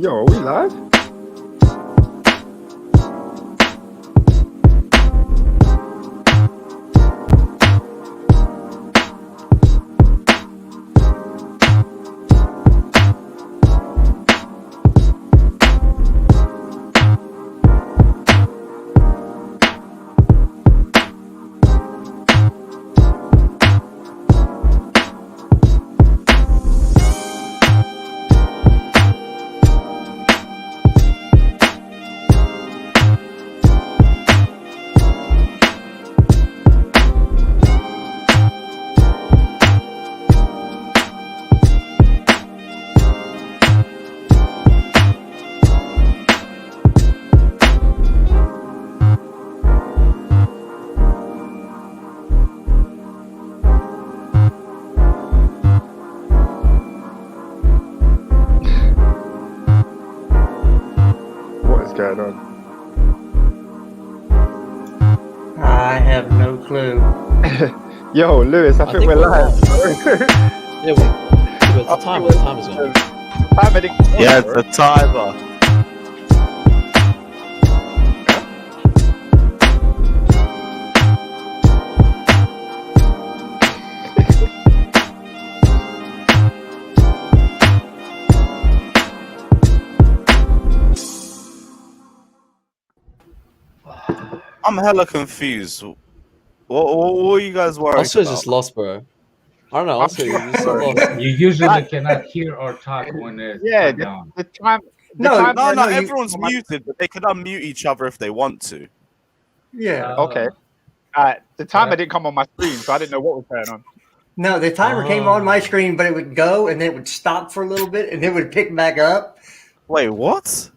Yo, are we live? Going on? I have no clue. Yo, Lewis, I think we're live. Yeah, wait, the timer. The timer's going. Yeah, the timer. I'm hella confused. What are you guys worried Oscar's about? just lost, bro. I don't know. Oscar, you're just so lost. You usually cannot hear or talk when it's down. The time. No, everyone's muted, but they can unmute each other if they want to. Yeah. Okay. The timer didn't come on my screen, so I didn't know what was going on. No, the timer came on my screen, but it would go and then it would stop for a little bit and then it would pick back up. Wait, what?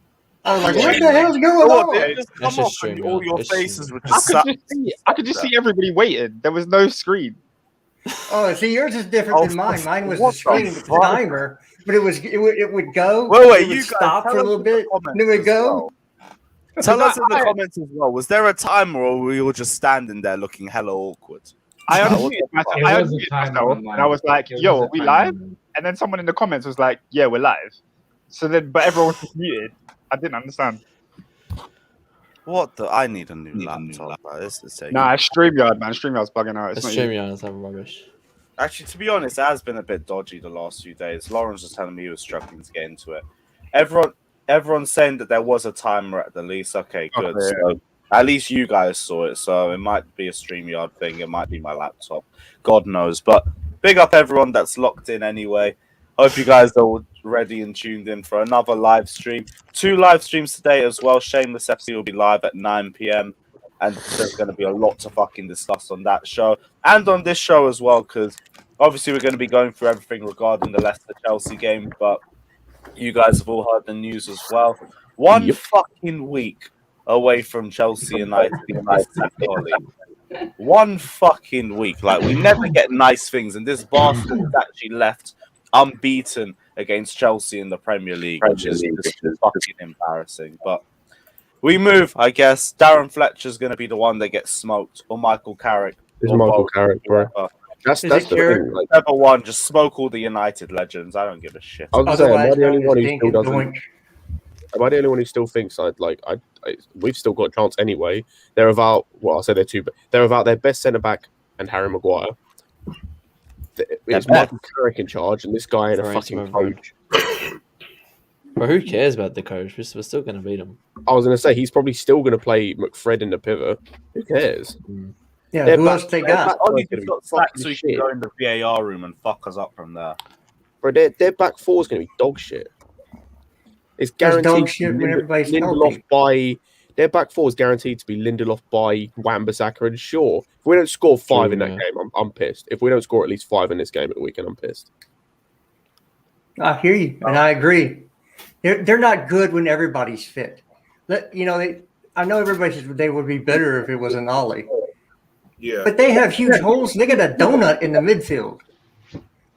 I was like, what the hell's going on? They just come That's off just and stream, all yeah. your It's faces stream. would just I could just see everybody waiting. There was no screen. Oh, see, yours is different than mine. Mine was the what the screen with the fuck? timer, but it would go. Wait, it would you guys stop tell for a us little in the bit, comments and then it would as go. well. Tell us in the comments as well. Was there a timer, or were you all just standing there looking hella awkward? I It unmuted was a timer myself, on and mine. I was like, It "Yo, was are a we timer live?" on mine. And then someone in the comments was like, "Yeah, we're live." So then, but everyone was just muted. I didn't understand. What the? I need a new laptop. This is taking. Nah, it's StreamYard, man. StreamYard's bugging out. It's It's not you. streaming. It's having rubbish. Actually, to be honest, it has been a bit dodgy the last few days. Lawrence was telling me he was struggling to get into it. Everyone's saying that there was a timer at the least. Okay, good. Okay. So at least you guys saw it. So it might be a StreamYard thing. It might be my laptop. God knows. But big up everyone that's locked in anyway. Hope you guys are all ready and tuned in for another live stream. 2 live streams today as well. Shameless FC will be live at 9 p.m. And there's going to be a lot to fucking discuss on that show and on this show as well, because obviously we're going to be going through everything regarding the Leicester-Chelsea game, but you guys have all heard the news as well. One fucking week away from Chelsea United. One fucking week. Like, we never get nice things, and this bastard has actually left unbeaten against Chelsea in the Premier League, which is just fucking embarrassing. But we move, I guess. Darren Fletcher's going to be the one that gets smoked, or Michael Carrick. It's or Michael both. Carrick, bro. That's the thing. Like, Whichever one, just smoke all the United legends. I don't give a shit. I was saying, am I the only one who Otherwise, still doesn't? doink. Am I the only one who still thinks we've still got a chance anyway? They're about I'll say they're two, but they're about their best centre back and Harry Maguire. It's Michael Carrick in charge, and this guy in a Sorry, fucking sorry. coach. But who cares about the coach? We're still going to beat him. I was going to say he's probably still going to play McFred in the pivot. Who cares? Yeah, They're who back- else they they're got? back- Only gonna he's be got sacked fucking so he can shit. go in the VAR room and fuck us up from there. Bro, their back four is going to be dog shit. It's That's guaranteed dog shit when everybody's Lindelof healthy. their back four is guaranteed to be Lindelof by Wan-Bissaka and Shaw. If we don't score 5 in that True, game, I'm pissed. If we don't score at least 5 in this game at the weekend, I'm pissed. I hear you, and I agree. They're not good when everybody's fit. I know everybody says they would be better if it was an Ollie. Yeah. But they have huge holes. They got a donut in the midfield.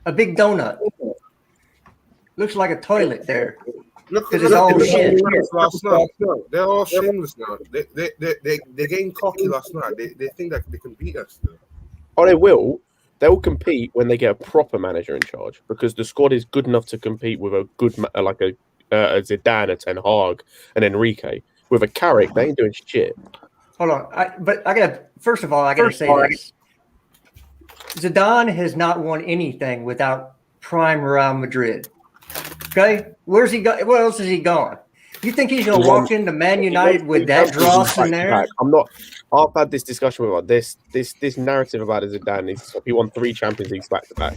A big donut. Looks like a toilet there. Look It's all the shit. last night. They're all shameless now. They're getting cocky last night. They think that they can beat us. Oh, they will. They'll compete when they get a proper manager in charge because the squad is good enough to compete with a good, Zidane, a Ten Hag, and Enrique. With a Carrick, they ain't doing shit. Hold on, I gotta say this: Zidane has not won anything without prime Real Madrid. Okay, where's he go? Where else is he going? You think he's gonna walk into Man United with that dross in there? I'm not. I've had this discussion with this narrative about Zidane. He won 3 Champions Leagues back to back.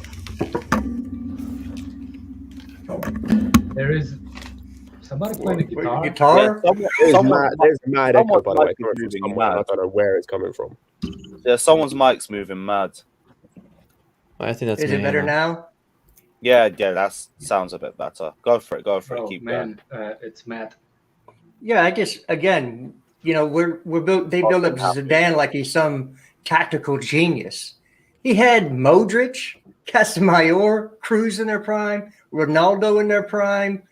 There is somebody playing the guitar. Guitar? There's mad echo, by the way. Mad. I don't know where it's coming from. Yeah, someone's mic's moving mad. I think that's Is it better now? Yeah, that sounds a bit better. Go for it. Keep going. It's Matt. Yeah, I guess again, you know, they build up Zidane like he's some tactical genius. He had Modric, Casemiro, Cruz in their prime, Ronaldo in their prime,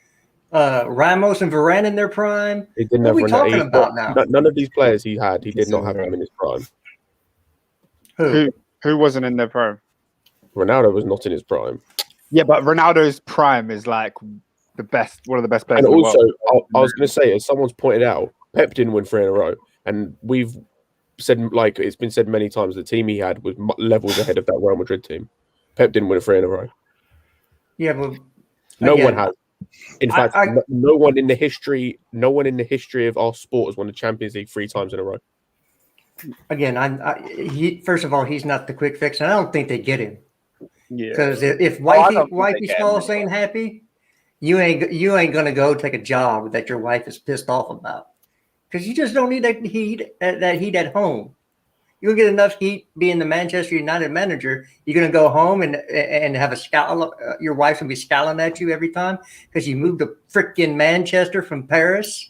Ramos and Varane in their prime. He didn't what are we have talking about now? None of these players he did not have them in his prime. Who wasn't in their prime? Ronaldo was not in his prime. Yeah, but Ronaldo's prime is like one of the best players. And in the also, world. I was going to say, as someone's pointed out, Pep didn't win 3 in a row, and we've said, like it's been said many times, the team he had was levels ahead of that Real Madrid team. Pep didn't win 3 in a row. Yeah, but no one has. In fact, no one in the history of our sport has won the Champions League 3 times in a row. Again, first of all, he's not the quick fix, and I don't think they get him. Yeah, because if wifey's false ain't happy, you ain't gonna go take a job that your wife is pissed off about, because you just don't need that heat at home. You'll get enough heat being the Manchester United manager. You're gonna go home and have a scowl. Your wife's gonna be scowling at you every time because you moved to frickin' Manchester from Paris.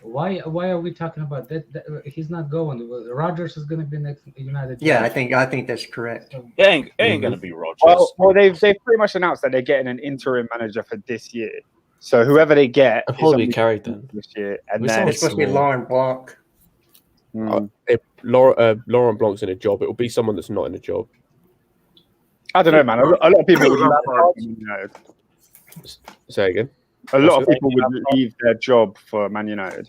Why are we talking about that? He's not going. Rodgers is going to be next United. Yeah, I think that's correct. It ain't going to be Rodgers. Well, they've pretty much announced that they're getting an interim manager for this year. So whoever they get, it'll probably be Carrick then this year, and then it's supposed to be Laurent Blanc. If Laurent Blanc's in a job, it will be someone that's not in a job. I don't know, man. A lot of people would say again. A lot of people would leave their job for Man United.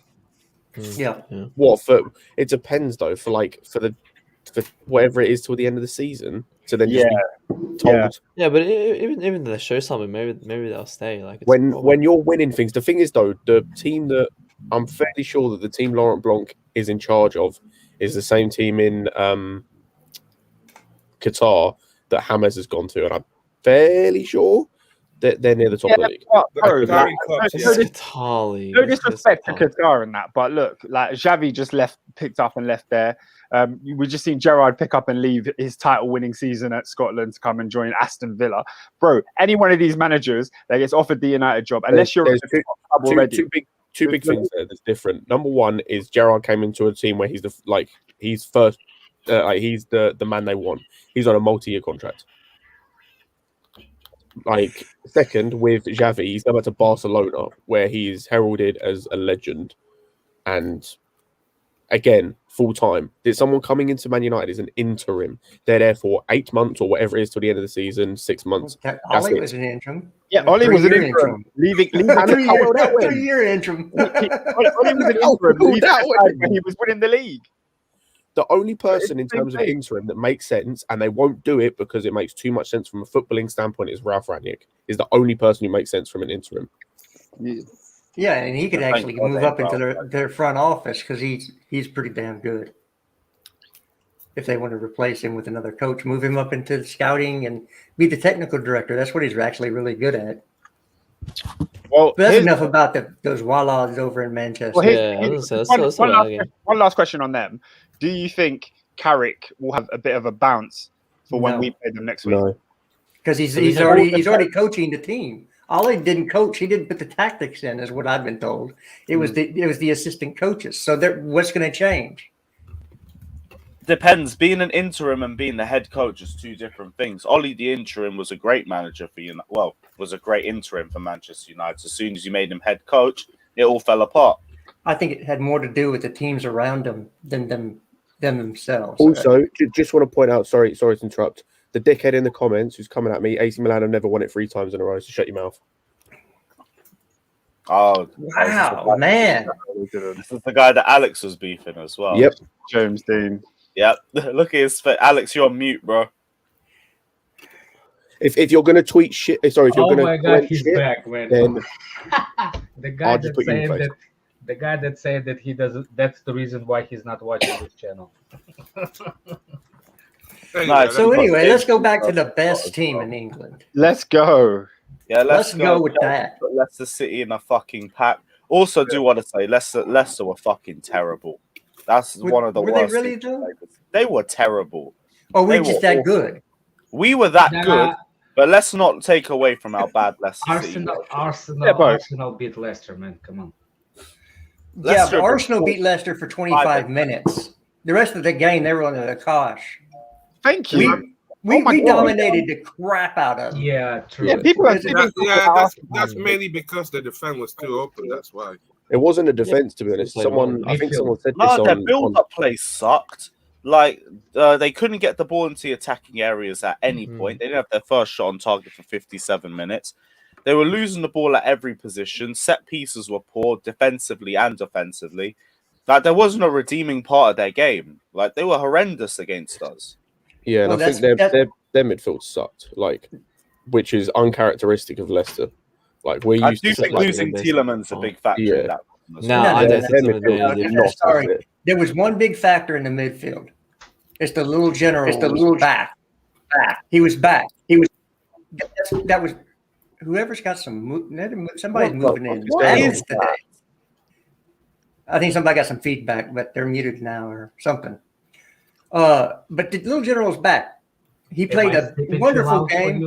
Yeah. What it depends though. For whatever it is till the end of the season. So then just be told. Yeah, but even they show something, maybe they'll stay. Like when you're winning things. The thing is though, the team that I'm fairly sure that the team Laurent Blanc is in charge of is the same team in Qatar that James has gone to, and I'm fairly sure they're near the top of the league. No disrespect to Qatar and that, but look, like Xavi just picked up and left there. We just seen Gerrard pick up and leave his title-winning season at Scotland to come and join Aston Villa. Bro, any one of these managers that gets offered the United job, unless you're two big things there that's different. Number one is Gerrard came into a team where he's the man they want. He's on a multi-year contract. Like, second, with Xavi, he's going back to Barcelona, where he's heralded as a legend. And again, full time. There's someone coming into Man United is an interim. They're there for 8 months or whatever it is till the end of the season, 6 months. Ollie was an interim. Yeah, Ollie was an interim. Leaving 3-year interim. Ollie was an interim. He was winning the league. The only person in terms of interim that makes sense, and they won't do it because it makes too much sense from a footballing standpoint, is Ralf Rangnick. Is the only person who makes sense from an interim. Yeah, and he could actually move up into their front office because he's pretty damn good. If they want to replace him with another coach, move him up into the scouting and be the technical director. That's what he's actually really good at. Well, but that's enough about those Wallads over in Manchester. Well, one last question on them. Do you think Carrick will have a bit of a bounce for when we play them next week? No, because he's already coaching the team. Ollie didn't coach; he didn't put the tactics in, is what I've been told. It was the assistant coaches. So what's going to change? Depends. Being an interim and being the head coach is two different things. Ollie, the interim, was a great manager for you. Well, was a great interim for Manchester United. As soon as you made him head coach, it all fell apart. I think it had more to do with the teams around him than them themselves. Also, just want to point out, sorry to interrupt, the dickhead in the comments who's coming at me, AC Milan have never won it 3 times in a row, so shut your mouth. Oh, Wow, man. This is the guy that Alex was beefing as well. Yep. James Dean. Yep. Look at his face. Alex, you're on mute, bro. If you're gonna tweet shit, sorry, if you're Oh gonna my God, comment he's shit, back, man. then the guy I'll just that put you in said face. that the guy that said that he doesn't. That's the reason why he's not watching this channel. So anyway, let's go back to the best team in England. Let's go. Yeah, Let's go with that. Put Leicester City in a fucking pack. Also, do want to say Leicester were fucking terrible. That's one of the Were worst. they really though? They were terrible. Or we're They just were that awful. good? We were that Nah, good, but let's not take away from how bad Leicester City were. Arsenal beat Leicester, man. Come on. Leicester Yeah, but Arsenal was- beat Leicester for 25 minutes. The rest of the game, they were under the cosh. Thank you. We my God. dominated the crap out of them. Yeah, true. Yeah, people are That's mainly because the defense was too open. That's why. it wasn't a defense, to be honest. Like I think midfield. someone said this No, their on build-up play sucked. Like they couldn't get the ball into the attacking areas at any point. They didn't have their first shot on target for 57 minutes. They were losing the ball at every position. Set pieces were poor defensively and offensively. Like there wasn't a redeeming part of their game. Like they were horrendous against us. Yeah, and Well, I think their midfield sucked, like, which is uncharacteristic of Leicester. Like we're I used do to think like, losing Tielemans a big factor Yeah. in that. as No, well. I No, don't no, think their so. midfield They- is not Sorry. good. There was one big factor in the midfield. It's the little general. Was back. He was back. That was whoever's got some. Somebody's moving in. What That is is today. I think somebody got some feedback, but they're muted now or something. But the little general's back. He played a wonderful game.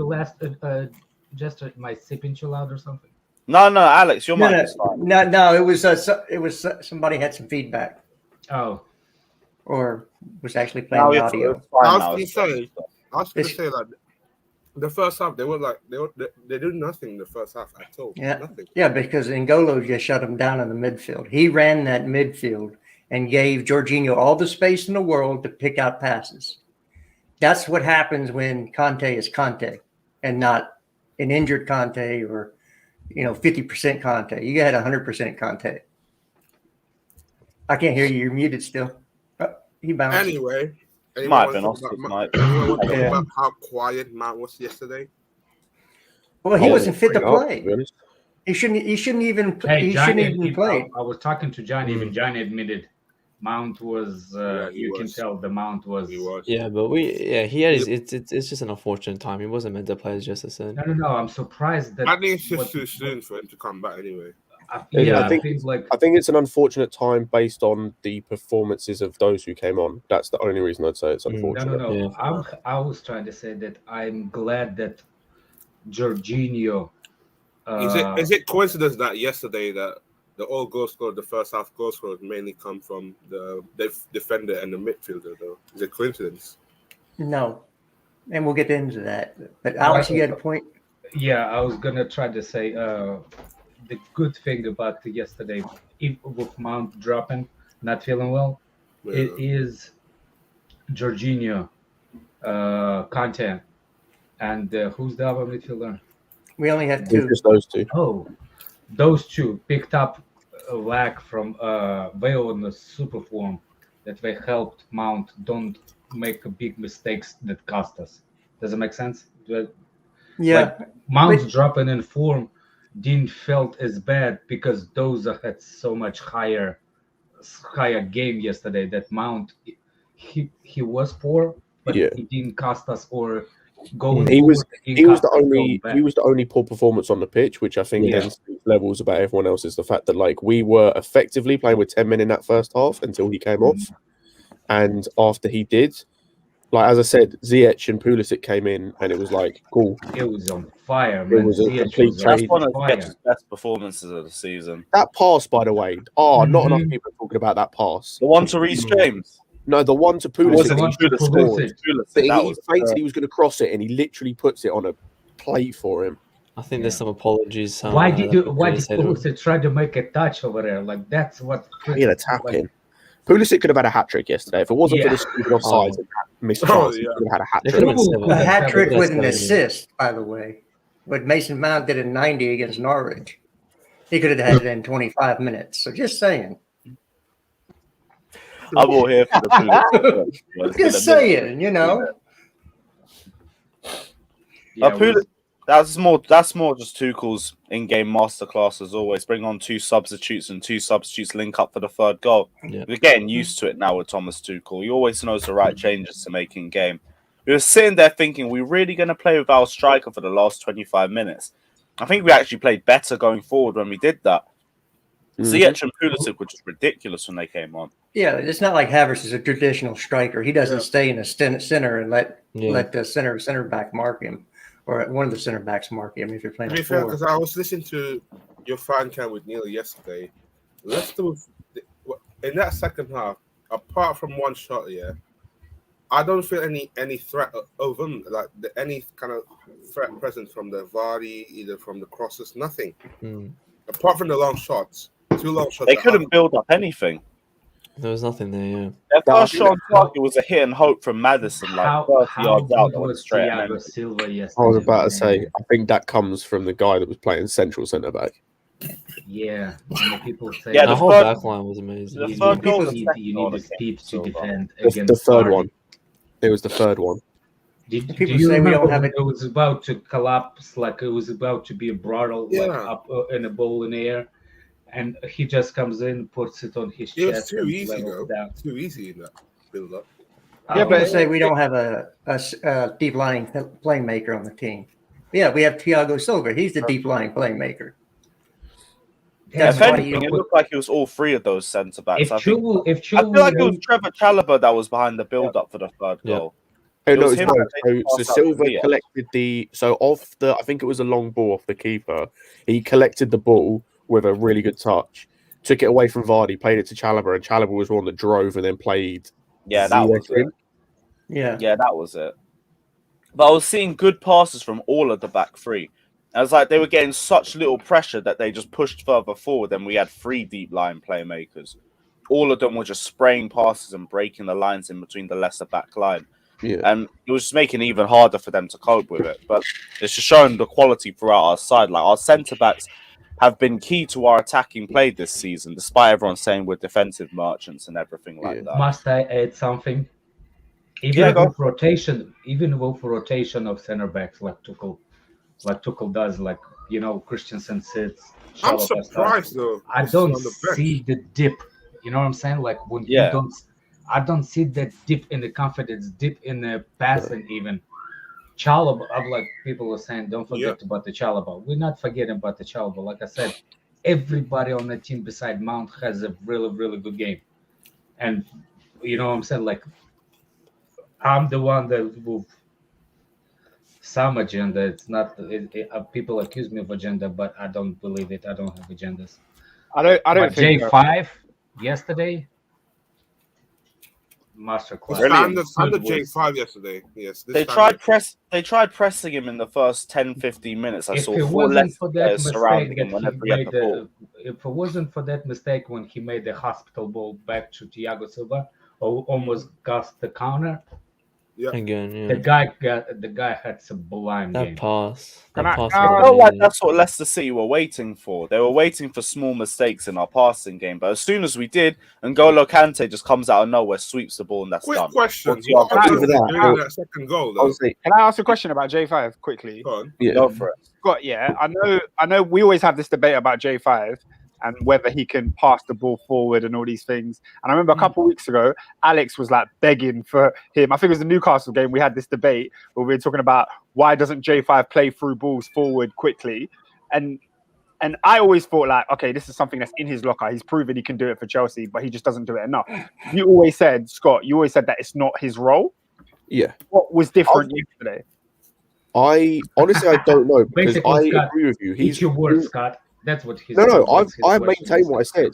Just my sipping too loud or something. No, Alex, your mic is fine. No. It was somebody had some feedback Oh, or was actually playing No, the it's audio. fine I was now. gonna It's fine. say, like the first half, they did nothing in the first half at all. Yeah. Nothing. Yeah, because N'Golo just shut him down in the midfield. He ran that midfield and gave Jorginho all the space in the world to pick out passes. That's what happens when Kante is Kante and not an injured Kante or 50% Kante. You had 100% Kante. I can't hear you. You're muted still. Oh, he bounced. Anyway, Might have been anyone Austin, want might. to talk Yeah. about how quiet Mount was yesterday? Well, he wasn't fit to Bring it up, to play. be honest. He shouldn't even. hey, He Johnny. shouldn't even play. I was talking to Johnny. Even Johnny admitted Mount was. Yeah, he you can was. tell the Mount was. He was. Yeah, but he had his, it's just an unfortunate time. He wasn't meant to play, as just said. No. I'm surprised that. I think it's just what- too soon for him to come back anyway. Yeah, I think like I think it's an unfortunate time based on the performances of those who came on. That's the only reason I'd say it's unfortunate. no. Yeah. I was trying to say that I'm glad that Jorginho. Is it coincidence that yesterday that the all goal scored, the first half goal scorers mainly come from the defender and the midfielder? Though is it coincidence? No, and we'll get into that. But Alex, you had a point. Yeah, I was gonna try to say the good thing about yesterday, with Mount dropping, not feeling well, it is Jorginho, Kante, and who's the other midfielder? We only have It's two. just those two. Oh, those two picked up a lag from Vale in the super form that they helped Mount don't make big mistakes that cost us. Does it make sense? Yeah, Mount's dropping in form didn't felt as bad because those had so much higher game yesterday. That Mount he was poor, but Yeah. he didn't cost us or going. He was forward, the only poor performance on the pitch, which I think Yeah. then speaks levels about everyone else. Is the fact that like we were effectively playing with 10 men in that first half until he came off, and after he did, like as I said, Ziyech and Pulisic came in, and it was like cool. It was on fire, It man. was a Ziyech complete was on That's trade. one of fire. the best performances of the season. That pass, by the way, not enough Mhm. people are talking about that pass. The one to Reece James. No, the one to Was Pulisic, the he one should to have scored. Pulisic. But That he was fainted, he was going to cross it, and he literally puts it on a plate for him. I think there's some apologies. Why did Pulisic said it. Pulisic try to make a touch over there? Like that's what. He had a tap in. Pulisic could have had a hat trick yesterday. If it wasn't for Yeah. the stupid offsides and that missed Oh, chance, he yeah. could have had a hat They trick. could have been seven. a hat trick That's with an crazy. assist, by the way. What Mason Mount did in 90 against Norwich. He could have had it in 25 minutes. So just saying. I'm all here for the Pulisic. Just saying, you know. Yeah, That's more just Tuchel's in-game masterclass as always. Bring on two substitutes and two substitutes link up for the third goal. Yeah. We're getting used to it now with Thomas Tuchel. He always knows the right changes to make in game. We were sitting there thinking, we're really going to play with our striker for the last 25 minutes. I think we actually played better going forward when we did that. Ziyech and Pulisic were just ridiculous when they came on. Yeah, it's not like Havertz is a traditional striker. He doesn't stay in the center and let the center back mark him, or one of the center backs mark him if you're playing. To be fair, because I was listening to your fan cam with Neil yesterday, Leicester was, in that second half, apart from one shot, I don't feel any threat of them, like any kind of threat present from the Vardy, either from the crosses, nothing. Apart from the long shots, 2 long shots. They couldn't build up anything. There was nothing there, yeah. Their first shot on target was a hit and hope from Madison, like 30 yards out. Was Thiago Silva yesterday? I was about to say, I think that comes from the guy that was playing central centre back. Yeah, and the people say The whole back line was amazing. The third goal, you need the speed to defend The against third Vardy. one. It was the third one. Did People you say we remember don't have when it. it was about to collapse, like it was about to be a brawl, like up in a ball in the air, and he just comes in, puts it on his It was chest, too and easy, levels though. down. Too easy in that build-up. Yeah, but say we don't have a deep lying playmaker on the team. Yeah, we have Thiago Silva. He's the deep lying playmaker. Yeah, If anything, it looked like it was all 3 of those centre backs. If I feel like Chilwell it was Trevor Chalobah that was behind the build-up for the third goal. Oh, no, was it's him both. that made the So pass out Silva to Ziyech. collected off the, I think it was a long ball off the keeper. He collected the ball with a really good touch, took it away from Vardy, played it to Chalobah, and Chalobah was one that drove and then played. Yeah, that was it. Yeah, that was it. But I was seeing good passes from all of the back 3. I was like, they were getting such little pressure that they just pushed further forward, and we had 3 deep line playmakers. All of them were just spraying passes and breaking the lines in between the Leicester back line. Yeah. And it was just making it even harder for them to cope with it. But it's just showing the quality throughout our side. Like, our centre-backs have been key to our attacking play this season, despite everyone saying we're defensive merchants and everything like that. Must I add something? Even with rotation of center backs, like Tuchel does, like Christensen sits. I'm surprised though. I don't see the dip. You know what I'm saying? Like when I don't see that dip in the confidence, dip in the passing even. Chalobah, like people were saying, don't forget about the Chalobah. We're not forgetting about the Chalobah. Like I said, everybody on the team beside Mount has a really, really good game. And you know what I'm saying? Like I'm the one that will some agenda. It's not people accuse me of agenda, but I don't believe it. I don't have agendas. I don't think J5 yesterday. Masterclass. Under J5 yesterday. Yes. They tried pressing him in the first 10-15 minutes. I saw 4 Leicester players surrounding him whenever he had the ball. If it wasn't for that mistake when he made the hospital ball back to Thiago Silva, or almost got the counter. Yeah. Again, The guy had some sublime that game. pass. Can That I- pass can I- was I felt like amazing. that's what Leicester City were waiting for. They were waiting for small mistakes in our passing game. But as soon as we did, N'Golo Kante just comes out of nowhere, sweeps the ball, and that's Quick done. question. What's your What happened Over that, during that second goal, though? Honestly, Can I ask a question about J5 quickly? Go on. yeah. Go for it. Scott, I know we always have this debate about J5 and whether he can pass the ball forward and all these things. And I remember a couple of weeks ago, Alex was like begging for him. I think it was the Newcastle game. We had this debate where we were talking about why doesn't J5 play through balls forward quickly? And I always thought like, okay, this is something that's in his locker. He's proven he can do it for Chelsea, but he just doesn't do it enough. You always said, Scott, that it's not his role. Yeah. What was different yesterday? I don't know, because Basically, I Scott, agree with you. Eat your words, Scott. That's what he's. No, that's his I question. maintain what I said.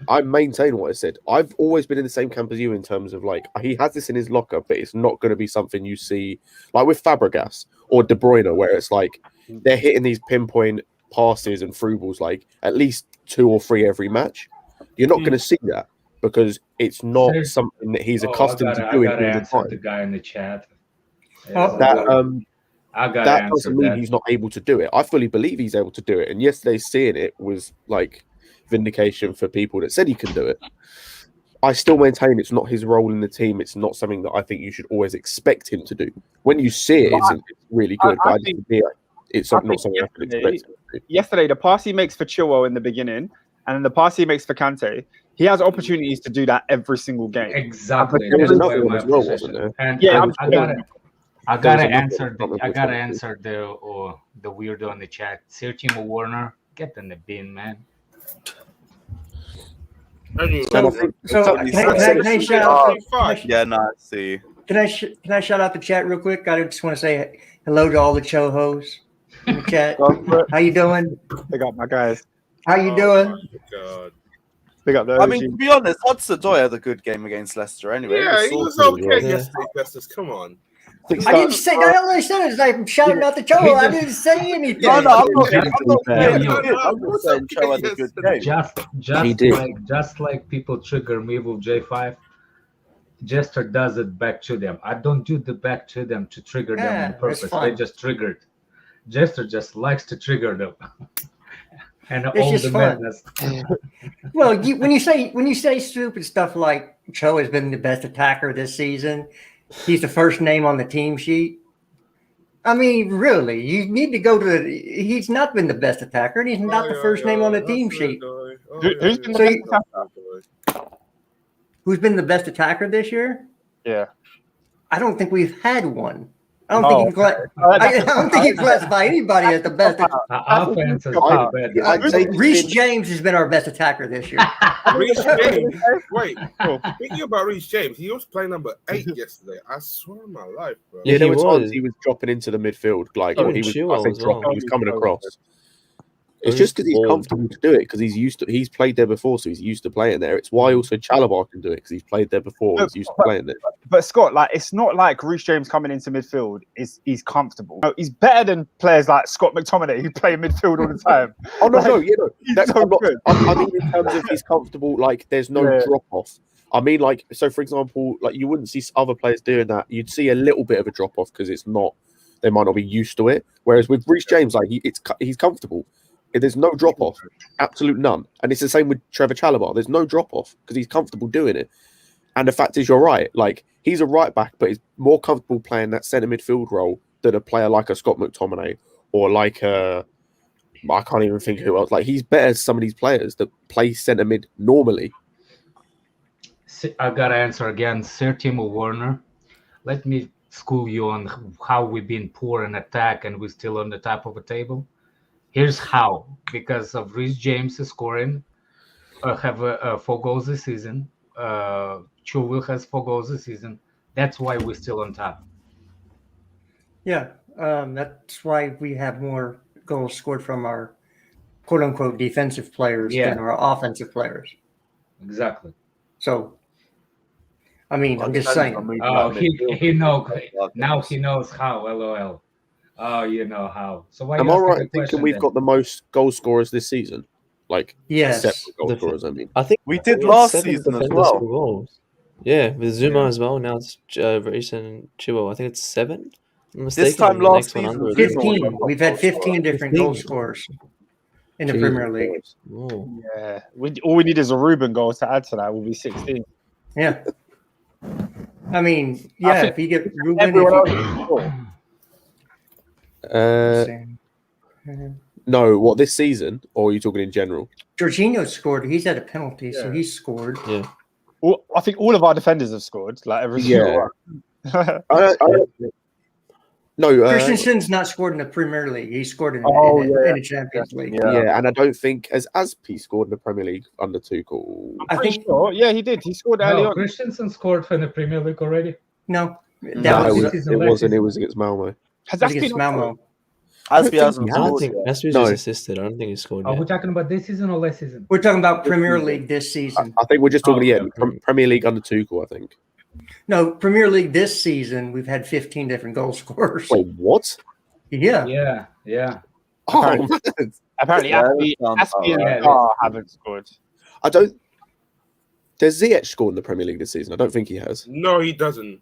I maintain what I said. I've always been in the same camp as you in terms of like he has this in his locker, but it's not going to be something you see like with Fabregas or De Bruyne, where it's like they're hitting these pinpoint passes and through balls like at least 2 or 3 every match. You're not going to see that because it's not something that he's accustomed to doing I gotta all the answer time. the guy in the chat. Oh, That that doesn't mean he's not able to do it. I fully believe he's able to do it. And yesterday seeing it was like vindication for people that said he can do it. I still maintain it's not his role in the team. It's not something that I think you should always expect him to do. When you see it, it's really good. But I think it's not something I can expect him to do. Yesterday, the pass he makes for Chilwell in the beginning, and then the pass he makes for Kante, he has opportunities to do that every single game. Exactly. There was another one as well, wasn't there? And Yeah, I gotta answer the weirdo in the chat. Sir Timo Werner, get in the bin, man. Can I shout out the chat real quick? I just want to say hello to all the Chohos in the chat. How you doing? Big up, my guys. How you doing? God. Big up those. I mean, to be honest, Hudson-Odoi had a good game against Leicester anyway. Yeah, he was okay yesterday, Leicester. Come on. I didn't say. I only said is I'm shouting out the Choho. I didn't say anything. No, I'm not saying Cho had a good game. Just like people trigger me with J5, Jester does it back to them. I don't do the back to them to trigger them on purpose. They just triggered. Jester just likes to trigger them. And all the madness. Well, when you say stupid stuff like Cho has been the best attacker this season, he's the first name on the team sheet. I mean, really, you need to go to he's not been the best attacker, and he's not the first name on the team sheet. Who's been the best attacker? Who's been the best attacker this year? Yeah. I don't think we've had one. I don't think you can classify anybody as the best. Offense is not bad. Reece James has been our best attacker this year. Reece James. Wait, thinking about Reece James, he was playing number 8 yesterday. I swear on my life, bro. Yeah, there were times he was dropping into the midfield, like he was coming across. It's just because he's comfortable to do it, because he's played there before, so he's used to playing there. It's why also Chalobah can do it, because he's played there before, he's used to playing there. But Scott, like, it's not like Reece James coming into midfield he's comfortable. No, he's better than players like Scott McTominay who play midfield all the time. That's not good. I mean, in terms of he's comfortable, like there's no drop off. I mean, like, so for example, like you wouldn't see other players doing that. You'd see a little bit of a drop off because they might not be used to it. Whereas with Reece James, like he's comfortable. There's no drop off, absolute none. And it's the same with Trevor Chalobah. There's no drop off because he's comfortable doing it. And the fact is, you're right. Like, he's a right back, but he's more comfortable playing that centre midfield role than a player like a Scott McTominay or like I can't even think who else. Like, he's better than some of these players that play centre mid normally. I gotta answer again, Sir Timo Werner. Let me school you on how we've been poor in attack and we're still on the top of the table. Here's how: because of Reece James scoring, have 4 goals this season. Chilwell has 4 goals this season. That's why we're still on top. Yeah, that's why we have more goals scored from our quote unquote defensive players than our offensive players. Exactly. So, I mean, I'm just saying. Oh, he knows now. He knows how. LOL. Oh, you know how. So why? Am I right in thinking we've got the most goal scorers this season? Like, yes, separate goal scorers. I mean, I think we did last season as well. Goals. Yeah, with Zuma as well. Now it's Reece and Chilwell. I think it's 7. This time last season, 15. We've had 15 different goal scorers in the Premier League. Oh. Yeah, all we need is a Ruben goal to add to that. Will be 16. Yeah. I mean, if you get Ruben. No, what, this season, or are you talking in general? Jorginho scored. He's had a penalty, so he scored. Yeah. Well, I think all of our defenders have scored. Like every single one. Christensen's not scored in the Premier League. He scored in the Champions League. Yeah, and I don't think has Aspi scored in the Premier League under Tuchel. I think sure. Yeah, he did. He scored early on. Christensen scored in the Premier League already. No, it wasn't. It was against Malmo. Has that been Malmo? Aspi hasn't I don't scored. think Aspi just assisted. I don't think he scored. Are we talking about this season or last season? We're talking about Premier League this season. I think we're just talking Premier League under Tuchel, I think. No, Premier League this season, we've had 15 different goal scorers. Wait, what? Yeah. Oh, apparently Aspi and Carr haven't scored. I don't. Does Ziyech scored in the Premier League this season? I don't think he has. No, he doesn't.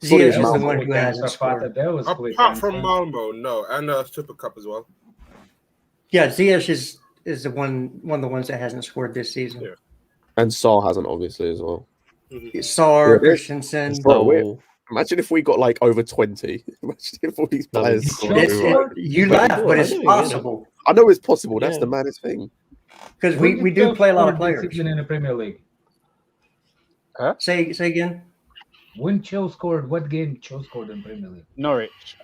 Ziyech is Malmo. the one who hasn't scored. That was quick. Apart from Malmo, no, and Super Cup as well. Yeah, Ziyech is the one of the ones that hasn't scored this season. Yeah. And Saar hasn't, obviously, as well. Saar, Yeah, Christensen. So Imagine if we got like over 20. Imagine if all these That'd be players cool. You But laugh, but it's possible. I know it's possible. That's Yeah. the maddest thing. Because we do play a lot of players. In the Premier League. Say again. When Cho scored, what game Cho scored in Premier League? Norwich.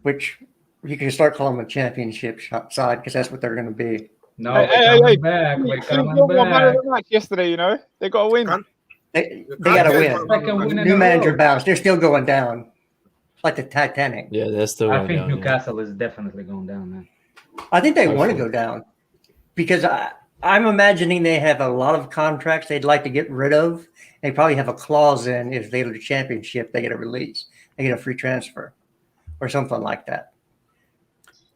Which you can start calling them a championship side because that's what they're going to be. No, they're back. They're coming back. Yesterday, you know, they got to win. They got to win. New manager bounce. They're still going down, like the Titanic. Yeah, they're still. I think Newcastle is definitely going down, man. I think they want to go down because I'm imagining they have a lot of contracts they'd like to get rid of. They probably have a clause in if they lose the championship, they get a release, they get a free transfer, or something like that.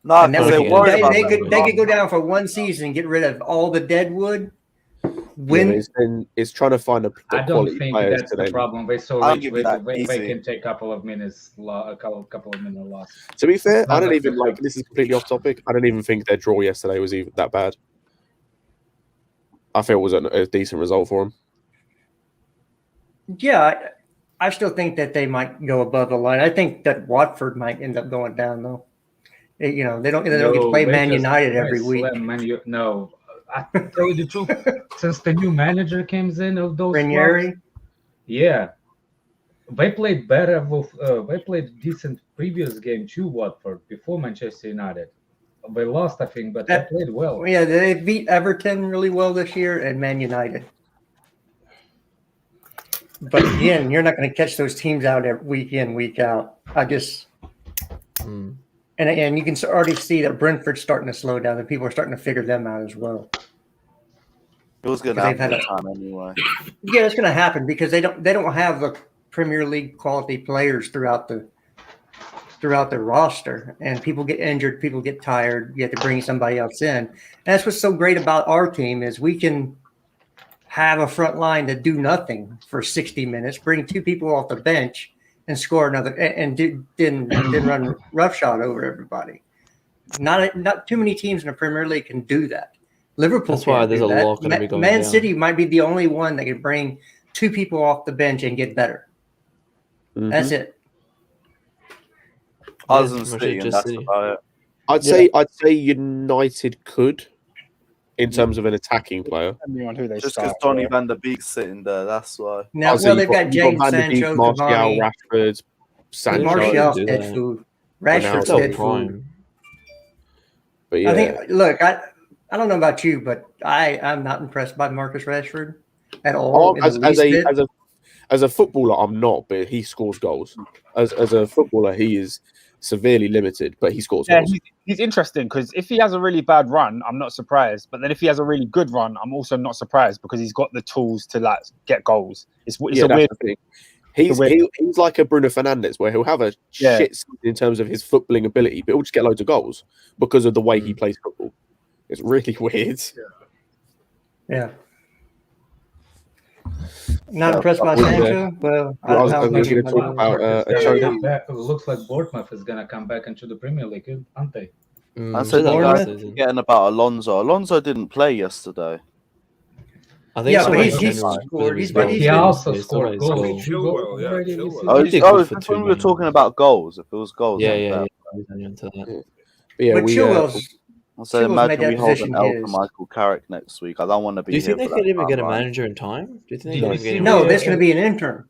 No, they could go down for one season and get rid of all the deadwood. It's trying to find a I don't think that's the problem. They they can take a couple of minutes loss. To be fair, I don't even like. This is completely off topic. I don't even think their draw yesterday was even that bad. I feel it was a decent result for them. Yeah, I still think that they might go above the line. I think that Watford might end up going down though. They don't get to play Man United every week. No, I tell you the truth. Since the new manager comes in of those Ranieri, yeah, they played better. They played decent previous game too. Watford before Manchester United. They lost, I think, but they played well. Yeah, they beat Everton really well this year and Man United. But again, you're not going to catch those teams out week in, week out. And you can already see that Brentford's starting to slow down, and people are starting to figure them out as well. It was going to happen time anyway. Yeah, it's going to happen because they don't have the Premier League quality players throughout their roster, and people get injured, people get tired. You have to bring somebody else in, and that's what's so great about our team is we can have a front line to do nothing for 60 minutes, bring two people off the bench, and score another, and then run roughshod over everybody. Not too many teams in the Premier League can do that. Liverpool. That's why there's a lot going to be going down. Man City might be the only one that can bring two people off the bench and get better. Mm-hmm. That's it. Other than City, and that's about it. I'd say United could, in terms of an attacking player. Just because Donny van der Beek's sitting there, that's why. Now, they've got James Sancho, Martial, Rashford, Sancho. Martial's dead food. Rashford's dead food. But yeah. I think. Look, I don't know about you, but I'm not impressed by Marcus Rashford at all. As a footballer, I'm not, but he scores goals. As a footballer, he is severely limited, but he scores goals. He's interesting because if he has a really bad run, I'm not surprised. But then if he has a really good run, I'm also not surprised because he's got the tools to get goals. It's a weird thing. He's like a Bruno Fernandes, where he'll have a shit in terms of his footballing ability, but he'll just get loads of goals because of the way he plays football. It's really weird. Yeah. Not impressed by Sancho. Well, I was going to talk about it looks like Bournemouth is going to come back into the Premier League, aren't they? I said you guys getting about Alonso. Alonso didn't play yesterday. I think but he also scored goals. When we were talking about goals, if it was goals. Yeah. But Chilwell's. So imagine we hold an L for Michael Carrick next week. I don't want to be. Do you think they could even get a manager in time? Do you think? No, there's going to be an interim.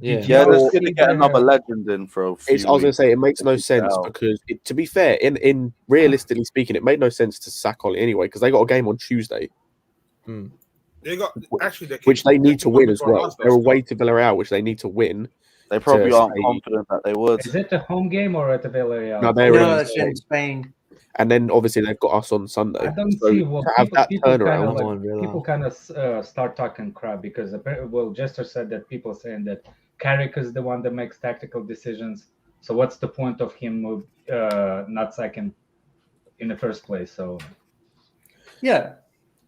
Yeah, they're going to get another legend in for a few. I was going to say it makes no sense because, to be fair, in realistically speaking, it made no sense to sack Ollie anyway because they got a game on Tuesday. They got which they need to win as well. They're away to Villarreal, which they need to win. They probably aren't confident that they would. Is it the home game or at the Villarreal? No, it's in Spain. And then obviously they've got us on Sunday. I don't see what people kind of start talking crap because Jester said that people saying that Carrick is the one that makes tactical decisions. So what's the point of him not sacking in the first place? So yeah,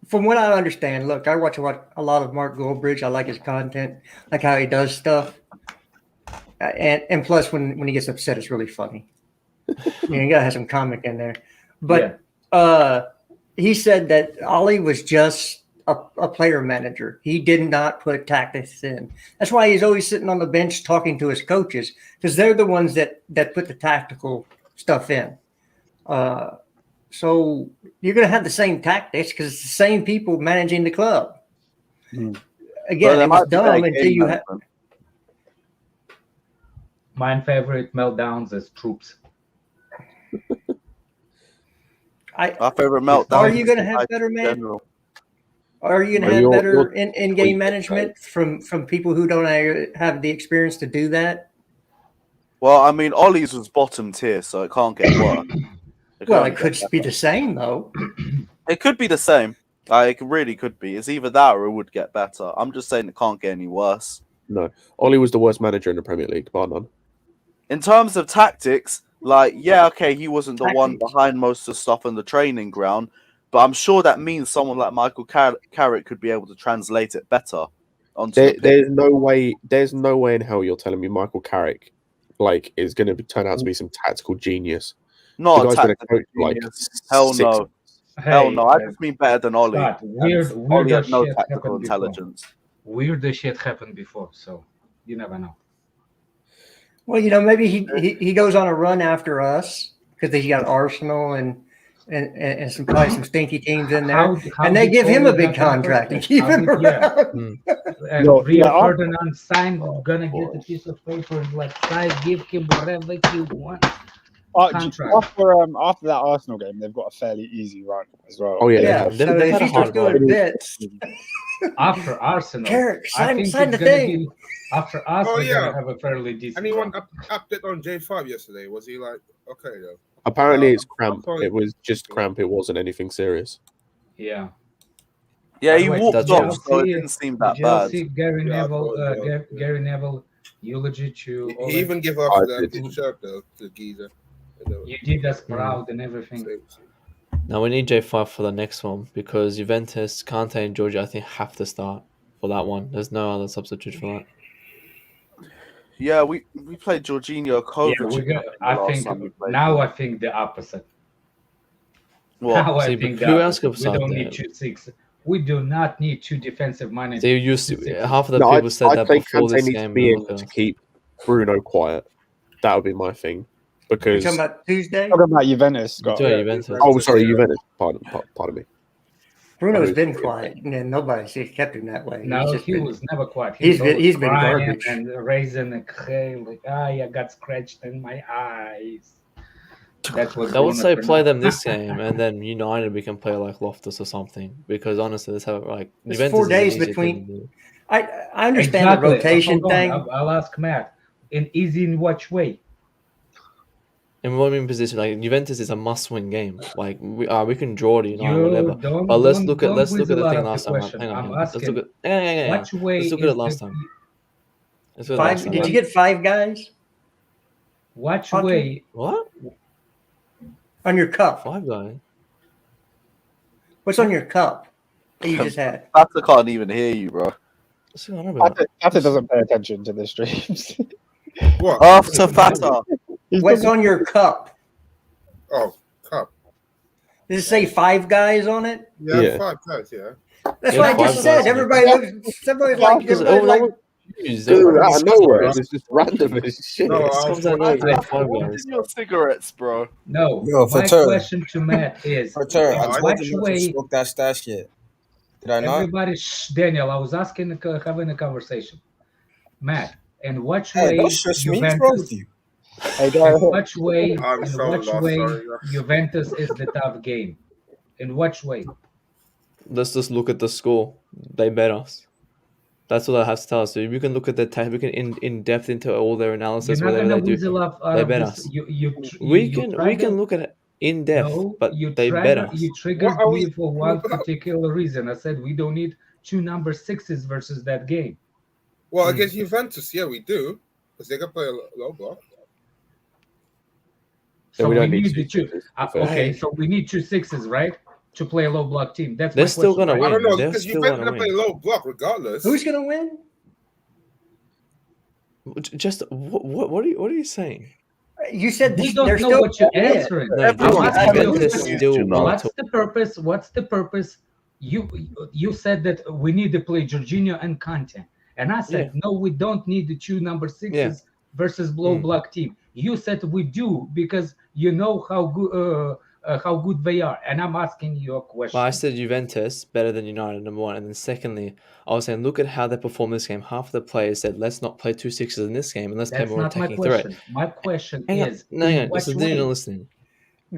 from what I understand, look, I watch a lot of Mark Goldbridge. I like his content, like how he does stuff, and plus when he gets upset, it's really funny. You gotta have some comic in there. But he said that Ollie was just a player manager. He did not put tactics in. That's why he's always sitting on the bench talking to his coaches, because they're the ones that put the tactical stuff in. So you're going to have the same tactics because it's the same people managing the club. Again, it was dumb until you had. My favorite meltdowns is troops. Our favorite meltdown. Are you going to have better man? Are you going to have better in-game management from people who don't have the experience to do that? Well, I mean, Ollie's was bottom tier, so it can't get worse. It could be the same, though. It could be the same. It really could be. It's either that or it would get better. I'm just saying it can't get any worse. No. Ollie was the worst manager in the Premier League, bar none. In terms of tactics, he wasn't the one behind most of the stuff on the training ground, but I'm sure that means someone like Michael Carrick could be able to translate it better. There's no way in hell you're telling me Michael Carrick is going to turn out to be some tactical genius. Not a tactical genius. Hell no. Hell no. I just mean better than Ollie. Ollie had no tactical intelligence. Weirder shit happened before, so you never know. Well, maybe he goes on a run after us because he got Arsenal and probably some stinky teams in there, and they give him a big contract and keep him around. And Rio Ferdinand signed, gonna get a piece of paper and give him whatever he wants. After that Arsenal game, they've got a fairly easy run as well. Oh yeah. So if he starts doing bits after Arsenal, Carrick, sign the thing. After us, we're gonna have a fairly decent. Anyone update on J5 yesterday? Was he okay though? Apparently it's cramp. It was just cramp. It wasn't anything serious. Yeah. Yeah, he walked off, so it didn't seem that bad. Gary Neville eulogy to. He even gave up his shirt though to Giza. You did us proud and everything. Now we need J5 for the next one because Juventus, Kante, and Georgia, I think, have to start for that one. There's no other substitute for that. Yeah, we played Jorginho, Kovacic. Yeah, I think the opposite. What? Now I think who else could we start don't there? need 2-6. We do not need 2 defensive minded. So half of the people said that before this game. To be able to keep Bruno quiet. That would be my thing. Because you're talking about Tuesday? Talking about Juventus. Juventus. Oh, sorry, Juventus. Pardon me. Bruno's been quiet, and nobody's kept him that way. No, he was never quiet. He's been garbage and raising a clay I got scratched in my eyes. That's what I would say play them this game, and then United we can play like Loftus or something. Because honestly, that's how There's Juventus 4 days between. I understand the rotation thing. I'll ask Matt. In which way? In what position, Juventus is a must-win game. We can draw the United, whatever. But let's look at the thing last time. Hang on. Let's look at. Let's look at it last time. Did you get 5 guys? Which way? What? On your cup. 5 guys. What's on your cup that you just had? I can't even hear you, bro. What's going on about? Fata doesn't pay attention to the streams. What? After Fata. What's on your cup? Oh, cup. Does it say 5 guys on it? Yeah. 5 guys. Yeah. That's what I just said. Everybody's like. Dude, out of nowhere. It's just random as shit. No, Your cigarettes, bro. No. Yo, my Fatur. question to Matt is: I told you not to way? smoke that stash yet. Did I not? Everybody, Daniel. I was asking, having a conversation. Matt, in which Hey, way? don't shush me. What's wrong with you? In which way? I'm so lost, sorry. Juventus is the tough game. In which way? Let's just look at the score. They bet us. That's what I have to tell us. So we can look at we can in depth into all their analysis. You're not whatever gonna they do. They bet us. We can look at it in depth, but they bet us. You triggered me for one particular reason. I said we don't need 2 number 6s versus that game. Well, against Juventus, yeah, we do, because they can play a low block. So we we don't need need the 2. sixes. Okay, so we need 2 6s, right? to play a low block team? That's They're still going to win. I don't know, They're because still Juventus going to play win. low block regardless. Who's going to win? Just what are you saying? You said we don't they're know still what you're answering. No, Juventus still What's What's the purpose? You said that we need to play Jorginho and Kante, and I said no, we don't need the two number sixes versus low block team. You said we do because you know how good they are, and I'm asking you a question. Well, I said Juventus better than United, number one, and then secondly, I was saying look at how they performed this game. Half of the players said let's not play 2 6s in this game and let's play more attacking threat. My question is this is not listening.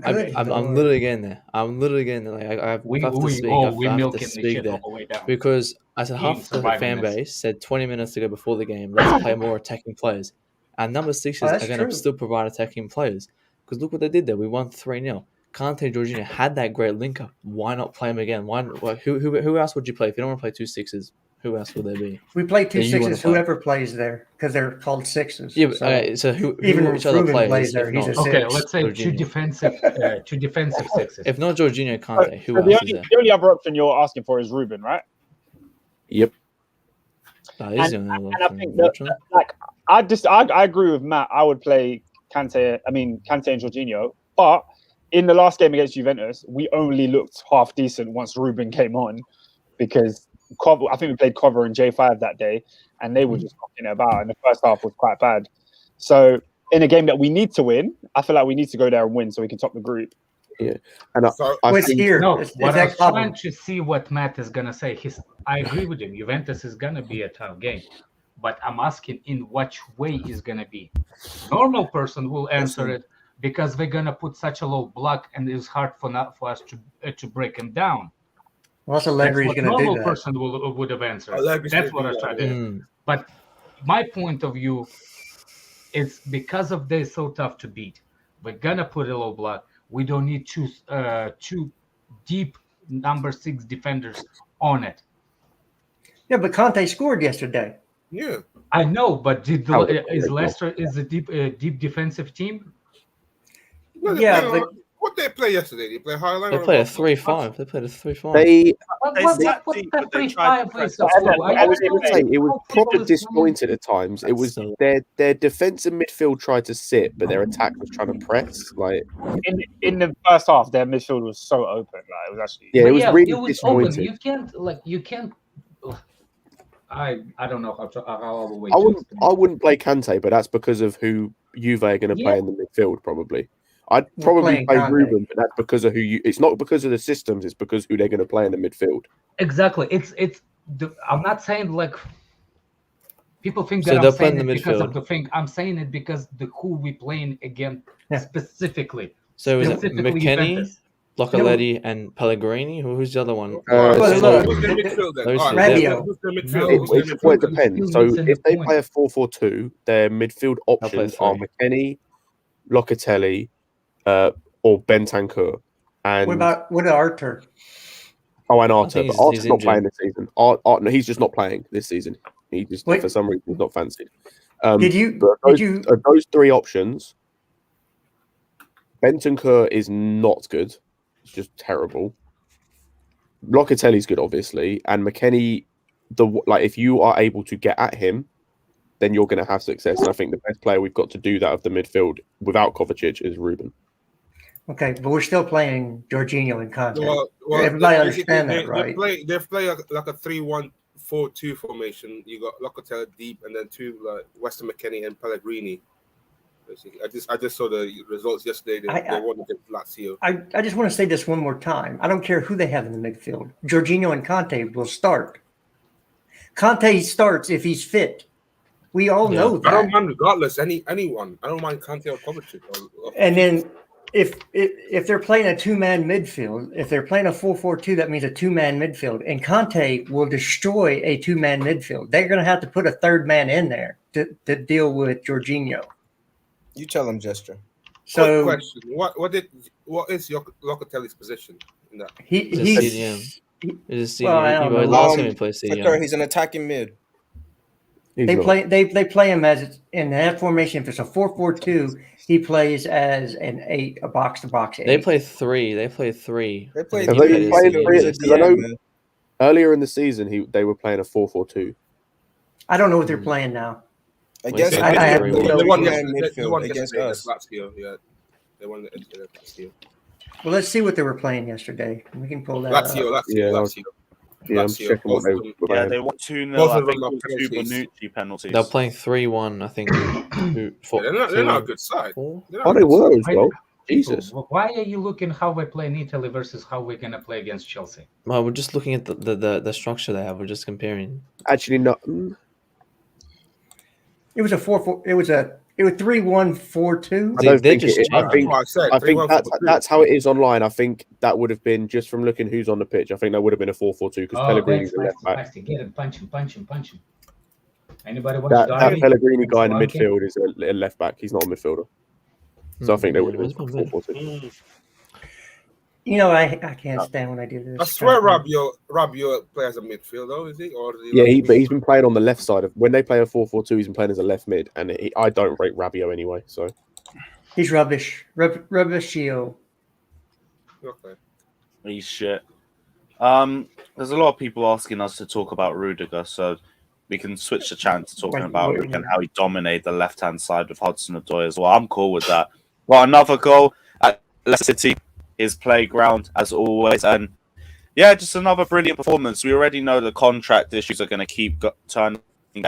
I'm literally getting there. Like I have to speak. I have to speak there because I said half the fan base said 20 minutes to go before the game. Let's play more attacking players, and number sixes are going to still provide attacking players. Because look what they did there. We won 3-0. Kante and Jorginho had that great link up. Why not play them again? Who else would you play if you don't want to play 2 6s? Who else would there be? We play 2 6s. Whoever plays there, because they're called sixes. Yeah, but, so who even each other plays there? He's a six. Okay, let's say two defensive sixes. If not Jorginho and Kante, who else is there? The only other option you're asking for is Ruben, right? Yep. And I think that, like, I agree with Matt. I would play Kante and Jorginho, but in the last game against Juventus, we only looked half decent once Ruben came on because I think we played Cover and J5 that day, and they were just knocking it about, and the first half was quite bad. So in a game that we need to win, I feel like we need to go there and win so we can top the group. Yeah, and what I'm trying to see what Matt is gonna say. I agree with him. Juventus is gonna be a tough game, but I'm asking in which way is gonna be. Normal person will answer it because they're gonna put such a low block, and it's hard for us to break him down. Well, Allegri's going to do that. Normal person would have answered. That's what I tried to do. But my point of view is because of they're so tough to beat, we're gonna put a low block. We don't need two deep number 6 defenders on it. Yeah, but Kante scored yesterday. Yeah, I know, but is Leicester a deep defensive team? Well, yeah, what did they play yesterday? They play Highline. They played a 3-5. They played a 3-5. It was proper disjointed at times. It was their defensive midfield tried to sit, but their attack was trying to press. Like in the first half, their midfield was so open. Like, it was actually it was really disjointed. Open. You can't. I don't know how I wouldn't play Kante, but that's because of who Juve are going to play in the midfield. Probably, I'd probably play Ruben, but that's because of it's not because of the systems. It's because who they're going to play in the midfield. Exactly. I'm not saying like people think that I'm saying it because of the thing. I'm saying it because who we playing again specifically. So is it McKennie, Localetti, and Pellegrini? Who's the other one? It depends. So if they play a 4-4-2, their midfield options are McKennie, Locatelli, or Bentancur. And what about Arthur? Oh, and Arthur. But Arthur's not playing this season. No, he's just not playing this season. He just for some reason is not fancied. Those three options, Bentancur is not good. It's just terrible. Locatelli's good, obviously, and McKennie. If you are able to get at him, then you're going to have success. And I think the best player we've got to do that of the midfield without Kovacic is Ruben. Okay, but we're still playing Jorginho and Kante. Well, everybody understand that, right? They play like a 3-1-4-2 formation. You got Locatelli deep, and then two Weston McKennie and Pellegrini. Basically, I just saw the results yesterday. They won against Lazio. I just want to say this one more time. I don't care who they have in the midfield. Jorginho and Kante will start. Kante starts if he's fit. We all know that. I don't mind regardless. Anyone. I don't mind Kante or Kovacic. And then if they're playing a 2-man midfield, if they're playing a 4-4-2, that means a 2-man midfield. And Kante will destroy a 2-man midfield. They're going to have to put a third man in there to deal with Jorginho. You tell him, Gesture. So, quick question: what is Locatelli's position in that? He's CDM. Last time he played CDM. He's an attacking mid. They play him as in that formation. If it's a 4-4-2, he plays as an 8, a box-to-box 8. They play 3. They play 3. They play Have 3. they been playing 3? He's a Because I know DM, earlier in the season they were playing a 4-4-2. I don't know what they're playing now. I guess They won midfield against yesterday us. against Lazio. Yeah, they won against Lazio. Well, let's see what they were playing yesterday. We can pull that up. Lazio. Yeah, I'm checking what they were Yeah, playing. they won 2-0. Both I of think them it got was 2 penalties. Bonucci penalties. They're playing 3-1, I think. They're not a good side. Four? They were as well. Jesus. Why are you looking how we play in Italy versus how we're gonna play against Chelsea? Well, we're just looking at the structure they have. We're just comparing. Actually, no. It was a 4-4. It was 3-1-4-2. I don't They think just it. I changed. think. That's what I said. I think 3-1-4-2. that's how it is online. I think that would have been just from looking who's on the pitch. I think that would have been a 4-4-2 because Pellegrini's a left back. Get him, punch him. Anybody want to That die? Pellegrini guy in the midfield is a left back. He's not a midfielder. So I think they would have been 4-4-2. You know, I can't stand when I do this. I swear, Rabiot plays as a midfield, though, is he? Or is he Yeah, but he's been playing on the left side of when they play a 4-4-2. He's been playing as a left mid, and I don't rate Rabiot anyway. So He's rubbish. Rubbishio. Okay. He's shit. There's a lot of people asking us to talk about Rudiger, so we can switch the channel to talking about Rudiger and how he dominated the left-hand side of Hudson-Odoi as well. I'm cool with that. Well, another goal at Leicester City, his playground as always, and yeah, just another brilliant performance. We already know the contract issues are going to keep turning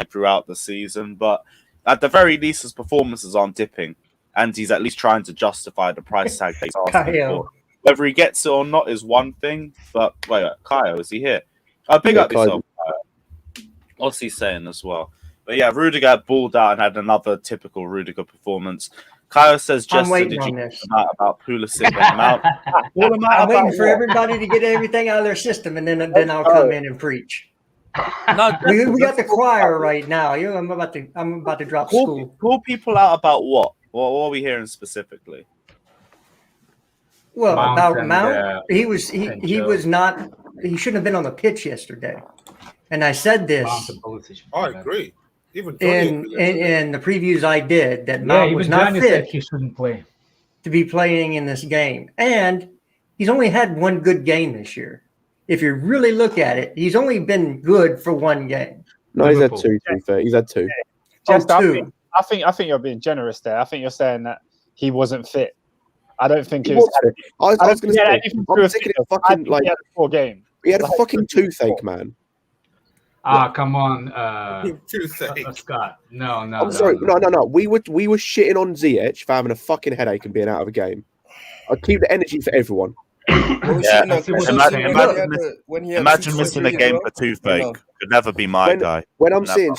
throughout the season, but at the very least, his performances aren't dipping, and he's at least trying to justify the price tag that he's asking for. Whether he gets it or not is one thing, but wait, Kaio, is he here? Big up yourself, Kaio. What's he saying as well? But yeah, Rudiger balled out and had another typical Rudiger performance. Kaio says, Jester, did you get about Pulisic and Mount? I'm waiting for everybody to get everything out of their system, and then I'll come in and preach. No, we got the choir right now. I'm about to drop school. Call people out about what? What are we hearing specifically? Well, about Mount, he shouldn't have been on the pitch yesterday, and I said this. I agree. Even in the previews I did, that Mount was not fit. He shouldn't play to be playing in this game, and he's only had one good game this year. If you really look at it, he's only been good for one game. No, he's had two. To be fair, he's had two. Two. I think you're being generous there. I think you're saying that he wasn't fit. I don't think he was. I was going to say, I'm sick of fucking like he had a poor game. He had a fucking toothache, man. Come on, Scott. No. I'm sorry. No. We were shitting on Ziyech for having a fucking headache and being out of a game. I keep the energy for everyone. Imagine missing a game for toothache. Could never be my guy. When I'm seeing a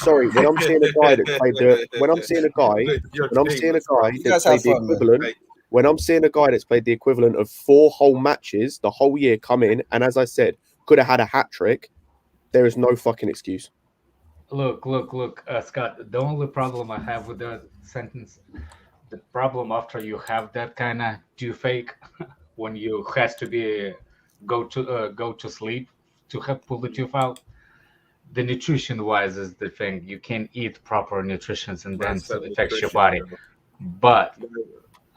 guy that's played the equivalent of 4 whole matches the whole year come in, and as I said, could have had a hat trick. There is no fucking excuse. Look, Scott. The only problem I have with that sentence, the problem after you have that kind of toothache, when you has to be go to sleep to have pull the tooth out, the nutrition wise is the thing. You can eat proper nutrition and then it affects your body. But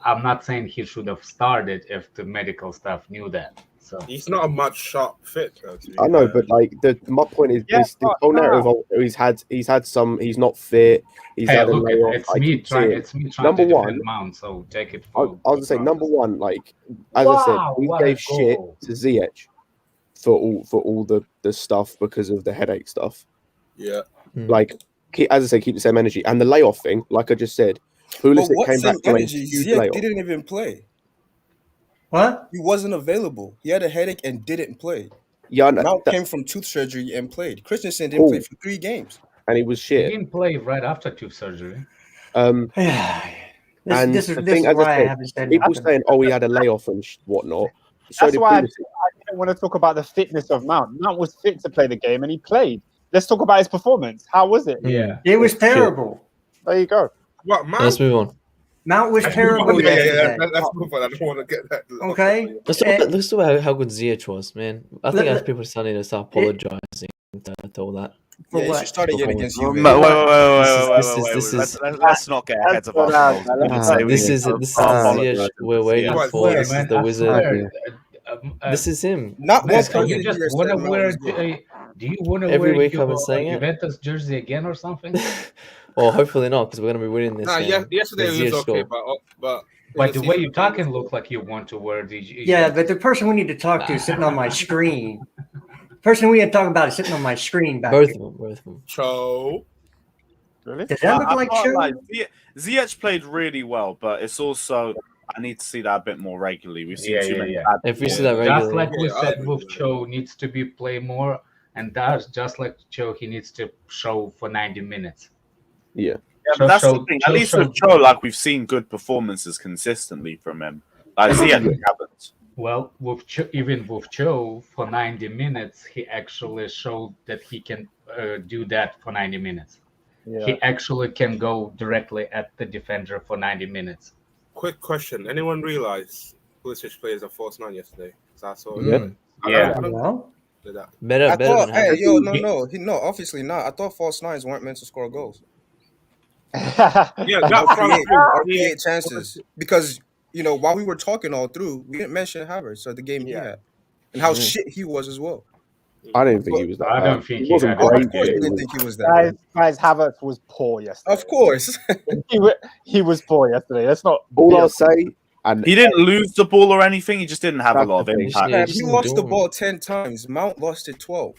I'm not saying he should have started if the medical staff knew that. So he's not a much sharp fit. Though, I know, but like my point is, this whole narrative of he's had some. He's not fit. He's had a layoff. It's me trying number to one, Mount, so take it. I was gonna say number one. Like as I said, we gave shit to Ziyech for all the stuff because of the headache stuff. Yeah. Like as I said, keep the same energy and the layoff thing. Like I just said, Pulisic came back from a huge layoff. Didn't even play. What? He wasn't available. He had a headache and didn't play. Yeah, Mount came from tooth surgery and played. Christensen didn't play for 3 games. And he was shit. He didn't play right after tooth surgery. This is why I haven't said people saying, "Oh, he had a layoff and whatnot." So that's why I didn't want to talk about the fitness of Mount. Mount was fit to play the game, and he played. Let's talk about his performance. How was it? Yeah, it was terrible. There you go. What, Mount? Let's move on. Mount was terrible. Let's move on. I don't want to get that. Okay. Let's talk about how good Ziyech was, man. I think people starting to start apologizing to all that. For Yeah, he what? should start again against Juve. Wait. Let's not get ahead of ourselves. This is Ziyech we're waiting Ziyech. for. This is the wizard. Swear, This is him. Not man, once so you per just year want to said Mount wear? was good. Do you want to Every wear week I've your been saying it. Juventus jersey again or something? Well, hopefully not, because we're gonna be winning this Nah, game. yesterday Because was Ziyech okay, scored. but But the way you talking look like you want to wear the. Yeah, but the person we need to talk to is sitting on my screen. The person we need to talk about is sitting on my screen back Both here. of them. Cho. Really? Does that look like I Cho? can't lie. Ziyech played really well, but it's also I need to see that a bit more regularly. We've seen too many bad If we see performances. that Just regularly, like we Yeah, I said, agree with with Cho needs to be play more, and that's just like Cho, he needs to show for 90 minutes. Yeah. Yeah, but that's the thing. At least with Cho, like we've seen good performances consistently from him. Like Ziyech haven't. Well, with Cho, even with Cho, for 90 minutes, he actually showed that he can do that for 90 minutes. Yeah. He actually can go directly at the defender for 90 minutes. Quick question: anyone realize Pulisic played as a false nine yesterday? Because I saw. Yeah. Yeah. I don't Well, do that. better I than thought, having. no, obviously not. I thought false nines weren't meant to score goals. Yeah, Or that create chances. Because, while we were talking all through, we didn't mention Havertz or the game he had. And how shit he was as well. I didn't think he was that I bad. don't think he he wasn't had Of great. course we didn't think he was that. Guys, Havertz was poor yesterday. Of course. He was poor yesterday. That's not All I'll say, and He didn't lose the ball or anything. He just didn't have a That's lot of the thing. impact. Yeah, Man, just he lost the doing- ball 10 times. Mount lost it 12.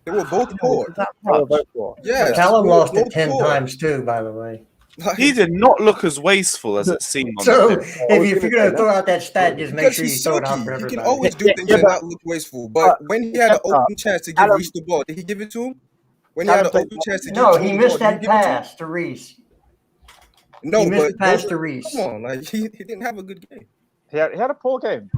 They were both poor. That They were much. both poor. Yes. Callum they were lost it both 10 poor. times too, by the way. Like, He did not look as wasteful as it seemed on So the if, pitch. if you're going to throw out that stat, just make because sure you he's throw it out silky. for He can everybody. always do things Yeah, and not look wasteful. But when he had an open chance to give Callum- Reece the ball, did he give it to him? When he had an Callum open chance to give No, Cho he the missed ball, that did he give it to him? pass to Reece. No, He missed but the pass those to are- Reece. Come on, like he didn't have a good game. He had a poor game.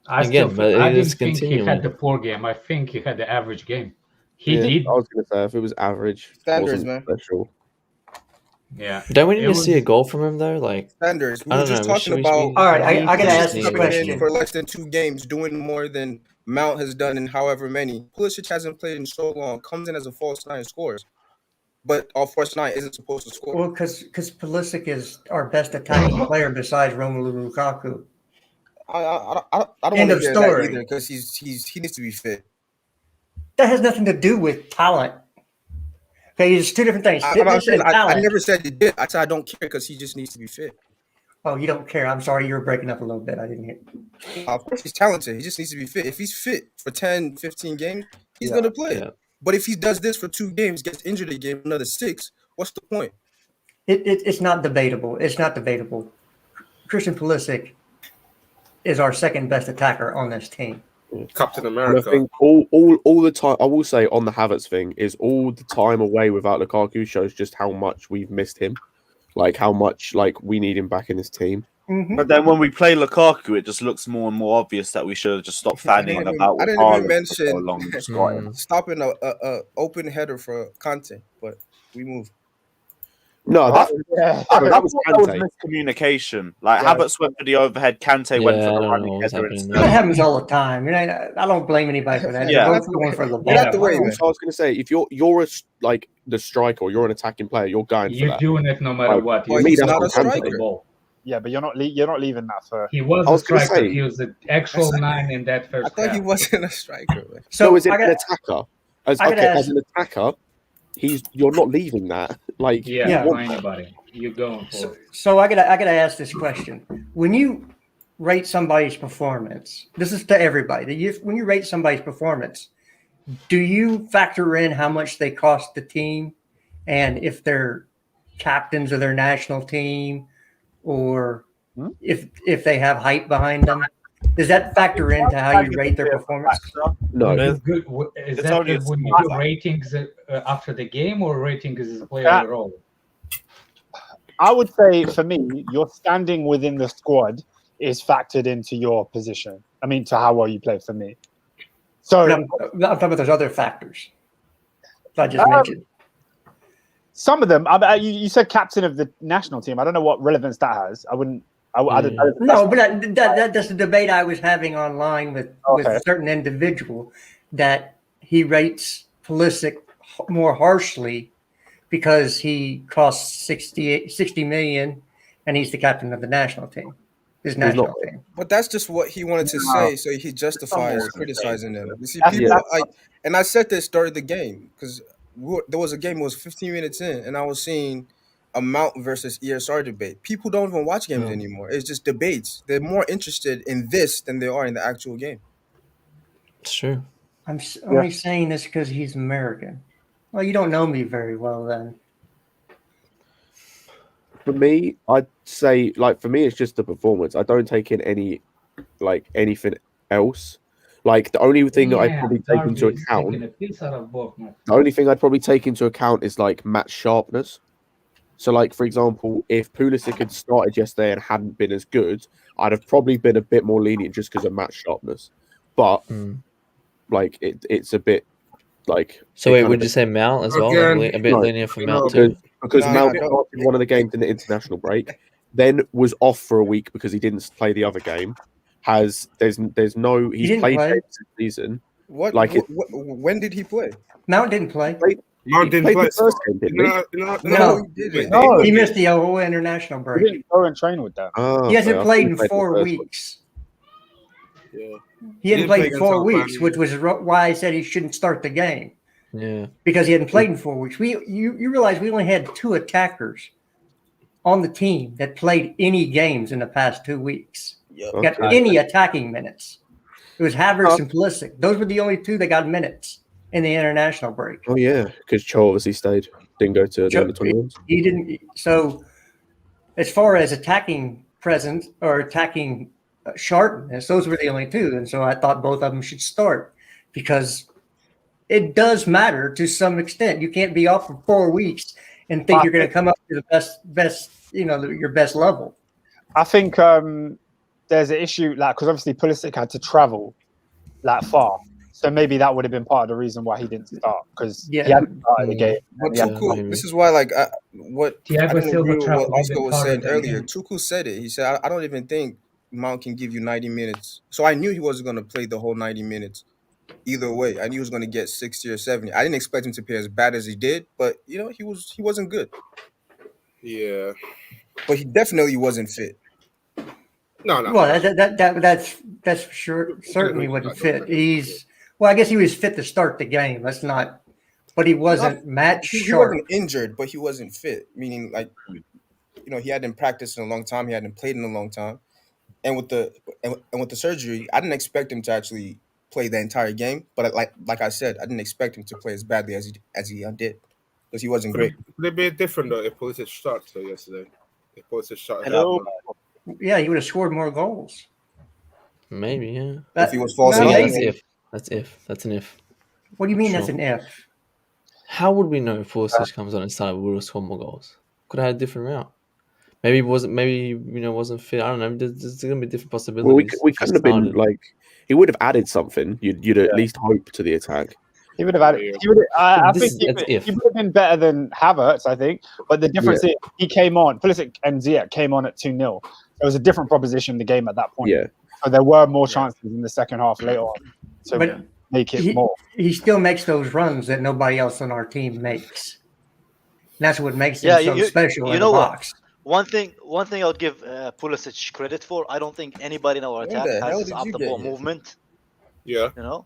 I Again, still but think, I it is didn't think he continuing. had the poor game. I think he had the average game. He yeah, did. I was going to say if it was average, Standards, wasn't man. special. Yeah. Don't we need It to see a was- goal from him though? Like, Standards. We I were don't just know. talking about All right, I got to Just ask this need- coming in question. for less than 2 games, doing more than Mount has done in however many. Pulisic hasn't played in so long. Comes in as a false nine, scores, but our false nine isn't supposed to score. Well, because Pulisic is our best attacking player besides Romelu Lukaku. I don't End want to of hear story. that either because he needs to be fit. That has nothing to do with talent. Okay, it's two different things. Fitness and I talent. never said he did. I said I don't care because he just needs to be fit. Oh, you don't care. I'm sorry, you were breaking up a little bit. I didn't hear. Of course, he's talented. He just needs to be fit. If he's fit for 10, 15 games, he's Yeah, going to play. yeah. But if he does this for 2 games, gets injured again, another 6, what's the point? It's not debatable. It's not debatable. Christian Pulisic is our second best attacker on this team. Captain And I America. think all the time, I will say on the Havertz thing, is all the time away without Lukaku shows just how much we've missed him. Like how much we need him back in this team. Mm-hmm. But then when we play Lukaku, it just looks more and more obvious that we should have just stopped fanning about. I with didn't even Haaland mention for so long and just got him. stopping a open header for Kante, but we move. No, that was That was Kante. miscommunication. Like Yeah. Havertz went for the overhead, Kante went Yeah, for I the don't know running what's header happening instead. That happens all the time. I don't blame anybody for that. Yeah. They're both going for the Get out the ball. way, man. Also, I was going to say, if you're the striker, or you're an attacking player, you're going for You're that. doing it no matter Like, what. well, You're he's going not a for the striker. ball. Yeah, but you're not leaving that for. He was I a was gonna striker. say- He was the actual 9 in that I first thought half. he wasn't a striker. Man. So is it I an got attacker? As I gotta as an attacker, you're not leaving that. Like Yeah, Yeah. for anybody. You're going for it. So I gotta ask this question: when you rate somebody's performance, this is to everybody. When you rate somebody's performance, do you factor in how much they cost the team, and if they're captains of their national team, or if they have hype behind them? Does that factor into how you rate their performance? no. Is good. Is It's that only a when you small do ratings after the game or ratings as a player Yeah. role? I would say for me, your standing within the squad is factored into your position. I mean, to how well you play for me. So But I'm talking about those other factors that I just mentioned. some of them. You said captain of the national team. I don't know what relevance that has. I wouldn't. I don't, No, but that's the debate I was having online with Okay. a certain individual that he rates Pulisic more harshly because he costs 60 million and he's the captain of the national team, his national team. But that's just what he wanted to say, so he justifies criticizing them. You see, people and I said this during the game because there was a game. It was 15 minutes in, and I was seeing a Mount versus ESR debate. People don't even watch games anymore. It's just debates. They're more interested in this than they are in the actual game. It's true. I'm only saying this because he's American. Well, you don't know me very well then. For me, I'd say, for me, it's just the performance. I don't take in anything else. The only thing that I'd probably take into account, the only thing I'd probably take into account is match sharpness. So, for example, if Pulisic had started yesterday and hadn't been as good, I'd have probably been a bit more lenient just because of match sharpness. But it's a bit So wait, would you say Mount as well? A bit lenient for Mount too? Because Mount started one of the games in the international break, then was off for a week because he didn't play the other game. He's played games this season. When did he play? Mount didn't play. Mount didn't play the first game, didn't he? No, he didn't. No, he missed the whole international break. He didn't go and train with that. He hasn't played in 4 weeks. Yeah. He hadn't played in 4 weeks, which was why I said he shouldn't start the game. Yeah, because he hadn't played in 4 weeks. You realize we only had 2 attackers on the team that played any games in the past 2 weeks. Got any attacking minutes. It was Havertz and Pulisic. Those were the only 2 that got minutes in the international break. Oh yeah, because Cho obviously stayed, didn't go to the under-21s. He didn't. So, as far as attacking presence or attacking sharpness, those were the only 2, and so I thought both of them should start because it does matter to some extent. You can't be off for 4 weeks and think you're going to come up to the best, your best level. I think there's an issue, because obviously Pulisic had to travel far, so maybe that would have been part of the reason why he didn't start because he hadn't started the game. But Tuchel, this is why, I didn't agree with what Oscar was saying earlier. Tuchel said it. He said, "I don't even think Mount can give you 90 minutes." So I knew he wasn't going to play the whole 90 minutes. Either way, I knew he was going to get 60 or 70. I didn't expect him to play as bad as he did, but he wasn't good. Yeah, but he definitely wasn't fit. No. Well, that's for sure. Certainly wasn't fit. I guess he was fit to start the game. That's not, but he wasn't match sharp. He wasn't injured, but he wasn't fit. Meaning, he hadn't practiced in a long time. He hadn't played in a long time, and with the surgery, I didn't expect him to actually play the entire game, but like I said, I didn't expect him to play as badly as he did because he wasn't great. Would it be different though if Pulisic started yesterday? If Pulisic started, yeah, he would have scored more goals. Maybe, yeah. If he was false, that's an if. What do you mean? That's an if. How would we know if Pulisic comes on and started? We would have scored more goals. Could have had a different route. Maybe it wasn't. Maybe wasn't fit. I don't know. There's going to be different possibilities. Well, we couldn't have been he would have added something. You'd at least hope to the attack. He would have added. I think he would have been better than Havertz. I think, but the difference is he came on. Pulisic and Ziyech came on at 2-0. It was a different proposition in the game at that point. Yeah. So there were more chances in the second half later on to make it more. He still makes those runs that nobody else on our team makes. And that's what makes him so special in the box. One thing I'll give Pulisic credit for. I don't think anybody in our attack has his off the ball movement. Yeah. No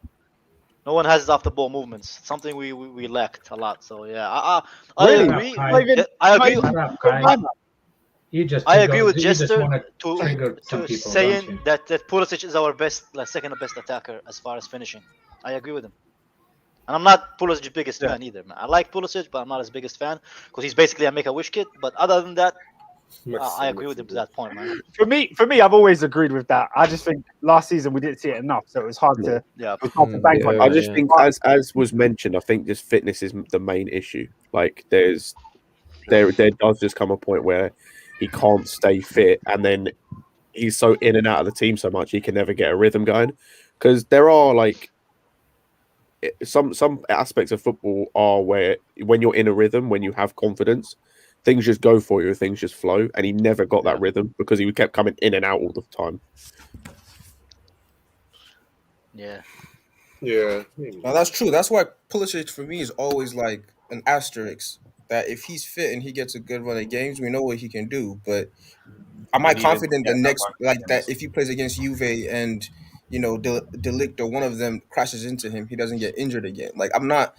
one has his off the ball movements. Something we lacked a lot. So yeah, I agree. I agree with Jester to saying that Pulisic is our best, second best attacker as far as finishing. I agree with him. And I'm not Pulisic's biggest fan either, man. I like Pulisic, but I'm not his biggest fan because he's basically a Make-A-Wish kid. But other than that, I agree with him to that point, man. For me, I've always agreed with that. I just think last season we didn't see it enough, so it was hard to bank on. I just think, as was mentioned, I think just fitness is the main issue. There does just come a point where he can't stay fit, and then he's so in and out of the team so much he can never get a rhythm going. Because there are some aspects of football are where when you're in a rhythm, when you have confidence, things just go for you, things just flow, and he never got that rhythm because he kept coming in and out all the time. Yeah. Yeah. No, that's true. That's why Pulisic for me is always like an asterisk. That if he's fit and he gets a good run of games, we know what he can do. But am I confident the next like that if he plays against Juve and De Ligt or one of them crashes into him, he doesn't get injured again? Like I'm not.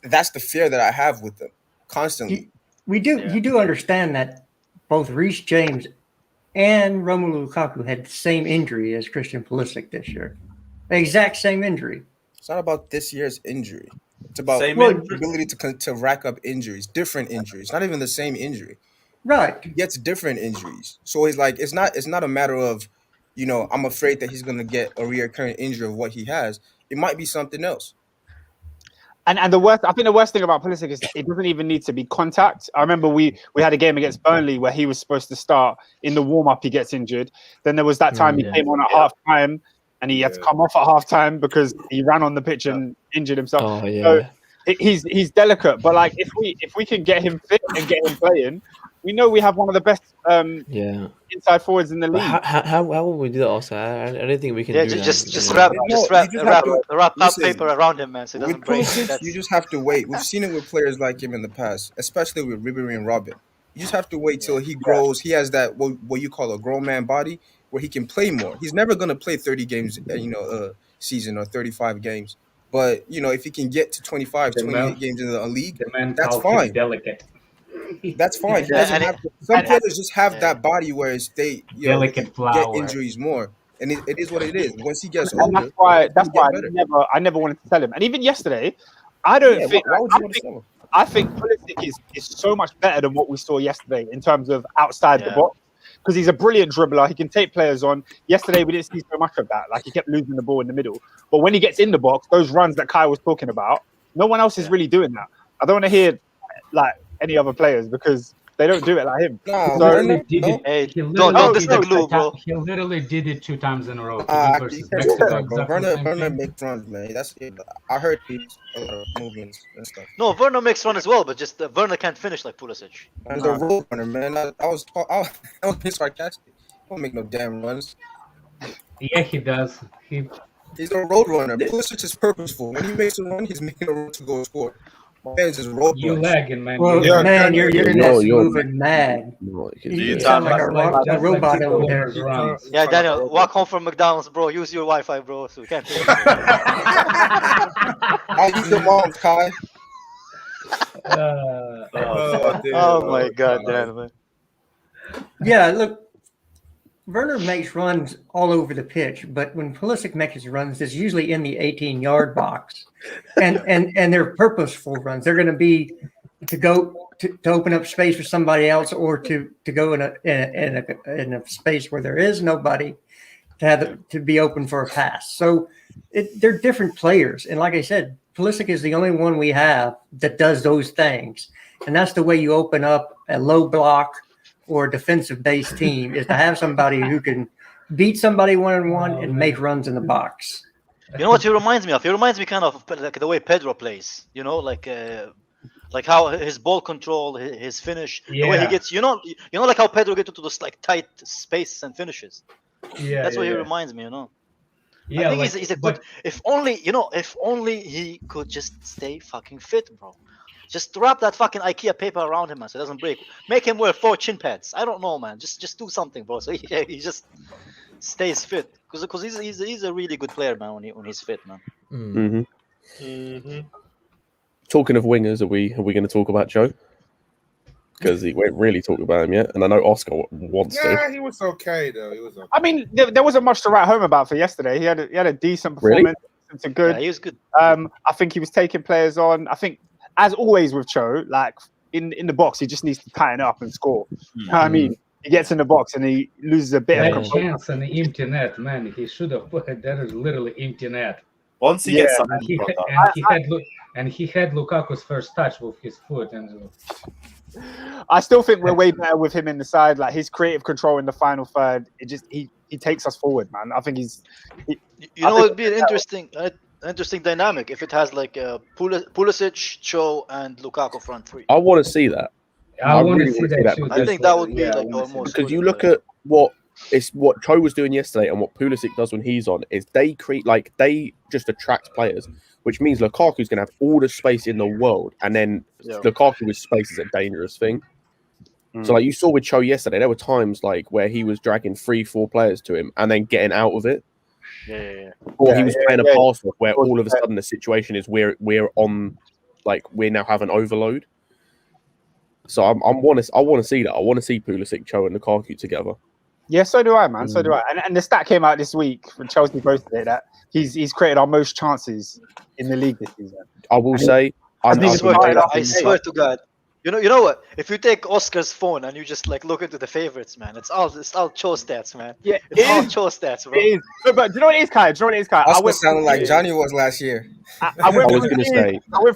That's the fear that I have with them constantly. You do understand that both Reece James and Romelu Lukaku had the same injury as Christian Pulisic this year. The exact same injury. It's not about this year's injury. It's about the ability to rack up injuries, different injuries, not even the same injury. Right. He gets different injuries. So it's like it's not a matter of, I'm afraid that he's gonna get a recurring injury of what he has. It might be something else. And I think the worst thing about Pulisic is it doesn't even need to be contact. I remember we had a game against Burnley where he was supposed to start in the warm-up, he gets injured. Then there was that time he came on at half-time and he had to come off at half-time because he ran on the pitch and injured himself. Oh, yeah. So he's delicate, but like if we can get him fit and get him playing, we know we have one of the best inside forwards in the league. How will we do that, Oscar? I don't think we can. do just wrap paper around him, man. So it doesn't break. You just have to wait. We've seen it with players like him in the past, especially with Ribery and Robin. You just have to wait till he grows. He has that what you call a grown man body, where he can play more. He's never going to play 30 games, season or 35 games. But if he can get to 28 games in the league, that's fine. Delicate. That's fine. Some players just have that body where they delicate get injuries more, and it is what it is. Once he gets older, and that's why I never wanted to tell him. And even yesterday, I think Pulisic is so much better than what we saw yesterday in terms of outside the box, because he's a brilliant dribbler. He can take players on. Yesterday we didn't see so much of that. Like he kept losing the ball in the middle. But when he gets in the box, those runs that Kai was talking about, no one else is really doing that. I don't want to hear like any other players because they don't do it like him. He literally did it 2 times in a row. Werner makes runs, man. That's it. I heard he's a lot of movements and stuff. No, Werner makes run as well, but just Werner can't finish like Pulisic. And the road runner, man. I was being sarcastic. He don't make no damn runs. Yeah, he does. He's a road runner. Pulisic is purposeful. When he makes a run, he's making a run to go score. Man's just road you runs. lagging, man. Well, man, you're moving mad. You sound like a robot over there. Yeah, Daniel, walk home from McDonald's, bro. Use your Wi-Fi, bro. So we can't. I use your mom's, Kai. Oh my God, Daniel. Yeah, look. Werner makes runs all over the pitch, but when Pulisic makes his runs, it's usually in the 18-yard box, and they're purposeful runs. They're going to be to go to open up space for somebody else, or to go in a space where there is nobody to be open for a pass. So they're different players, and like I said, Pulisic is the only one we have that does those things, and that's the way you open up a low block or a defensive-based team, is to have somebody who can beat somebody one-on-one and make runs in the box. You know what he reminds me of? He reminds me kind of like the way Pedro plays. Like how his ball control, his finish, the way he gets. Like how Pedro gets into those like tight space and finishes. Yeah, that's what he reminds me. Yeah, I think he's a good. If only he could just stay fucking fit, bro. Just wrap that fucking IKEA paper around him, man, so it doesn't break. Make him wear 4 chin pads. I don't know, man. Just do something, bro. So he just stays fit. Because he's a really good player, man. When he's fit, man. Mm-hmm. Mm-hmm. Talking of wingers, are we going to talk about Joe? Because we ain't really talked about him yet, and I know Oscar wants to. Yeah, he was okay though. He was okay. I mean, there wasn't much to write home about for yesterday. He had a decent performance. Really? Good. Yeah, he was good. I think he was taking players on. I think, as always with Cho, like in the box, he just needs to tighten up and score. You know what I mean? He gets in the box and he loses a bit. That chance on the empty net, man. He should have put it. That is literally empty net. Once he gets and he had Lukaku's first touch with his foot, and I still think we're way better with him in the side. Like his creative control in the final third, he takes us forward, man. I think he's. It'd be an interesting dynamic if it has like Pulisic, Cho, and Lukaku front three. I want to see that. I want to see that too. I think that would be like almost. Because you look at what it's what Cho was doing yesterday and what Pulisic does when he's on is they just attract players, which means Lukaku's going to have all the space in the world, and then Lukaku with space is a dangerous thing. So like you saw with Cho yesterday, there were times like where he was dragging 3-4 players to him and then getting out of it. Or he was playing a pass off where all of a sudden the situation is we're on, like we're now having overload. So I want to see that. I want to see Pulisic, Cho, and Lukaku together. Yeah, so do I, man. So do I. And the stat came out this week from Chelsea posted it that he's created our most chances in the league this season. I will say, I swear to God. You know what? If you take Oscar's phone and you just like look into the favorites, man, it's all Cho stats, man. Yeah, it's all Cho stats, bro. It is. But do you know what it is, Kai? Oscar sounded like Johnny was last year. I went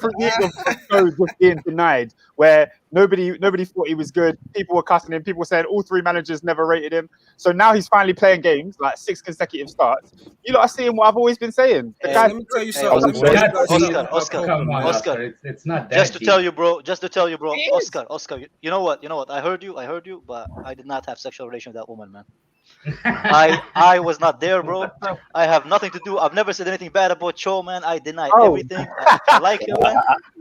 from years of Cho just being denied, where nobody thought he was good. People were cussing him. People were saying all 3 managers never rated him. So now he's finally playing games, like 6 consecutive starts. You lot are seeing what I've always been saying. Let me tell you something. Oscar, it's not that just to tell you, bro. Oscar. You know what? I heard you, but I did not have sexual relation with that woman, man. I was not there, bro. I have nothing to do. I've never said anything bad about Cho, man. I denied everything. I like him, man.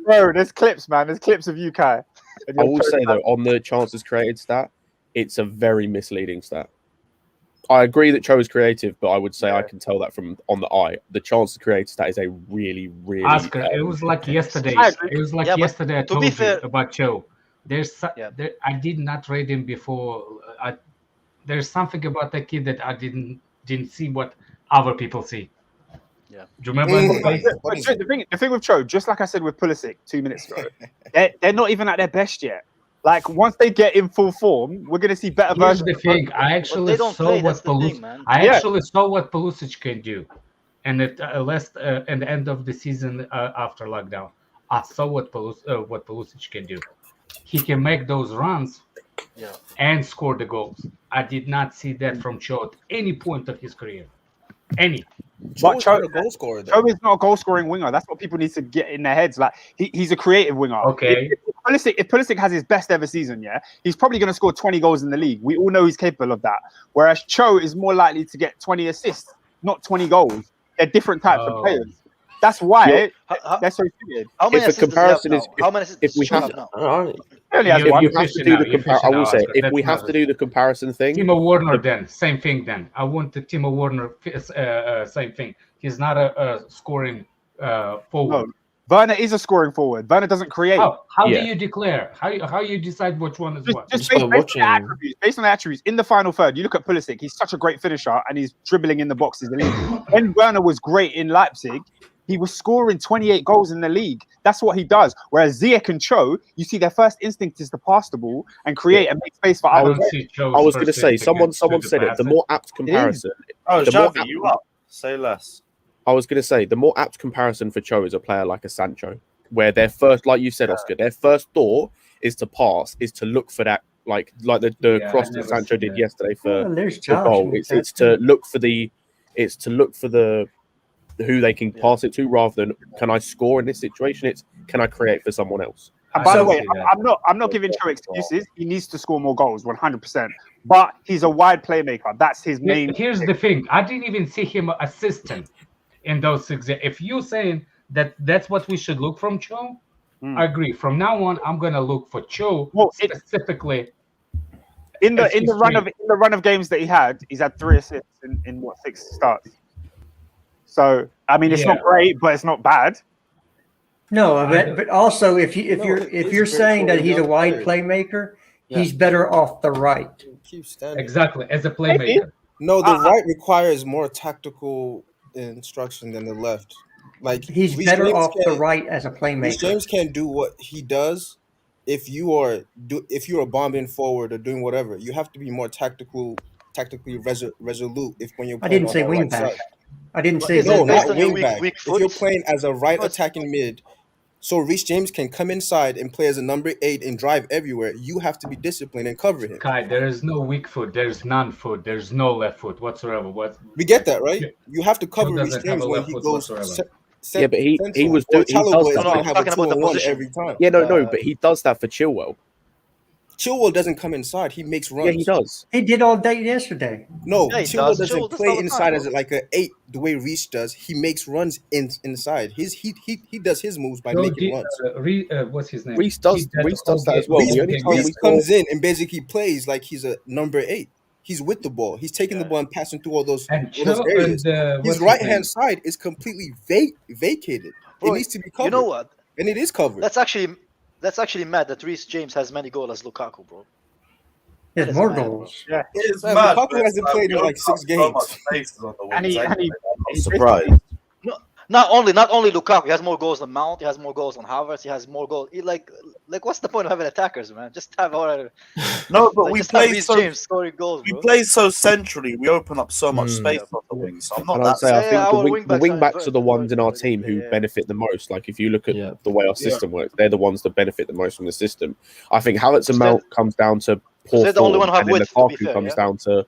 Bro, there's clips, man. There's clips of you, Kai. I will say though, on the chances created stat, it's a very misleading stat. I agree that Cho is creative, but I would say I can tell that from on the eye. The chances created stat is a really, really. Oscar, it was like yesterday. It was like yesterday. I told you about Cho. I did not rate him before. There's something about that kid that I didn't see what other people see. Yeah. Do you remember? The thing with Cho, just like I said with Pulisic 2 minutes ago, they're not even at their best yet. Like once they get in full form, we're gonna see better versions. Here's the thing. I actually saw what Pulisic can do, and at the end of the season after lockdown, I saw what Pulisic can do. He can make those runs and score the goals. I did not see that from Cho at any point of his career. Any. But Cho is a goal scorer. Cho is not a goal scoring winger. That's what people need to get in their heads. Like he's a creative winger. Okay. If Pulisic has his best ever season, he's probably going to score 20 goals in the league. We all know he's capable of that. Whereas Cho is more likely to get 20 assists, not 20 goals. They're different types of players. That's why they're so suited. How many if the comparison is, if we have to, I will say, if we have to do the comparison thing, Timo Werner, then same thing. Then I want the Timo Werner same thing. He's not a scoring forward. No. Werner is a scoring forward. Werner doesn't create. How do you declare? How you decide which one is what? Just based on the attributes. In the final third, you look at Pulisic. He's such a great finisher, and he's dribbling in the boxes. When Werner was great in Leipzig, he was scoring 28 goals in the league. That's what he does. Whereas Ziyech and Cho, you see their first instinct is to pass the ball and create and make space for others. I was going to say, someone said it. The more apt comparison. Xavi, you up? Say less. I was going to say, the more apt comparison for Cho is a player like a Sancho, where their first, like you said, Oscar, their first thought is to pass, is to look for that, like the cross that Sancho did yesterday for the goal. It's to look for the who they can pass it to, rather than can I score in this situation. It's can I create for someone else. And by the way, I'm not giving Cho excuses. He needs to score more goals, 100%. But he's a wide playmaker. That's his main. Here's the thing: I didn't even see him assistant in those six. If you're saying that's what we should look from Cho, I agree. From now on, I'm gonna look for Cho specifically. In the run of games that he's had 3 assists in 6 starts. So I mean, it's not great, but it's not bad. No, but also if you're saying that he's a wide playmaker, he's better off the right. Exactly, as a playmaker. No, the right requires more tactical instruction than the left. Like he's better off the right as a playmaker. James can't do what he does if you are bombing forward or doing whatever. You have to be more tactically resolute when you're playing. I didn't say wing back. I didn't say no, not wing back. If you're playing as a right attacking mid, so Reece James can come inside and play as a number 8 and drive everywhere. You have to be disciplined and cover him. Kai, there is no weak foot. There's none foot. There's no left foot whatsoever. We get that, right? You have to cover Reece James when he goes. Yeah, but he was doing. He does that. Every time. Yeah, no, but he does that for Chilwell. Chilwell doesn't come inside. He makes runs. Yeah, he does. He did all day yesterday. No, Yeah, he Chilwell does. doesn't Chilwell does play all the inside time, as like an 8 the way Reece does. He makes runs inside. He does his moves by making runs. What's his name? Reece does that as well. Reece comes in and basically plays like he's a number 8. He's with the ball. He's taking the ball and passing through all those areas. His right-hand side is completely vacated. Bro, it needs to be covered. You know what? And it is covered. That's actually mad that Reece James has many goals as Lukaku, bro. He has more goals. Yeah, it's mad. Lukaku hasn't played in like 6 games. And he's surprised. Not only Lukaku, he has more goals than Mount. He has more goals than Havertz. He has more goals. Like what's the point of having attackers, man? Just have all. No, but like, we play so. James scoring goals, we bro. play so centrally. We open up so much space on the wings. So I'm not that. I think the wing backs are the ones in our team who benefit the most. Like if you look at the way our system works, they're the ones that benefit the most from the system. I think Havertz and Mount comes down to poor they're the only one who have and then width, to be fair,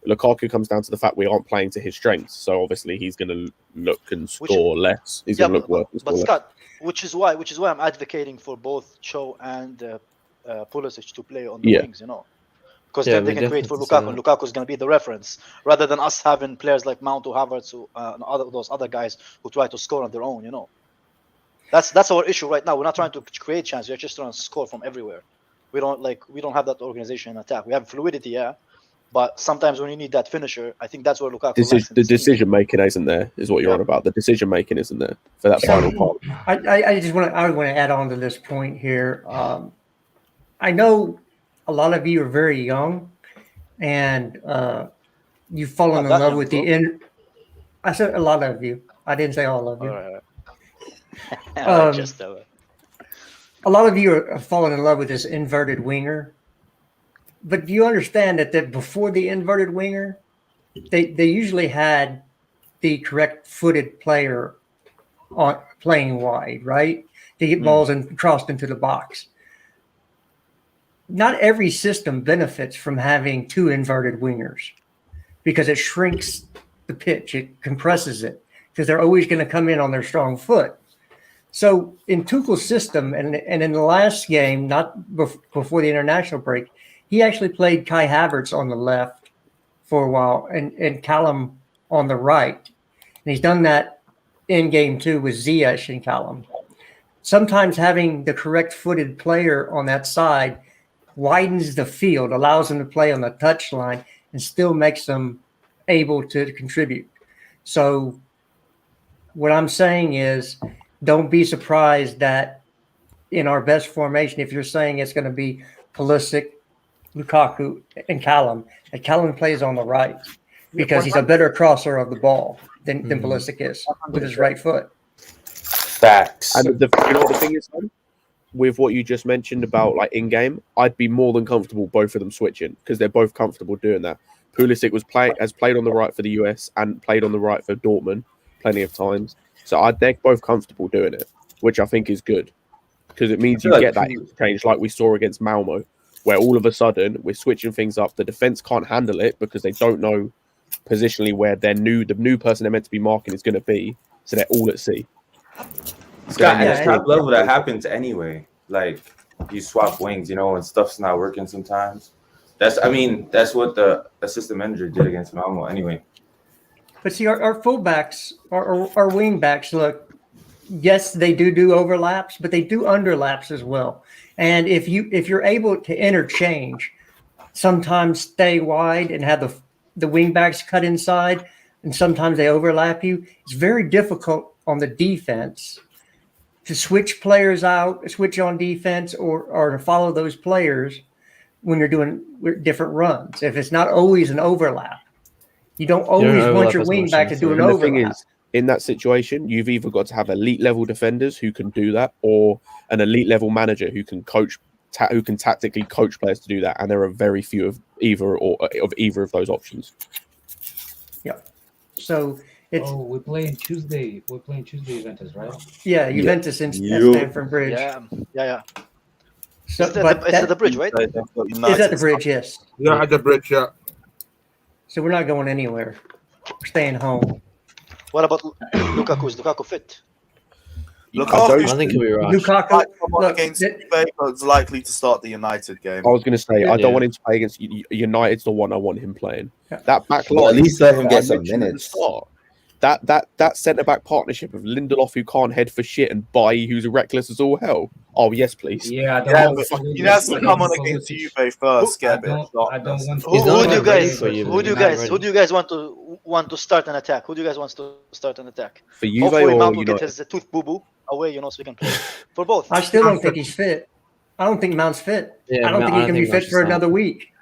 Lukaku comes down to the fact we aren't playing to his strengths. So obviously he's going to look and score less. He's going to look worse. But Scott, which is why I'm advocating for both Cho and Pulisic to play on the wings, you know, because then they can create for Lukaku, and Lukaku's going to be the reference rather than us having players like Mount or Havertz and those other guys who try to score on their own, you know. That's our issue right now. We're not trying to create chances. We're just trying to score from everywhere. We don't have that organization in attack. We have fluidity, but sometimes when you need that finisher, I think that's where Lukaku. The decision making isn't there, is what you're on about. The decision making isn't there for that final part. I want to add on to this point here. I know a lot of you are very young, and you've fallen in love with I said a lot of you. I didn't say all of you. All right. A lot of you are falling in love with this inverted winger. But do you understand that before the inverted winger, they usually had the correct footed player on playing wide, right? To get balls and crossed into the box. Not every system benefits from having 2 inverted wingers because it shrinks the pitch, it compresses it, because they're always going to come in on their strong foot. So in Tuchel's system, and in the last game, not before the international break, he actually played Kai Havertz on the left for a while and Callum on the right. And he's done that in game 2 with Ziyech and Callum. Sometimes having the correct footed player on that side widens the field, allows them to play on the touchline, and still makes them able to contribute. So what I'm saying is, don't be surprised that in our best formation, if you're saying it's going to be Pulisic, Lukaku, and Callum, that Callum plays on the right because he's a better crosser of the ball than Pulisic is with his right foot. Facts. And you know what the thing is, though? With what you just mentioned about like in-game, I'd be more than comfortable both of them switching because they're both comfortable doing that. Pulisic has played on the right for the US and played on the right for Dortmund plenty of times. So they're both comfortable doing it, which I think is good because it means you get that exchange like we saw against Malmo, where all of a sudden we're switching things up. The defense can't handle it because they don't know positionally where the new person they're meant to be marking is going to be. So they're all at sea. Scott, at top level, that happens anyway. Like you swap wings, and stuff's not working sometimes. That's what the assistant manager did against Malmo anyway. But see, our fullbacks, our wing backs, look, yes, they do overlaps, but they do underlaps as well. And if you're able to interchange, sometimes stay wide and have the wing backs cut inside, and sometimes they overlap you, it's very difficult on the defense to switch players out, switch on defense, or to follow those players when you're doing different runs. If it's not always an overlap. You don't always want your wing back to do an overlap. The thing is, in that situation, you've either got to have elite level defenders who can do that, or an elite level manager who can who can tactically coach players to do that. And there are very few of either of those options. Yeah. So it's. Oh, we're playing Tuesday. We're playing Tuesday, Juventus, right? Yeah, Juventus in Stamford Bridge. Yeah. So, it's at the bridge, right? It's at the bridge, yes. Yeah, at the bridge, yeah. So we're not going anywhere. We're staying home. What about Lukaku? Is Lukaku fit? Lukaku, I think he'll be right. Lukaku against Juve, but is likely to start the United game. I was going to say, I don't want him to play against United's the one I want him playing. That back line, at least let him get some minutes. That centre back partnership of Lindelof, who can't head for shit, and Bailly, who's reckless as all hell. Oh yes, please. Yeah, he has to come on against Juve first. I don't want. Who do you guys want to start an attack? Who do you guys want to start an attack? For Juve Hopefully, or Mount will United? get his tooth boo boo away, so we can play for both. I still don't think he's fit. I don't think Mount's fit. Yeah, I don't think he can be fit for another week.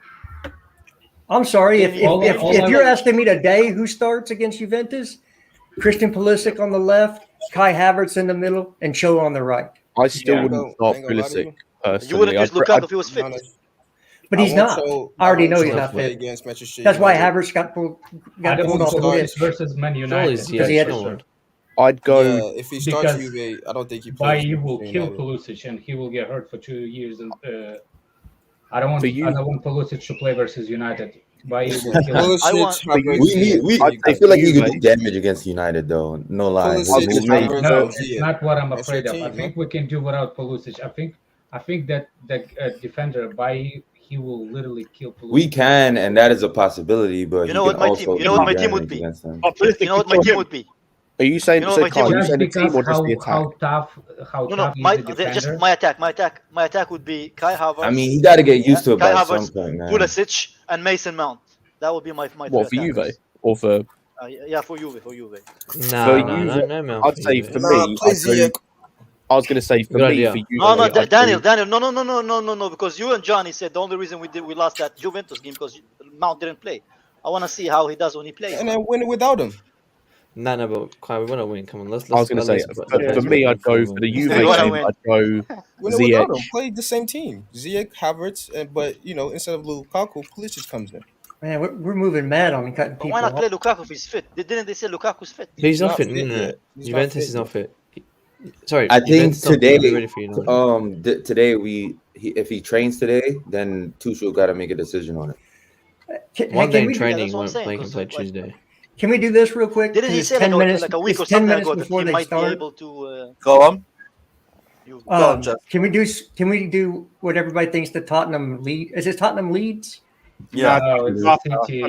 I'm sorry if you're asking me today who starts against Juventus, Christian Pulisic on the left, Kai Havertz in the middle, and Cho on the right. I still wouldn't start Pulisic personally. You wouldn't use Lukaku if he was fit. But he's not. I already know he's not fit. That's why Havertz got pulled off the pitch. Versus Man United. I'd go if he starts Juve. I don't think he plays. Bailly will kill Pulisic and he will get hurt for 2 years. And I don't want Pulisic to play versus United. Bailly will kill I feel like he could do damage against United, though. No lie. No, it's not what I'm afraid of. I think we can do without Pulisic. I think that the defender Bailly, he will literally kill Pulisic. We can, and that is a possibility. But you know what my team would be. You know what my team would be. Are you saying the team or just the attack? Just my attack would be Kai Havertz. I mean, he got to get used to it by some point, man. Pulisic and Mason Mount. That would be my. What for Juve or for? Yeah, for Juve. No. I'd say for me. I was going to say for me. For Juve, no, Daniel, no, because you and Johnny said the only reason we lost that Juventus game because Mount didn't play. I want to see how he does when he plays. And then win without him. No, but Kai, we want to win. Come on, let's. I was going to say for me, I'd go for the Juve game. I'd go Ziyech. Play the same team, Ziyech, Havertz, but instead of Lukaku, Pulisic comes in. Man, we're moving mad on cutting people. Why not play Lukaku if he's fit? Didn't they say Lukaku's fit? He's not fit. No. Juventus is not fit. Sorry, I think today. Today, if he trains today, then Tuchel got to make a decision on it. One day in training, one can play Tuesday. Can we do this real quick? Didn't he say like a week or something ago that he might be able to go on? Can we do what everybody thinks the Tottenham lead? Is it Tottenham Leeds? Yeah, no, it's City.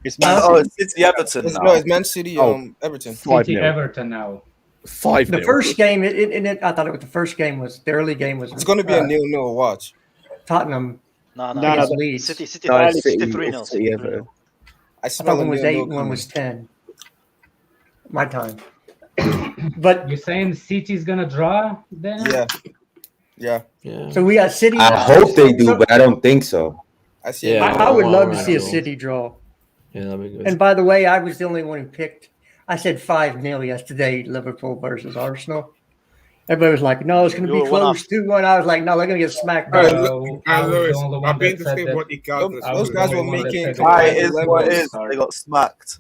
It's Man City. It's City Everton now. No, it's Man City. Everton. City Everton now. 5-0. The first game, I thought it was the first game was the early game was. It's going to be a 0-0 watch. Tottenham. No. Leeds. City 3-0. I thought one was 8 and one was 10. My time. But you're saying City's gonna draw then? Yeah. So we got City. I hope they do, but I don't think so. I would love to see a City draw. Yeah, that'd be good. And by the way, I was the only one who picked. I said 5-0 yesterday, Liverpool versus Arsenal. Everybody was like, no, it's going to be close, 2-1. I was like, no, they're going to get smacked down. Lewis, I've been to see what he got. Those guys were making. It is what it is. They got smacked.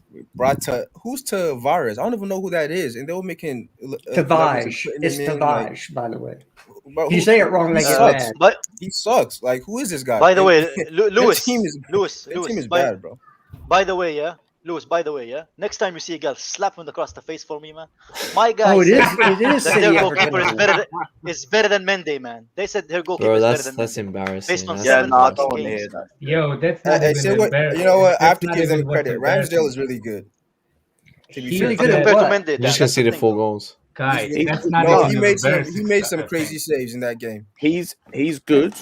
Who's Tavares? I don't even know who that is. And they were making. Tavares. It's Tavares, by the way. If you say it wrong, they get mad. But he sucks. Like, who is this guy? By the way, Lewis. Team is bad, bro. By the way, next time you see a girl, slap him across the face for me, man. My guy it is that their goalkeeper is better than Mendy, man. They said their goalkeeper is better than Mendy. That's embarrassing. Based on I don't want to hear that. Yo, that's not even embarrassing. You know what? I have to give them credit. Ramsdale is really good. He's really good compared to at Mendy. You just conceded 4 goals. Guys, that's not he made some crazy saves in that game. He's good,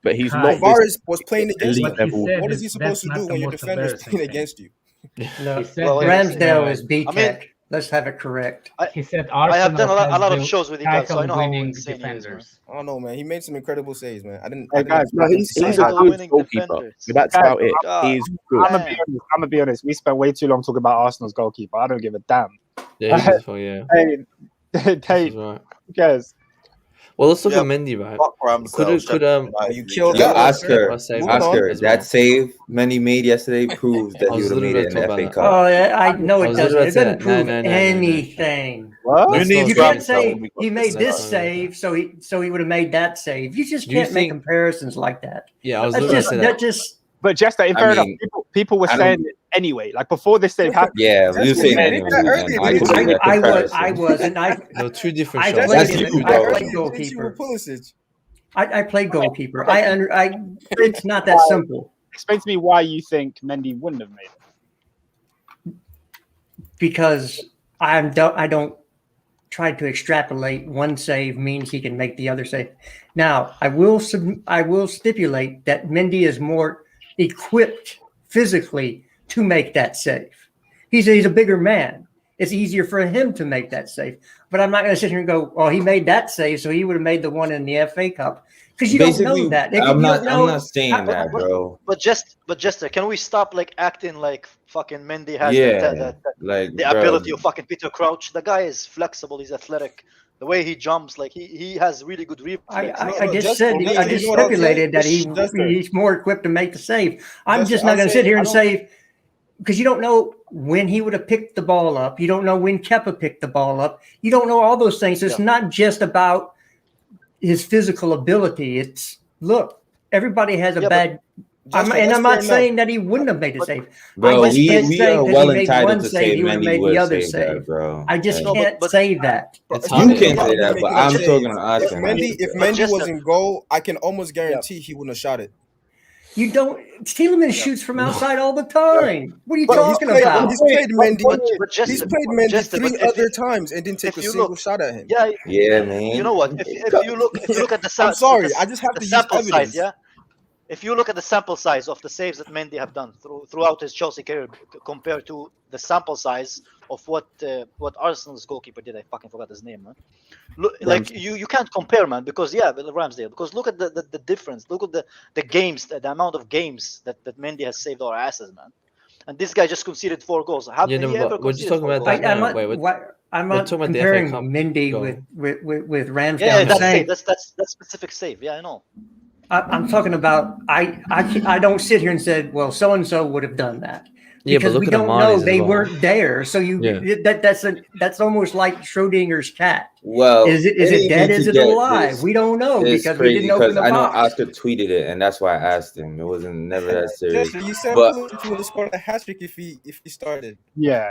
but he's not. Tavares was playing against elite level. What is he supposed to do when your defender is playing against you? No, Ramsdale is B-Tech. Let's have it correct. He said I have done a lot of shows with you guys, so I know how insane defenders. I don't know, man. He made some incredible saves, man. He's a good goalkeeper. But that's about it. He's good. I'm gonna be honest. We spent way too long talking about Arsenal's goalkeeper. I don't give a damn. Yeah, yeah. Hey, right. Who cares? Well, let's look at Mendy, right? You killed Oscar. That save Mendy made yesterday proves that he would have made it in the FA Cup. Oh, yeah, I know it doesn't. It doesn't prove anything. What? You can't say he made this save, so he would have made that save. You just can't make comparisons like that. Yeah, I was literally saying that. But Jester, in fair enough, people were saying it anyway. Like before this thing happened. Yeah, we were saying it anyway. I wasn't. No, two different I shows. played goalkeeper. I played goalkeeper. It's not that simple. Explain to me why you think Mendy wouldn't have made it. Because I don't try to extrapolate one save means he can make the other save. Now, I will stipulate that Mendy is more equipped physically to make that save. He's a bigger man. It's easier for him to make that save. But I'm not going to sit here and go, "Oh, he made that save, so he would have made the one in the FA Cup." Because you don't know that. I'm not saying that, bro. But can we stop like acting like fucking Mendy has the ability of fucking Peter Crouch? The guy is flexible. He's athletic. The way he jumps, like he has really good reflex. I just stipulated that he's more equipped to make the save. I'm just not going to sit here and say, because you don't know when he would have picked the ball up. You don't know when Kepa picked the ball up. You don't know all those things. So it's not just about his physical ability. It's everybody has a bad. I'm not saying that he wouldn't have made the save. Bro, we are well entitled to say Mendy would have saved that, bro. I just can't say that. You can't say that, but I'm talking to us. If Mendy was in goal, I can almost guarantee he wouldn't have shot it. You don't. Tielemans shoots from outside all the time. What are you talking about? He's played Mendy 3 other times and didn't take a single shot at him. Yeah, man. You know what? If you look at the sample, I'm sorry, I just have to use evidence. Size, yeah. If you look at the sample size of the saves that Mendy have done throughout his Chelsea career compared to the sample size of what Arsenal's goalkeeper did, I fucking forgot his name, man. Look, like you can't compare, man, because Ramsdale. Because look at the difference. Look at the games, the amount of games that Mendy has saved our asses, man. And this guy just conceded 4 goals. We're just talking about that. I'm not comparing Mendy with Ramsdale. Yeah, that's specific save. Yeah, I know. I'm talking about. I don't sit here and say, well, so and so would have done that. Because we don't know, they weren't there. So that's almost like Schrodinger's cat. Well, is it dead? Is it alive? We don't know because we didn't open the box. I know Oscar tweeted it, and that's why I asked him. It wasn't never that serious. You said Pulisic would have scored a hat trick if he started. Yeah.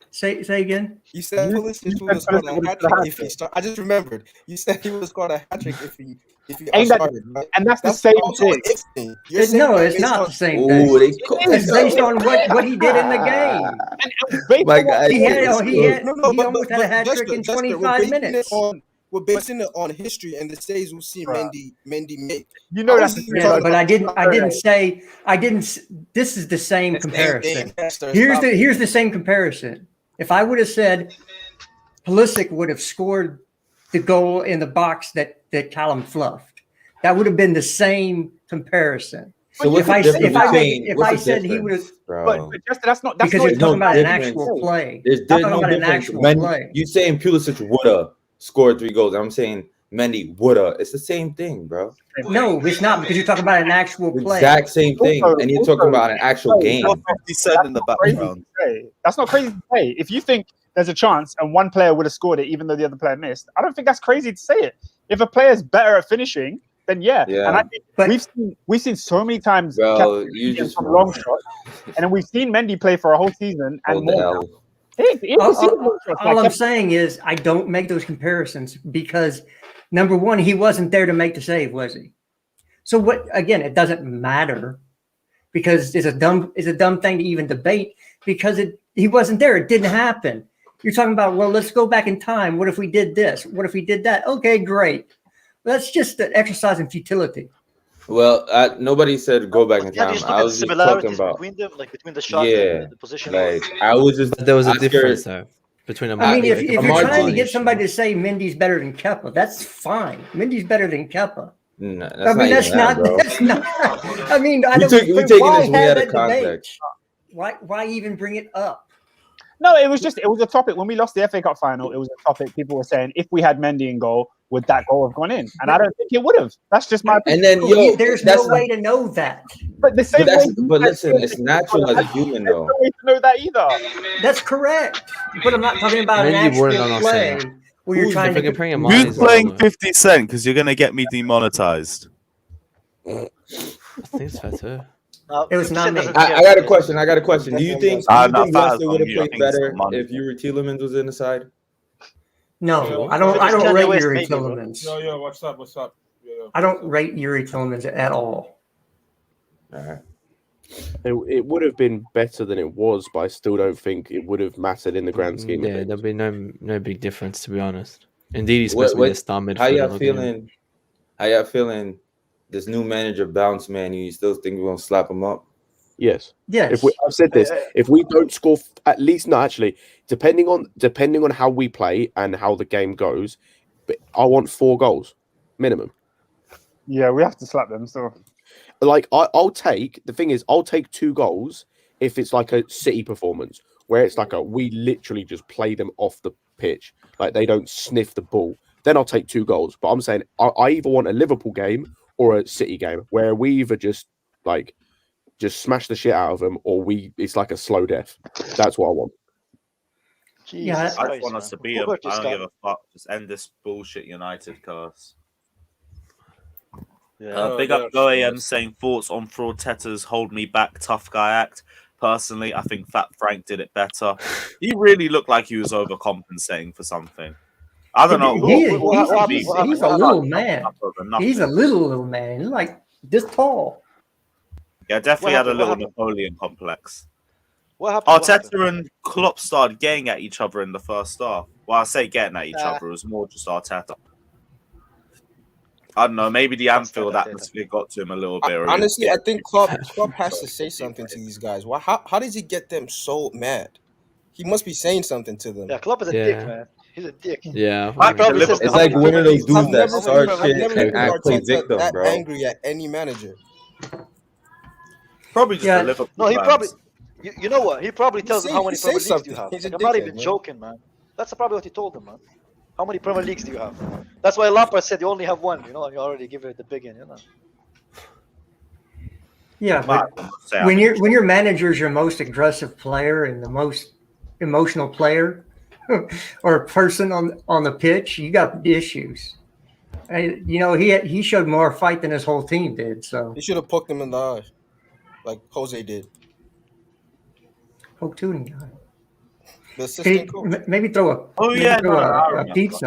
Say again. You said Pulisic would have scored a hat trick if he started. I just remembered. You said he would have scored a hat trick if he started. Right? And that's the same thing. No, it's not the same thing. It's based on what he did in the game. He almost had a hat trick in 25 minutes. We're basing it on history and the saves we've seen Mendy make. You know that's but I didn't say. This is the same comparison. Here's the same comparison. If I would have said Pulisic would have scored the goal in the box that Callum fluffed, that would have been the same comparison. So if I said he would have, but that's not because you're talking about an actual play. There's no difference. You saying Pulisic would have scored 3 goals? I'm saying Mendy would have. It's the same thing, bro. No, it's not, because you're talking about an actual play. Exact same thing, and you're talking about an actual game. He said in the background. That's not crazy to say. If you think there's a chance and one player would have scored it even though the other player missed, I don't think that's crazy to say it. If a player's better at finishing, then yeah. And I think we've seen so many times bro, you just from long shots, and then we've seen Mendy play for a whole season and more. All I'm saying is I don't make those comparisons because number one, he wasn't there to make the save, was he? So what? Again, it doesn't matter because it's a dumb thing to even debate because he wasn't there. It didn't happen. You're talking about, well, let's go back in time. What if we did this? What if we did that? Okay, great. That's just an exercise in futility. Well, nobody said go back in time. I was just talking about between the shot and the position. Like I was just there was a difference though between them. I mean, if you're trying to get somebody to say Mendy's better than Kepa, that's fine. Mendy's better than Kepa. No, that's not. I mean, we're taking this way out of context. Why even bring it up? No, it was a topic. When we lost the FA Cup final, it was a topic. People were saying, if we had Mendy in goal, would that goal have gone in? And I don't think it would have. That's just my opinion. And then, there's no way to know that. But the same but listen, it's natural as a human, though. There's no way to know that either. That's correct. But I'm not talking about an actual play where you're trying to compare. Who's playing 50 Cent? Because you're going to get me demonetized. I think it's fair too. It was not me. I got a question. Do you think Leicester would have played better if Yuri Tielemans was in the side? No, I don't rate Yuri Tielemans. Yo, what's up? I don't rate Yuri Tielemans at all. All right. It would have been better than it was, but I still don't think it would have mattered in the grand scheme. Yeah, there'll be no big difference, to be honest. Indeed, he's supposed to be the star midfielder. How y'all feeling? This new manager bounce, man. You still think we're gonna slap him up? Yes. Yes. I've said this. If we don't score, at least not actually, depending on how we play and how the game goes, but I want 4 goals minimum. Yeah, we have to slap them. So, like, I'll take 2 goals if it's like a City performance where it's like we literally just play them off the pitch, like they don't sniff the ball. Then I'll take 2 goals. But I'm saying I either want a Liverpool game or a City game where we either just smash the shit out of them, or it's like a slow death. That's what I want. Jesus I just want us to beat them. I don't give a fuck. Just end this bullshit United curse. Yeah. Big up Go AM saying thoughts on fraud Tetta's hold me back tough guy act. Personally, I think Fat Frank did it better. He really looked like he was overcompensating for something. I don't know. He's a little man. He's a little man. He's like this tall. Yeah, definitely had a little Napoleon complex. What happened? Arteta and Klopp started getting at each other in the first half. Well, I say getting at each other. It was more just Arteta. I don't know. Maybe the Anfield atmosphere got to him a little bit. Honestly, I think Klopp has to say something to these guys. How does he get them so mad? He must be saying something to them. Yeah, Klopp is a dick, man. He's a dick. Yeah, it's like one of those dudes that start shit and act like victim, bro. Angry at any manager. Probably just a Liverpool. No, he probably. You know what? He probably tells them how many Premier Leagues do you have. Like, I'm not even joking, man. That's probably what he told them, man. How many Premier Leagues do you have? That's why Lampard said you only have 1. You know, and you already give it the big in. You know. Yeah, but when your manager's your most aggressive player and the most emotional player or person on the pitch, you got issues. You know, he showed more fight than his whole team did. So he should have poked him in the eye, like Jose did. Poke 2 in the eye. The assistant coach. Maybe throw a piece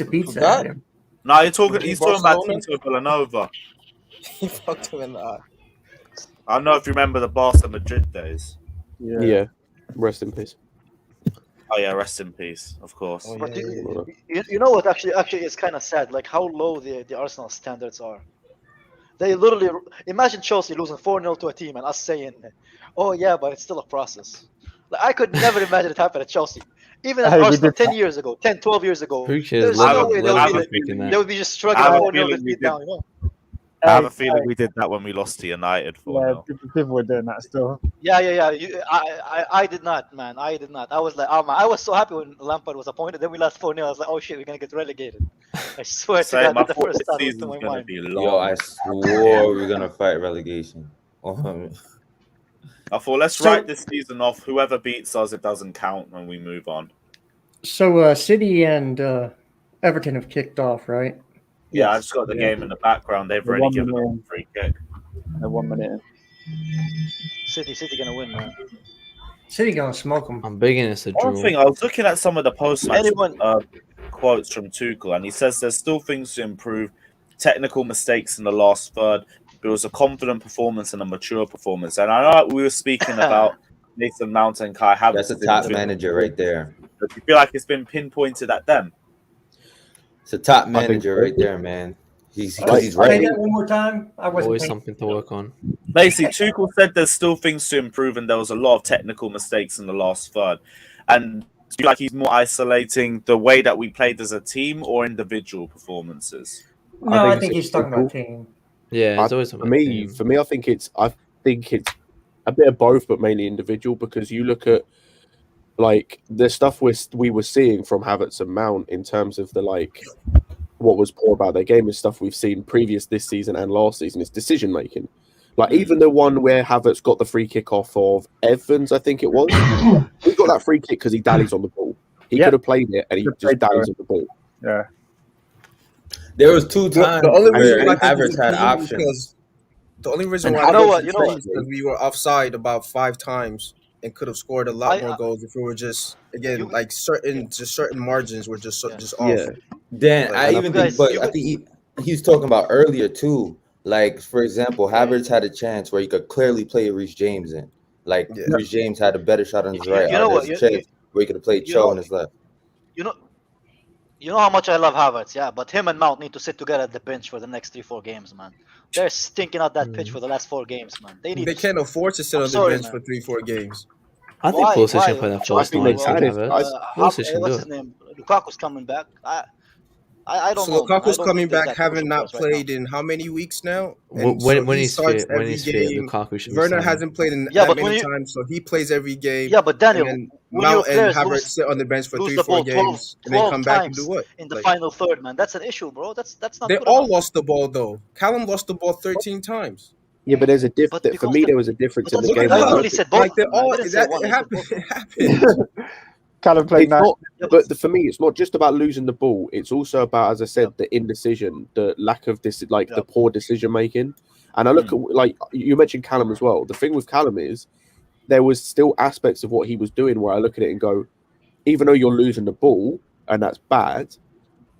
of pizza at him. No, he's talking about Tito Villanova. He fucked him in the eye. I don't know if you remember the Barca Madrid days. Yeah. Rest in peace. Oh yeah, rest in peace, of course. Oh, but you know what? Actually, it's kind of sad. Like how low the Arsenal standards are. They literally imagine Chelsea losing 4-0 to a team and us saying, "Oh yeah, but it's still a process." Like, I could never imagine it happen at Chelsea. Even at Arsenal 10 years ago, 10, 12 years ago. Who cares? There's no way they would be just struggling 4-0 to beat down. You know? I have a feeling we did that when we lost to United. People were doing that still. Yeah. I did not, man. I did not. I was like, oh man, I was so happy when Lampard was appointed. Then we lost 4-0. I was like, oh shit, we're gonna get relegated. I swear to God, the first thought was to my mind. Yo, I swore we were gonna fight relegation. I thought let's write this season off. Whoever beats us, it doesn't count when we move on. So City and Everton have kicked off, right? Yeah, I just got the game in the background. They've already given them a free kick. 1 minute. City gonna win, man. City gonna smoke them. I'm big in this. One thing, I was looking at some of the post-match quotes from Tuchel, and he says there's still things to improve. Technical mistakes in the last third. But it was a confident performance and a mature performance. And I know we were speaking about Nathan Mount and Kai Havertz. That's a top manager right there. But you feel like it's been pinpointed at them? It's a top manager right there, man. He's ready. Say that one more time. Always something to work on. Basically, Tuchel said there's still things to improve, and there was a lot of technical mistakes in the last third. And do you feel like he's more isolating the way that we played as a team or individual performances? No, I think he's talking about team. Yeah, it's always for me, I think it's a bit of both, but mainly individual. Because you look at like the stuff we were seeing from Havertz and Mount in terms of the what was poor about their game is stuff we've seen previous this season and last season. It's decision making. Like even the one where Havertz got the free kick off of Evans, I think it was. He got that free kick because he dallies on the ball. He could have played it and he just dallies on the ball. Yeah. There was 2 times where Havertz had options. The only reason And why you know what? is because we were offside about 5 times and could have scored a lot more goals if we were just like certain margins were just off. Yeah. Dan, Like, I even think, but I think he's talking about earlier too. Like, for example, Havertz had a chance where he could clearly play Reece James in. Like, Reece James had a better shot on his right. You know what? There's a chance where he could have played Cho on his left. You know how much I love Havertz, yeah, but him and Mount need to sit together at the bench for the next 3-4 games, man. They're stinking out that pitch for the last 4 games, man. They can't afford to sit on the bench for 3-4 games. I think Pulisic can play that first line. What's his name? Lukaku's coming back. I don't know. So Lukaku's coming back, having not played in how many weeks now? When he's fit, Lukaku should be Werner hasn't played in that many times, so he plays every game. Yeah, but Daniel, and Mount and Havertz sit on the bench for 3-4 games, and then come back and do what? In the final third, man. That's an issue, bro. That's not. They all lost the ball though. Callum lost the ball 13 times. Yeah, but there's a difference. For me, there was a difference in the game. I only said both. It happened. Callum played nice. But for me, it's not just about losing the ball. It's also about, as I said, the indecision, the lack of this, like the poor decision making. And I look at, like you mentioned Callum as well. The thing with Callum is there was still aspects of what he was doing where I look at it and go, even though you're losing the ball and that's bad,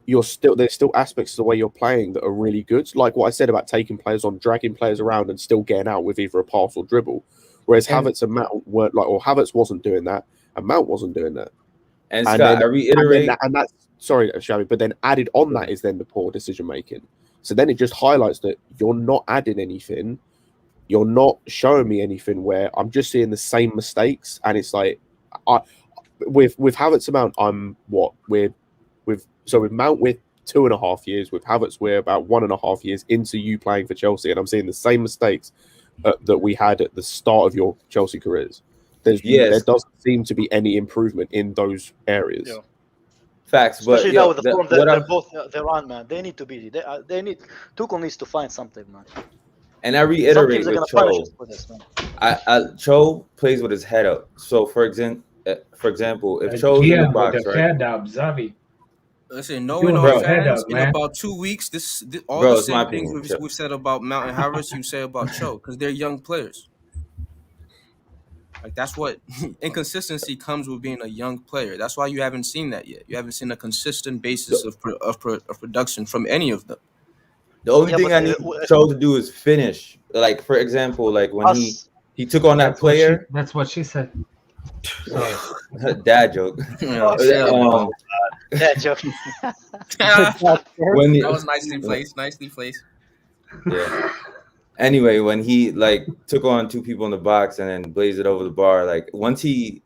there's still aspects of the way you're playing that are really good. Like what I said about taking players on, dragging players around and still getting out with either a pass or dribble. Whereas Havertz and Mount weren't or Havertz wasn't doing that. And Mount wasn't doing that. And Scott, I reiterate. And that's sorry, Shabby, but then added on that is then the poor decision making. So then it just highlights that you're not adding anything. You're not showing me anything where I'm just seeing the same mistakes. And it's like, with Havertz and Mount, with Mount, we're 2.5 years. With Havertz, we're about 1.5 years into you playing for Chelsea. And I'm seeing the same mistakes that we had at the start of your Chelsea careers. There doesn't seem to be any improvement in those areas. Yeah. Facts, especially now with the form that they're on, man. They need to be. They need. Tuchel needs to find something, man. And I reiterate with Cho. Cho plays with his head up. So for example, if Cho's in the box, right? Head up, Xavi. Listen, knowing our fans in about 2 weeks, this all the same things we've said about Mount and Havertz, you say about Cho, because they're young players. Like that's what inconsistency comes with being a young player. That's why you haven't seen that yet. You haven't seen a consistent basis of production from any of them. The only thing I need Cho to do is finish. Like for example, like when he took on that player. That's what she said. Dad joke. Dad joke. That was nicely placed. Yeah. Anyway, when he like took on 2 people in the box and then blazed it over the bar, like once he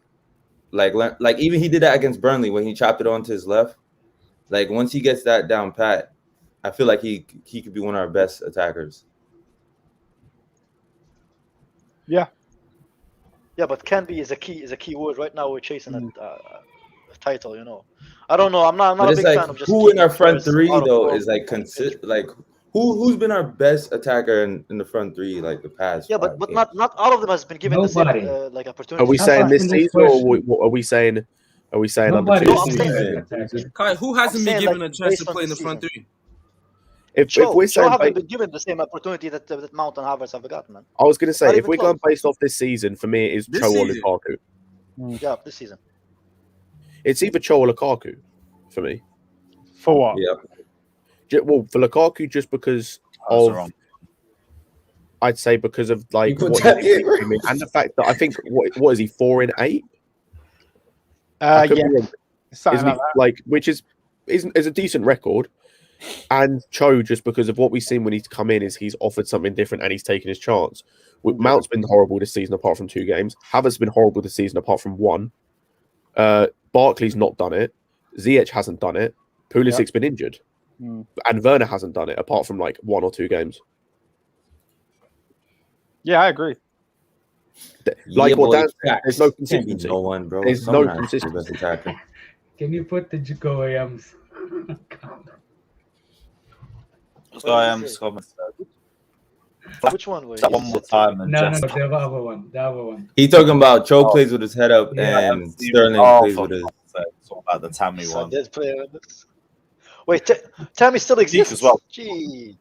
like even he did that against Burnley when he chopped it onto his left. Like once he gets that down pat, I feel like he could be one of our best attackers. Yeah. Yeah, but can be is a key word right now. We're chasing a title, you know. I don't know. I'm not a big fan of just who in our front 3 though is like like. Who's been our best attacker in the front 3 like the past? Yeah, but not all of them has been given the same like opportunity. Are we saying this season, or are we saying under 2 seasons? Kai, who hasn't been given a chance to play in the front 3? If we're saying haven't been given the same opportunity that Mount and Havertz have gotten, man. I was going to say if we're going based off this season, for me it is Cho or Lukaku. Yeah, this season. It's either Cho or Lukaku for me. For what? Yeah. Well, for Lukaku, just because I'd say because of like what and the fact that I think what is he 4 in 8? Which is a decent record. And Cho, just because of what we've seen when he's come in, is he's offered something different and he's taken his chance. Mount's been horrible this season apart from 2 games. Havertz's been horrible this season apart from 1. Barkley's not done it. Ziyech hasn't done it. Pulisic's been injured. And Werner hasn't done it apart from like 1 or 2 games. Yeah, I agree. Like what Dan said, there's no consistency. No one, bro. There's no consistency. Can you put the Jacoyams? Which one was one more time? No, the other one. He talking about Cho plays with his head up and Sterling plays with his. Talking about the Tammy one. Wait, Tammy still exists as well. Gee.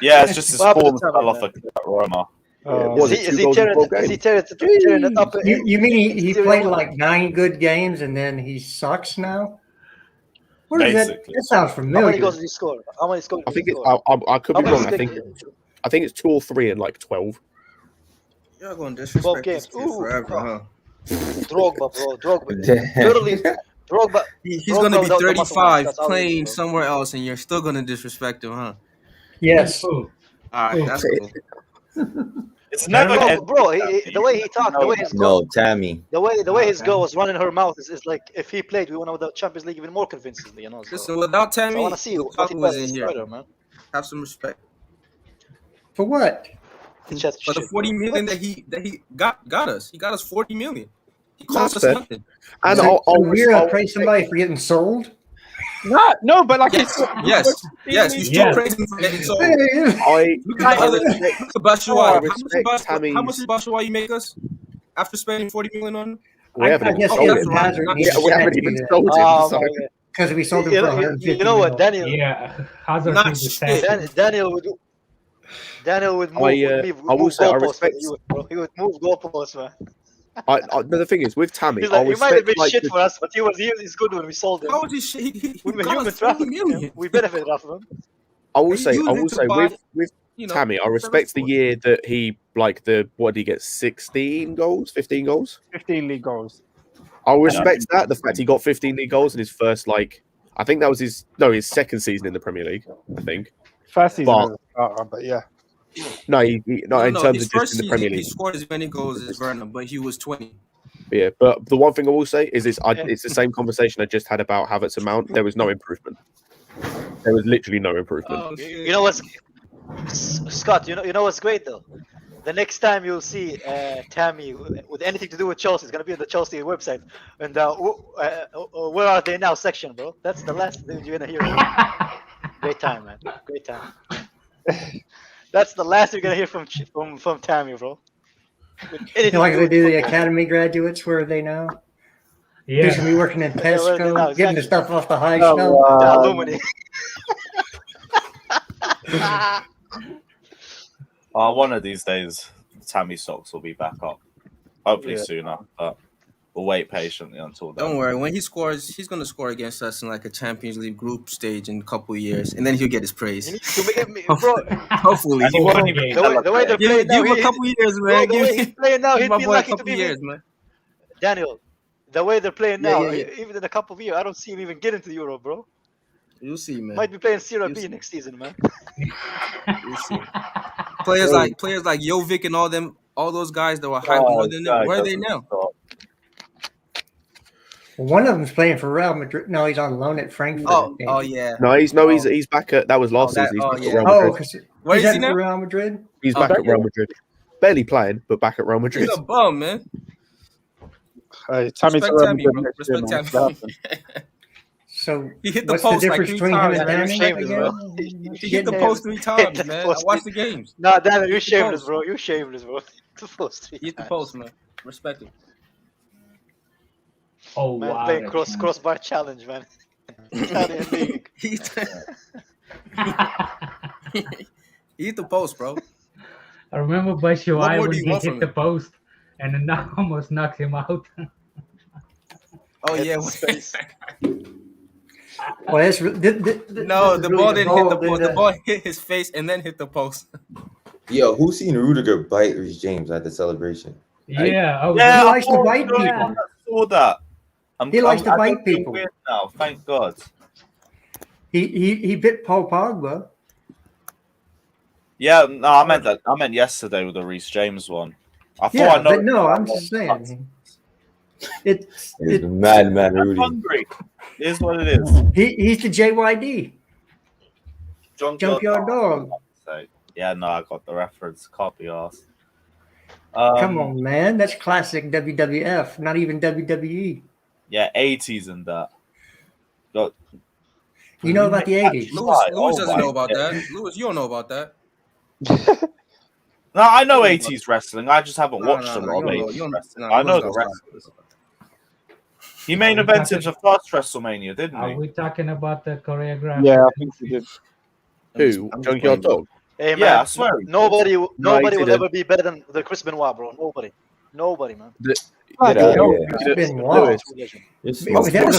Yeah, it's just his form fell off at Roma. Is he tearing it up? You mean he played like 9 good games and then he sucks now? What is that? That sounds familiar. How many goals did he score? How many scores? I think I could be wrong. I think it's 2 or 3 in like 12. You're going to disrespect this kid forever, huh? Drogba, bro. Drogba. Literally, Drogba. He's going to be 35 playing somewhere else, and you're still going to disrespect him, huh? Yes. All right, that's cool. It's never, bro. The way he talked, the way his goal, Tammy. The way his goal was running her mouth is like if he played, we won the Champions League even more convincingly, you know. So. Listen, without Tammy, I want to see what he was does in here. better, man. Have some respect. For what? For the 40 million that he got us. He got us 40 million. He cost us nothing. And we're gonna praise somebody for getting sold. No, but like yes, you still praise him for getting sold. Look at Batshuayi. How much did Batshuayi make us after spending 40 million on him? We haven't even sold him. We haven't even sold him. Because we sold him for 150 You know what, Daniel? Yeah, Hazard Daniel would move. I will say I respect. He would move goalposts, man. The thing is with Tammy, He's like, he might have been shit for us, but he's good when we sold him. How was he shit? When we benefited off of him. I will say with Tammy, I respect the year that he what did he get? 16 goals, 15 goals, 15 league goals. I respect that. The fact he got 15 league goals in his first I think that was his second season in the Premier League. I think first season, but yeah. No, in terms of just in the Premier League. He scored as many goals as Werner, but he was 20. Yeah, but the one thing I will say is it's the same conversation I just had about Havertz and Mount. There was no improvement. There was literally no improvement. You know what's Scott? You know what's great though. The next time you'll see Tammy with anything to do with Chelsea, it's gonna be on the Chelsea website. And where are they now section, bro? That's the last thing you're gonna hear. Great time, man. Great time. That's the last you're gonna hear from Tammy, bro. Like they do the academy graduates, where are they now? Yeah, they should be working in Tesco, getting the stuff off the high shelf. One of these days, Tammy socks will be back up. Hopefully sooner, but we'll wait patiently until then. Don't worry. When he scores, he's going to score against us in like a Champions League group stage in a couple of years, and then he'll get his praise. Hopefully. The way they're playing now, give him a couple of years, man. The way he's playing now, he'd be lucky to be years, man. Daniel, the way they're playing now, even in a couple of years, I don't see him even get into the Euro, bro. You'll see, man. Might be playing Serie B next season, man. You'll see. Players like Jovic and all those guys that were hyped more than them. Where are they now? One of them's playing for Real Madrid. No, he's on loan at Frankfurt. Oh yeah. No, he's back at. That was last season. He's back at Real Madrid. Where is he now? Real Madrid. He's back at Real Madrid. Barely playing, but back at Real Madrid. He's a bum, man. Tammy's Tammy, bro. Respect Tammy. So he hit the post like 3 times. He hit the post 3 times, man. I watched the games. Nah, Daniel, you're shameless, bro. You're shameless, bro. The post 3 times. He hit the post, man. Respect him. Oh, man, wow. Playing crossbar challenge, man. Italian league. He hit the post, bro. I remember Batshuayi when he hit the post and then almost knocked him out. Oh, yeah. Well, it's, the ball didn't hit the post. The ball hit his face and then hit the post. Yo, who seen Rudiger bite Reece James at the celebration? Yeah, he likes to bite people. I saw that. He likes to bite people. Now, thank God. He bit Paul Pogba. Yeah, no, I meant that. I meant yesterday with the Reece James one. I thought I know. But no, I'm just saying. It's mad, Rudy. I'm hungry. It is what it is. He's the JYD. Junkyard Dog. Yeah, no, I got the reference. Can't be asked. Come on, man. That's classic WWF, not even WWE. Yeah, 80s and that. You know about the 80s? Lewis doesn't know about that. Lewis, you don't know about that. No, I know 80s wrestling. I just haven't watched a lot of 80s wrestling. I know the wrestlers. He main evented the first WrestleMania, didn't he? Are we talking about the choreographer? Yeah, I think he did. Who? Junkyard Dog? Hey man, Yeah, I swear. nobody will didn't. ever be better than the Chris Benoit, bro. Nobody, man. Lewis, Of course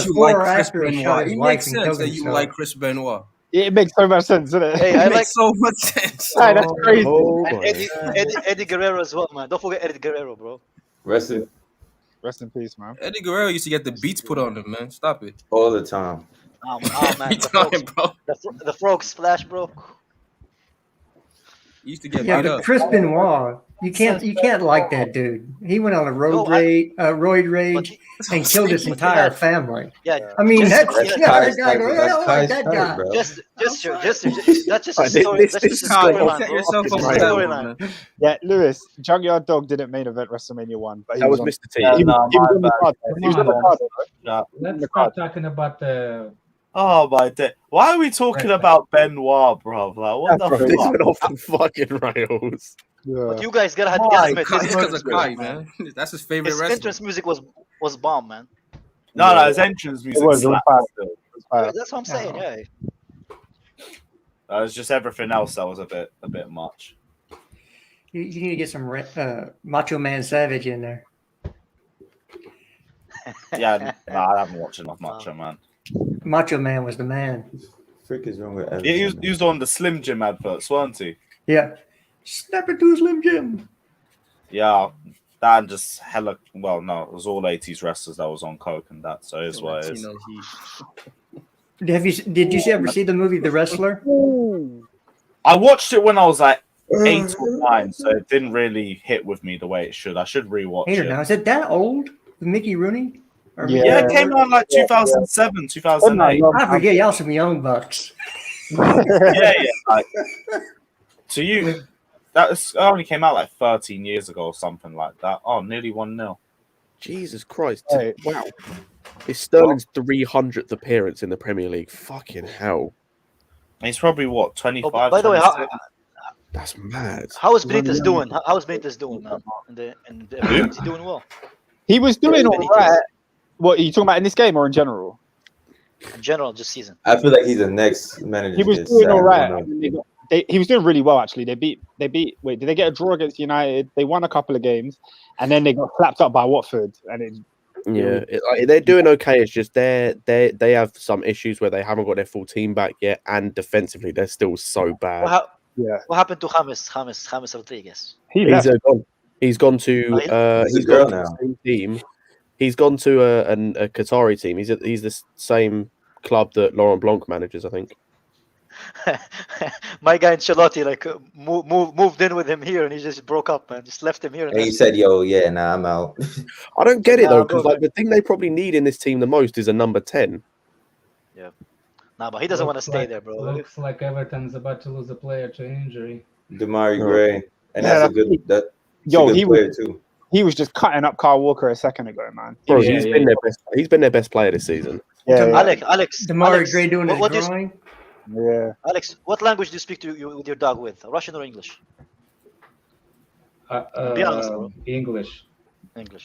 you like Chris Benoit. It makes sense that you like Chris Benoit. It makes so much sense, doesn't it? Hey, It makes so much sense. Hey, that's crazy. And Eddie Guerrero as well, man. Don't forget Eddie Guerrero, bro. Rest in peace, man. Eddie Guerrero used to get the beats put on him, man. Stop it. all the time. Oh man, the frog splash, bro. He used to get Yeah, beat but up. Chris Benoit, you can't like that dude. He went on a roid rage and killed his entire family. Yeah, I mean That's that's Kai's guy. type, that's Kai's That type, guy. bro. That's just a story. That's just a storyline, Set bro. yourself It's up a for that one, storyline. man. Yeah, Lewis, Junkyard Dog didn't main event WrestleMania 1, but he that was on, Mr. T. he was on the card. Come He was on on, the man. card. Yeah. Let's start talking about the. Oh my day! Why are we talking about Benoit, bro? Like, what the This fuck? went off the fucking rails. But you guys gotta Kai, admit, Kai, his because of Kai, man. That's his favorite his wrestler. entrance music was bomb, man. No, his entrance music It was slapped fire. still. Fire. That's what I'm saying. Yeah. It was just everything else that was a bit much. You need to get some Macho Man Savage in there. Yeah, I haven't watched enough Macho Man. Macho Man was the man. Frick is wrong with Everton. Yeah, he was on the Slim Jim adverts, weren't he? Yeah. Snap it to Slim Jim. Yeah, that and just hella. Well, no, it was all 80s wrestlers that was on coke and that, so it's what it is. Did you ever see the movie The Wrestler? I watched it when I was like 8 or 9, so it didn't really hit with me the way it should. I should rewatch Hater it. now. Is it that old? With Mickey Rooney? Or Yeah, it came out like 2007, 2008. I forget y'all some young bucks. yeah. Like, to you, it only came out like 13 years ago or something like that. Oh, nearly 1-0. Jesus Christ. Hey. Wow. It's Sterling's 300th appearance in the Premier League. Fucking hell. He's probably, what, 25? Oh, by the way, that's mad. How is Benitez doing? How is Benitez doing, man? Is he doing well? He was doing all right. What are you talking about in this game or in general? In general, just season. I feel like he's the next manager. He was doing all right. He was doing really well, actually. They beat. Wait, did they get a draw against United? They won a couple of games, and then they got slapped up by Watford. And they're doing okay. It's just they have some issues where they haven't got their full team back yet, and defensively they're still so bad. What happened to James Rodriguez? He's gone to the same team. He's gone to a Qatari team. He's the same club that Laurent Blanc manages, I think. My guy Ancelotti moved in with him here, and he just broke up, man. Just left him here. And he said, "Yo, yeah, nah, I'm out." I don't get it though, because like the thing they probably need in this team the most is a number 10. Yeah, but he doesn't want to stay there, bro. Looks like Everton's about to lose a player to injury. Damari Gray, and that's a good. He player too. He was just cutting up Kyle Walker a second ago, man. Bro, he's been their best player this season. Yeah, Alex, Damari Gray doing his drawing. Yeah. Alex, what language do you speak with your dog with? Russian or English? Be honest, bro. English.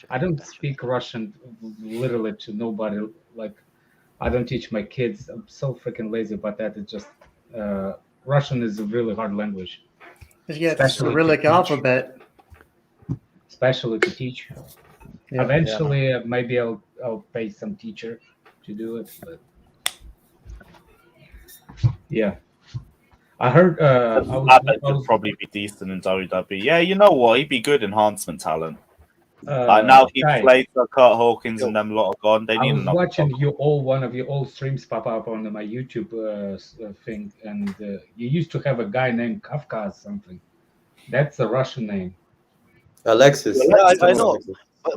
I don't speak Russian literally to nobody. Like, I don't teach my kids. I'm so freaking lazy about that. It's just Russian is a really hard language. You got the Cyrillic alphabet. Especially to teach. Yeah, Eventually, maybe I'll pay some teacher to do it. But yeah, I heard. I bet he'd probably be decent in WWE. Yeah, you know what? He'd be good enhancement talent. Now he played for Kurt Hawkins and them lot are gone. They need. I was watching one of your old streams pop up on my YouTube thing, and you used to have a guy named Kafka or something. That's a Russian name. Alexis. Yeah, I know.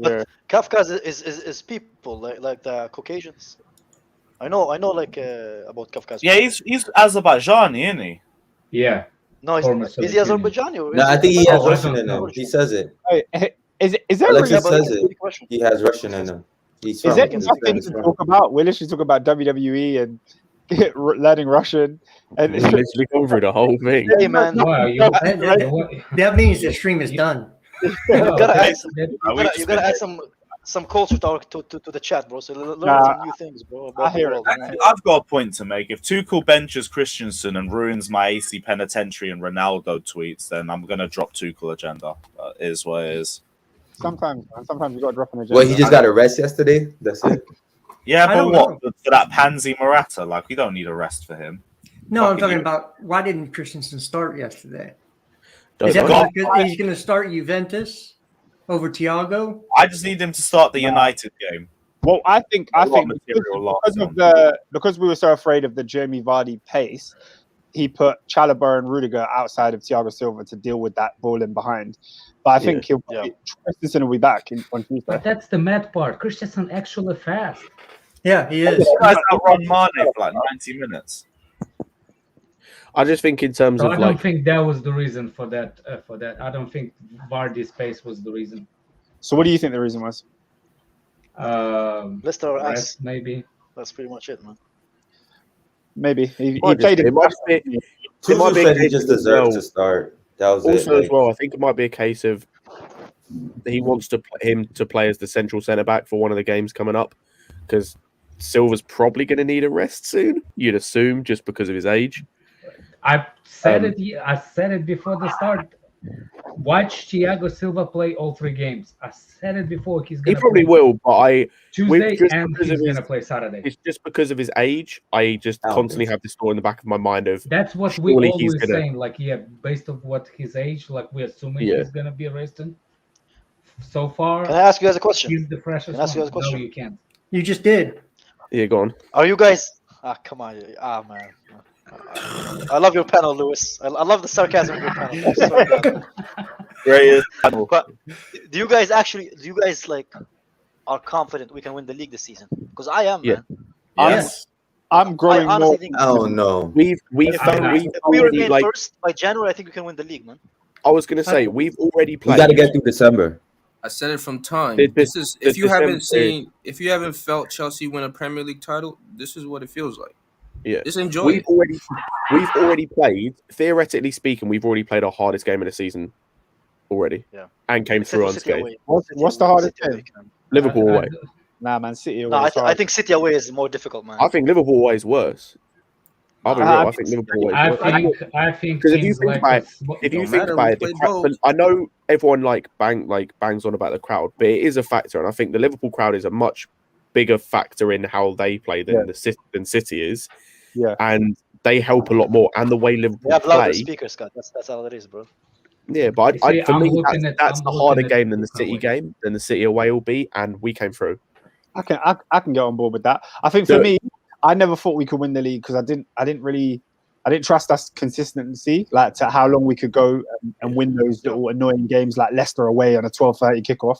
But Kafka is people like the Caucasians. I know like about Kafka. Yeah, he's Azerbaijani, isn't he? Yeah. No, is he Azerbaijani? Or no, I think he has Russian in him. He says it. Is that Alexis says it? He has Russian in him. Is there nothing to talk about? We're literally talking about WWE and learning Russian, and it's literally going through the whole thing. Hey man, that means the stream is done. You gotta add some some culture to the chat, bro. So learn some new things, bro. I hear it. I've got a point to make. If Tuchel benches Christensen and ruins my AC Penitentiary and Ronaldo tweets, then I'm gonna drop Tuchel agenda. That is what it is. Sometimes you got to drop an agenda. Well, he just got a rest yesterday. That's it. Yeah, but what for that Pansy Morata? Like, we don't need a rest for him. No, I'm talking about why didn't Christensen start yesterday? Is that because he's going to start Juventus over Thiago? I just need him to start the United game. Well, I think because we were so afraid of the Jamie Vardy pace, he put Chalobah and Rudiger outside of Thiago Silva to deal with that ball in behind. But I think Christensen will be back on Tuesday. But that's the mad part. Christensen actually fast. Yeah, he is. You guys outrun Mane for like 90 minutes. I just think in terms of I don't think that was the reason for that. I don't think Vardy's pace was the reason. So what do you think the reason was? Leicester or us, maybe. That's pretty much it, man. Maybe he played. It might be he just deserves to start. That was also as well. I think it might be a case of he wants him to play as the central centre back for one of the games coming up, because Silva's probably going to need a rest soon. You'd assume, just because of his age. I said it before the start. Watch Thiago Silva play all 3 games. I said it before. He probably will, but Tuesday and he's going to play Saturday. It's just because of his age. I just constantly have this thought in the back of my mind of that's what we always saying. Like, based on what his age, like we're assuming he's going to be arrested. So far, can I ask you guys a question? He's the freshest. Can I ask you guys a question? No, you can't. You just did. Yeah, go on. Are you guys? Come on. Man. I love your panel, Lewis. I love the sarcasm of your panel. So Great. But do you guys like are confident we can win the league this season? Because I am. Yeah. Man. Yes. I'm growing more. Oh no. If we remain first by January, I think we can win the league, man. I was gonna say we've already played. We got to get through December. I said it from time. If you haven't felt Chelsea win a Premier League title, this is what it feels like. Yeah, just enjoy it. We've already played. Theoretically speaking, we've already played our hardest game of the season already. Yeah, and came through unscathed. What's the hardest game? Liverpool away. Nah, man, City away. No, I think City away is more difficult, man. I think Liverpool away is worse. I'll be real. I think Liverpool away is worse. I think because if you think about it, I know everyone bangs on about the crowd, but it is a factor, and I think the Liverpool crowd is a much bigger factor in how they play than City is. Yeah, and they help a lot more. And the way Liverpool have louder play, speakers, Scott. That's all it is, bro. Yeah, but for me, that's the harder game than the City game, than the City away will be, and we came through. I can get on board with that. I think for me, I never thought we could win the league because I didn't trust us consistency, like to how long we could go and win those little annoying games like Leicester away on a 12:30 kickoff.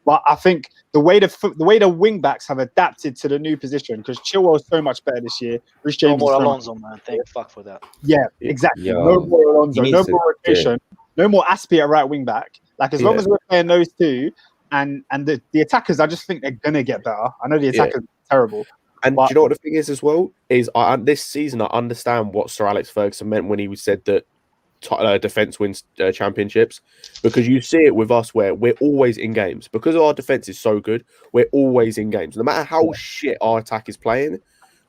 But I think the way the wing backs have adapted to the new position, because Chilwell is so much better this year. Reece James no more Alonso, man. Thank fuck for that. Yeah, exactly. No more Alonso. No more rotation. No more Aspie at right wing back. Like, as long as we're playing those two, and the attackers, I just think they're gonna get better. I know the attackers are terrible. And do you know what the thing is as well? Is this season I understand what Sir Alex Ferguson meant when he said that defense wins championships, because you see it with us where we're always in games because our defense is so good. We're always in games, no matter how shit our attack is playing.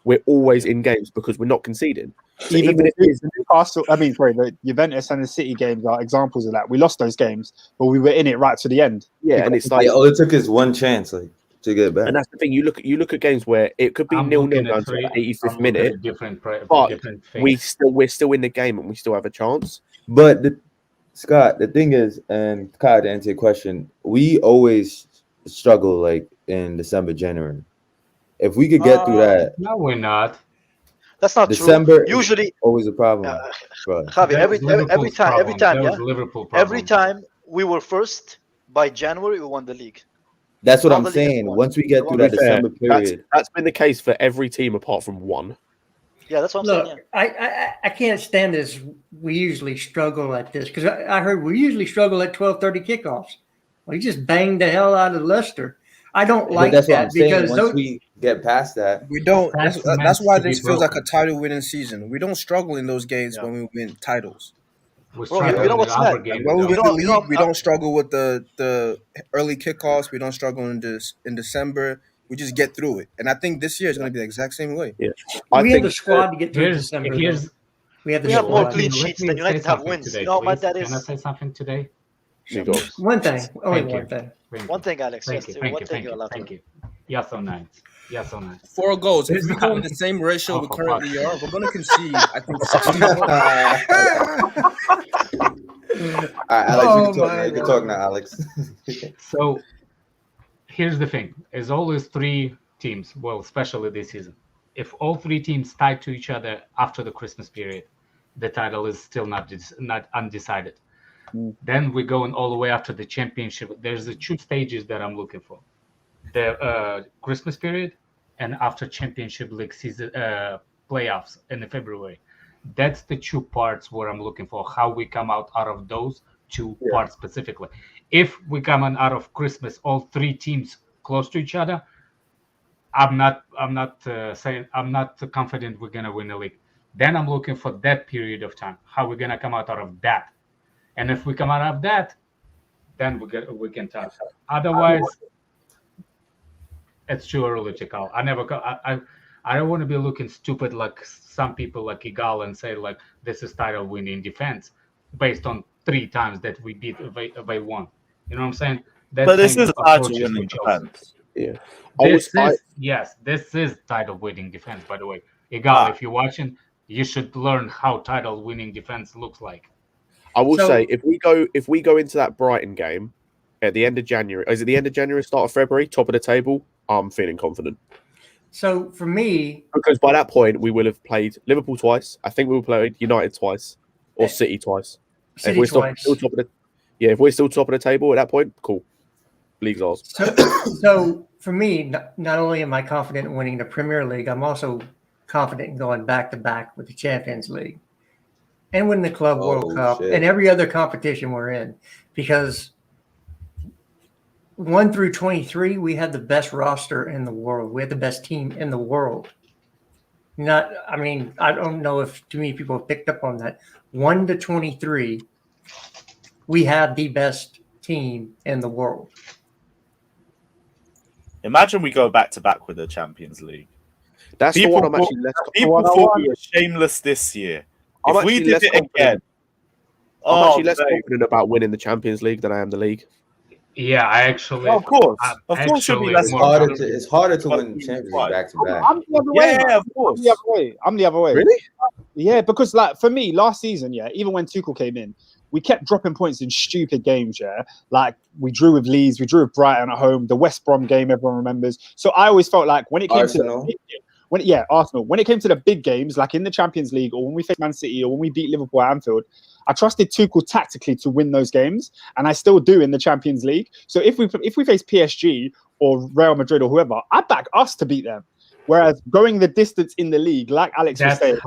We're always in games because we're not conceding. So even if the Newcastle, the Juventus and the City games are examples of that. We lost those games, but we were in it right to the end. Yeah, and it's like all it took is one chance, to get back. And that's the thing. You look at games where it could be 0-0 down to the 85th minute, but we're still in the game and we still have a chance. But Scott, the thing is, and Kyle, to answer your question, we always struggle like in December, January. If we could get through that, no, we're not. That's not December true. Usually, always a problem. Javi, every time we were first by January, we won the league. That's what I'm saying. Once we get through that December period, that's been the case for every team apart from one. Yeah, that's what I'm saying. Yeah. I can't stand this. We usually struggle at this because I heard we usually struggle at 12:30 kickoffs. We just banged the hell out of Leicester. I don't like that because once we get past that, we don't. That's why this feels like a title-winning season. We don't struggle in those games when we win titles. Bro, you know what's mad? Well, with the league, we don't struggle with the early kickoffs. We don't struggle in December. We just get through it. And I think this year is going to be the exact same way. Yeah. We have the squad to get through December. We have more clean sheets than United have wins. Today, you know what that is? Can I say something today? One thing. Only one thing. One thing, Alex. Thank you. Yes or no? 4 goals. If we go in the same ratio we currently are, we're going to concede, I think, 60 All right, Alex, you can talk now, Alex. So here's the thing: is always 3 teams. Well, especially this season, if all 3 teams tied to each other after the Christmas period, the title is still not undecided. Then we're going all the way after the championship. There's the 2 stages that I'm looking for: the Christmas period and after championship league season playoffs in February. That's the 2 parts where I'm looking for how we come out of those 2 parts specifically. If we come out of Christmas, all 3 teams close to each other, I'm not confident we're gonna win the league. Then I'm looking for that period of time. How we're gonna come out of that, and if we come out of that, then we can talk. Otherwise, it's too early to call. I don't want to be looking stupid like some people like Igal and say like this is title winning defense based on 3 times that we beat they won. You know what I'm saying? But this is title winning defense. Yeah. This is title winning defense, by the way. Igal, if you're watching, you should learn how title winning defense looks like. I will say if we go into that Brighton game at the end of January, is it the end of January, start of February, top of the table, I'm feeling confident. So for me, because by that point we will have played Liverpool twice. I think we will play United twice or City twice. City if twice. Still top of the, if we're still top of the table at that point, cool. League's ours. So for me, not only am I confident in winning the Premier League, I'm also confident in going back to back with the Champions League and winning the Club World Cup and every other competition we're in, because 1 through 23, we had the best roster in the world. We had the best team in the world. I don't know if too many people have picked up on that. 1 to 23, we have the best team in the world. Imagine we go back to back with the Champions League. That's people the one I'm actually less. People thought we were shameless this year. If we did it again, I'm actually less confident about winning the Champions League than I am the league. Yeah, I actually. Of course, should be less. It's harder to win Champions League back to back. I'm the other way. Yeah, of course. I'm the other way. Really? Yeah, because like for me, last season, even when Tuchel came in, we kept dropping points in stupid games. Like we drew with Leeds, we drew with Brighton at home, the West Brom game everyone remembers. So I always felt like when it came Arsenal. Arsenal, when it came to the big games, like in the Champions League or when we faced Man City or when we beat Liverpool at Anfield, I trusted Tuchel tactically to win those games, and I still do in the Champions League. So if we face PSG or Real Madrid or whoever, I back us to beat them. Whereas going the distance in the league, like Alex was saying,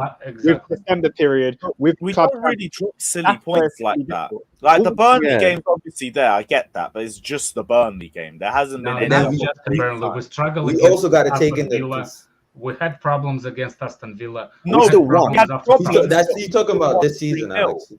with December period, we don't really drop silly points like that. Like the Burnley game's obviously there, I get that, but it's just the Burnley game. There hasn't been any. Just the Burnley. We struggle. We also got to take in the. We had problems against Aston Villa. No, he's talking about this season, Alex.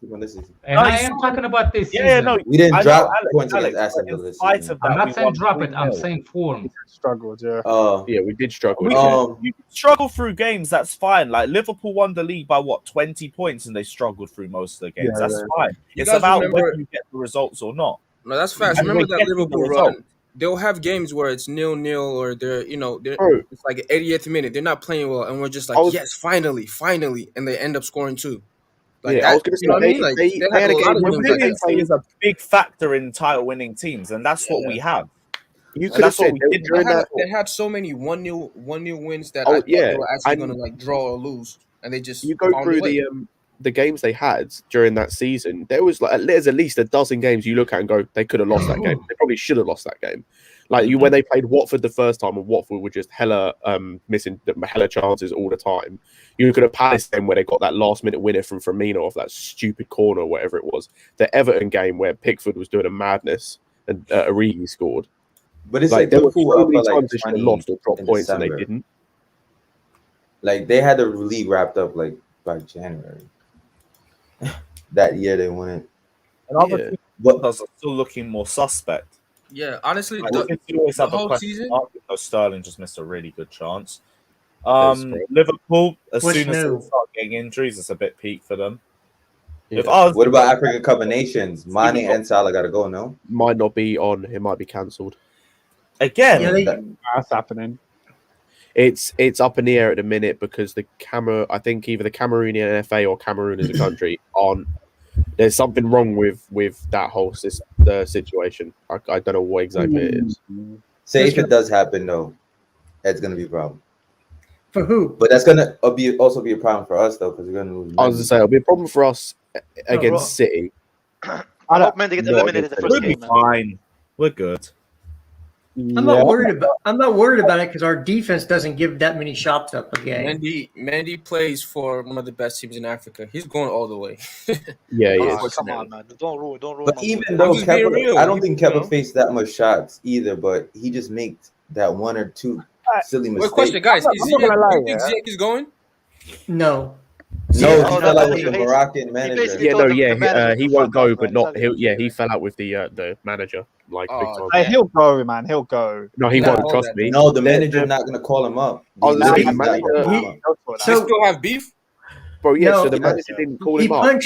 And I am talking about this season. Yeah, no, we didn't drop points against Aston Villa. I'm not saying drop it. I'm saying form. Struggled, yeah. Yeah, we did struggle. You struggle through games. That's fine. Like Liverpool won the league by 20 points, and they struggled through most of the games. That's fine. It's about whether you get the results or not. No, that's fast. Remember that Liverpool run. They'll have games where it's 0-0 or it's like 80th minute. They're not playing well, and we're just like, yes, finally, and they end up scoring 2. Like I was going to say, they had a lot of resiliency is a big factor in title-winning teams, and that's what we have. You could have said they had so many 1-0 wins that I thought they were actually going to like draw or lose, and they just go through the games they had during that season. There's at least a dozen games you look at and go, they could have lost that game. They probably should have lost that game. Like when they played Watford the first time, and Watford were just hella missing hella chances all the time. You look at a Palace game where they got that last minute winner from Firmino off that stupid corner, or whatever it was. The Everton game where Pickford was doing a madness and Origi scored. But it's like there were so many times they should have lost or dropped points and they didn't. Like they had the league wrapped up like by January. that year they won it. And other teams are still looking more suspect. Yeah, honestly, you always have a whole question season. mark because Sterling just missed a really good chance. Liverpool, as soon as they start getting injuries, it's a bit peak for them. Yeah. What about African Cup of Nations? Mane and Salah got to go, no? Might not be on. It might be cancelled. Again, that's happening. It's up in the air at the minute because I think either the Cameroonian NFA or Cameroon as a country aren't. There's something wrong with that whole situation. I don't know what exactly it is. Say if it does happen, though, it's going to be a problem. For who? But that's going to also be a problem for us, though, because we're going to lose. I was going to say, it'll be a problem for us against City. I hope Mendy gets eliminated the first game. We'll be fine. We're good. I'm not worried about it because our defense doesn't give that many shots up a game. Mendy plays for one of the best teams in Africa. He's going all the way. Yeah. Come on, man! Don't ruin. But even though Kepa, I don't think Kepa faced that much shots either. But he just makes that one or two silly mistakes. Question, guys: do you think Ziyech is going? No. No, he fell out with the Moroccan manager. He won't go, but not. He fell out with the manager. Like, he'll go, man. He'll go. No, he won't. Trust me. No, the manager's not going to call him up. So still have beef, bro. Yeah. So the manager didn't call him up.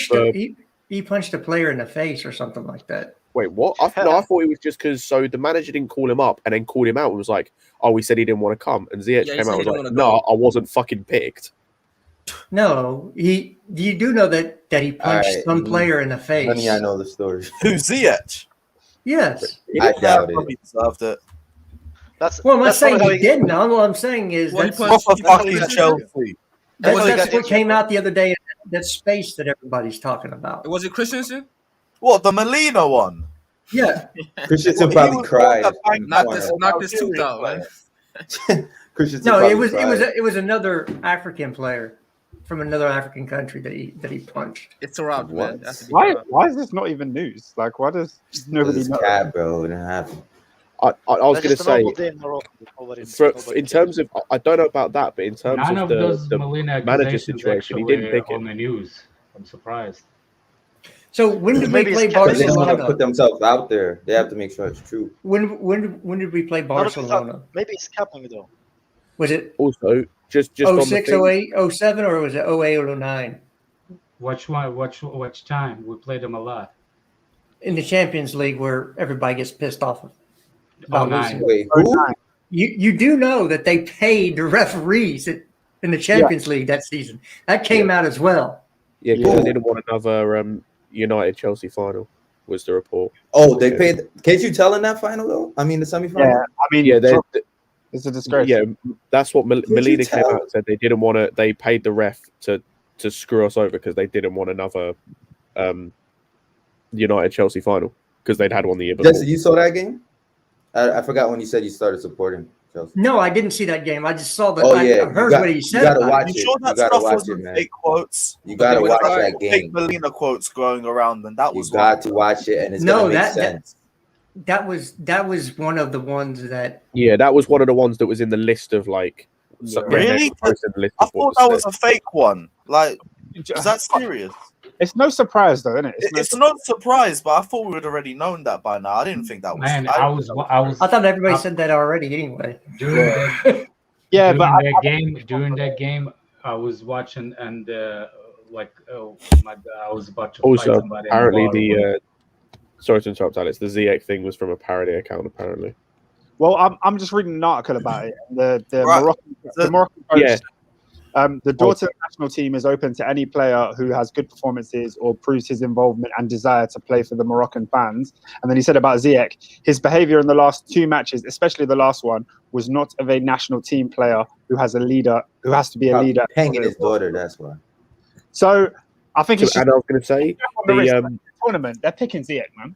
He punched a player in the face or something like that. Wait, what? I thought it was just because the manager didn't call him up and then called him out and was like, "Oh, we said he didn't want to come." And Ziyech came out and was like, "No, I wasn't fucking picked." No, you do know that he punched some player in the face. Honey, I know the story. Who's Ziyech? Yes. I doubt it. He deserved it. I'm not saying he didn't. All I'm saying is that's fucking Chelsea. That's what came out the other day. That space that everybody's talking about. Was it Christensen? What, the Molina one? Yeah. Christensen probably cried. Knock this tooth out, man. No, it was another African player from another African country that he punched. It's around, man. Why is this not even news? Like, why does nobody know? Cat, bro, it didn't happen. I was going to say, in terms of, I don't know about that, but in terms of the manager situation, he didn't pick it. On the news, I'm surprised. So when did we play Barcelona? They want to put themselves out there. They have to make sure it's true. When did we play Barcelona? Maybe it's capping though. Was it also just 06, 08, 07, or was it 08 or 09? Which time? We played them a lot. In the Champions League, where everybody gets pissed off about losing. Wait, who? You do know that they paid the referees in the Champions League that season. That came out as well. Yeah, because they didn't want another United Chelsea final. Was the report? Oh, they paid. Can't you tell in that final though? I mean, the semifinal. Yeah, I mean, it's a disgrace. Yeah, that's what Molina came out and said. They didn't want to. They paid the ref to screw us over because they didn't want another United Chelsea final because they'd had one the year before. Jesse, you saw that game? I forgot when you said you started supporting Chelsea. No, I didn't see that game. I just saw that. I heard what he said. You gotta watch it. You sure that stuff wasn't fake quotes? You gotta watch that game. Fake Molina quotes going around, and that was. You got to watch it, and it's gonna make sense. That was one of the ones that. Yeah, that was one of the ones that was in the list of like. Really? I thought that was a fake one. Like, is that serious? It's no surprise, though, isn't it? It's not a surprise, but I thought we would already known that by now. I didn't think that was. Man, I thought everybody said that already anyway. During that game, I was watching and my God, I was about to also, fight somebody. Apparently, sorry to interrupt, Alex. The Ziyech thing was from a parody account, apparently. Well, I'm just reading an article about it. The Moroccan coach. The daughter national team is open to any player who has good performances or proves his involvement and desire to play for the Moroccan fans. And then he said about Ziyech, his behavior in the last two matches, especially the last one, was not of a national team player who has a leader, who has to be a leader. Hanging his daughter, that's why. So I think it's. And I was going to say the tournament, they're picking Ziyech, man.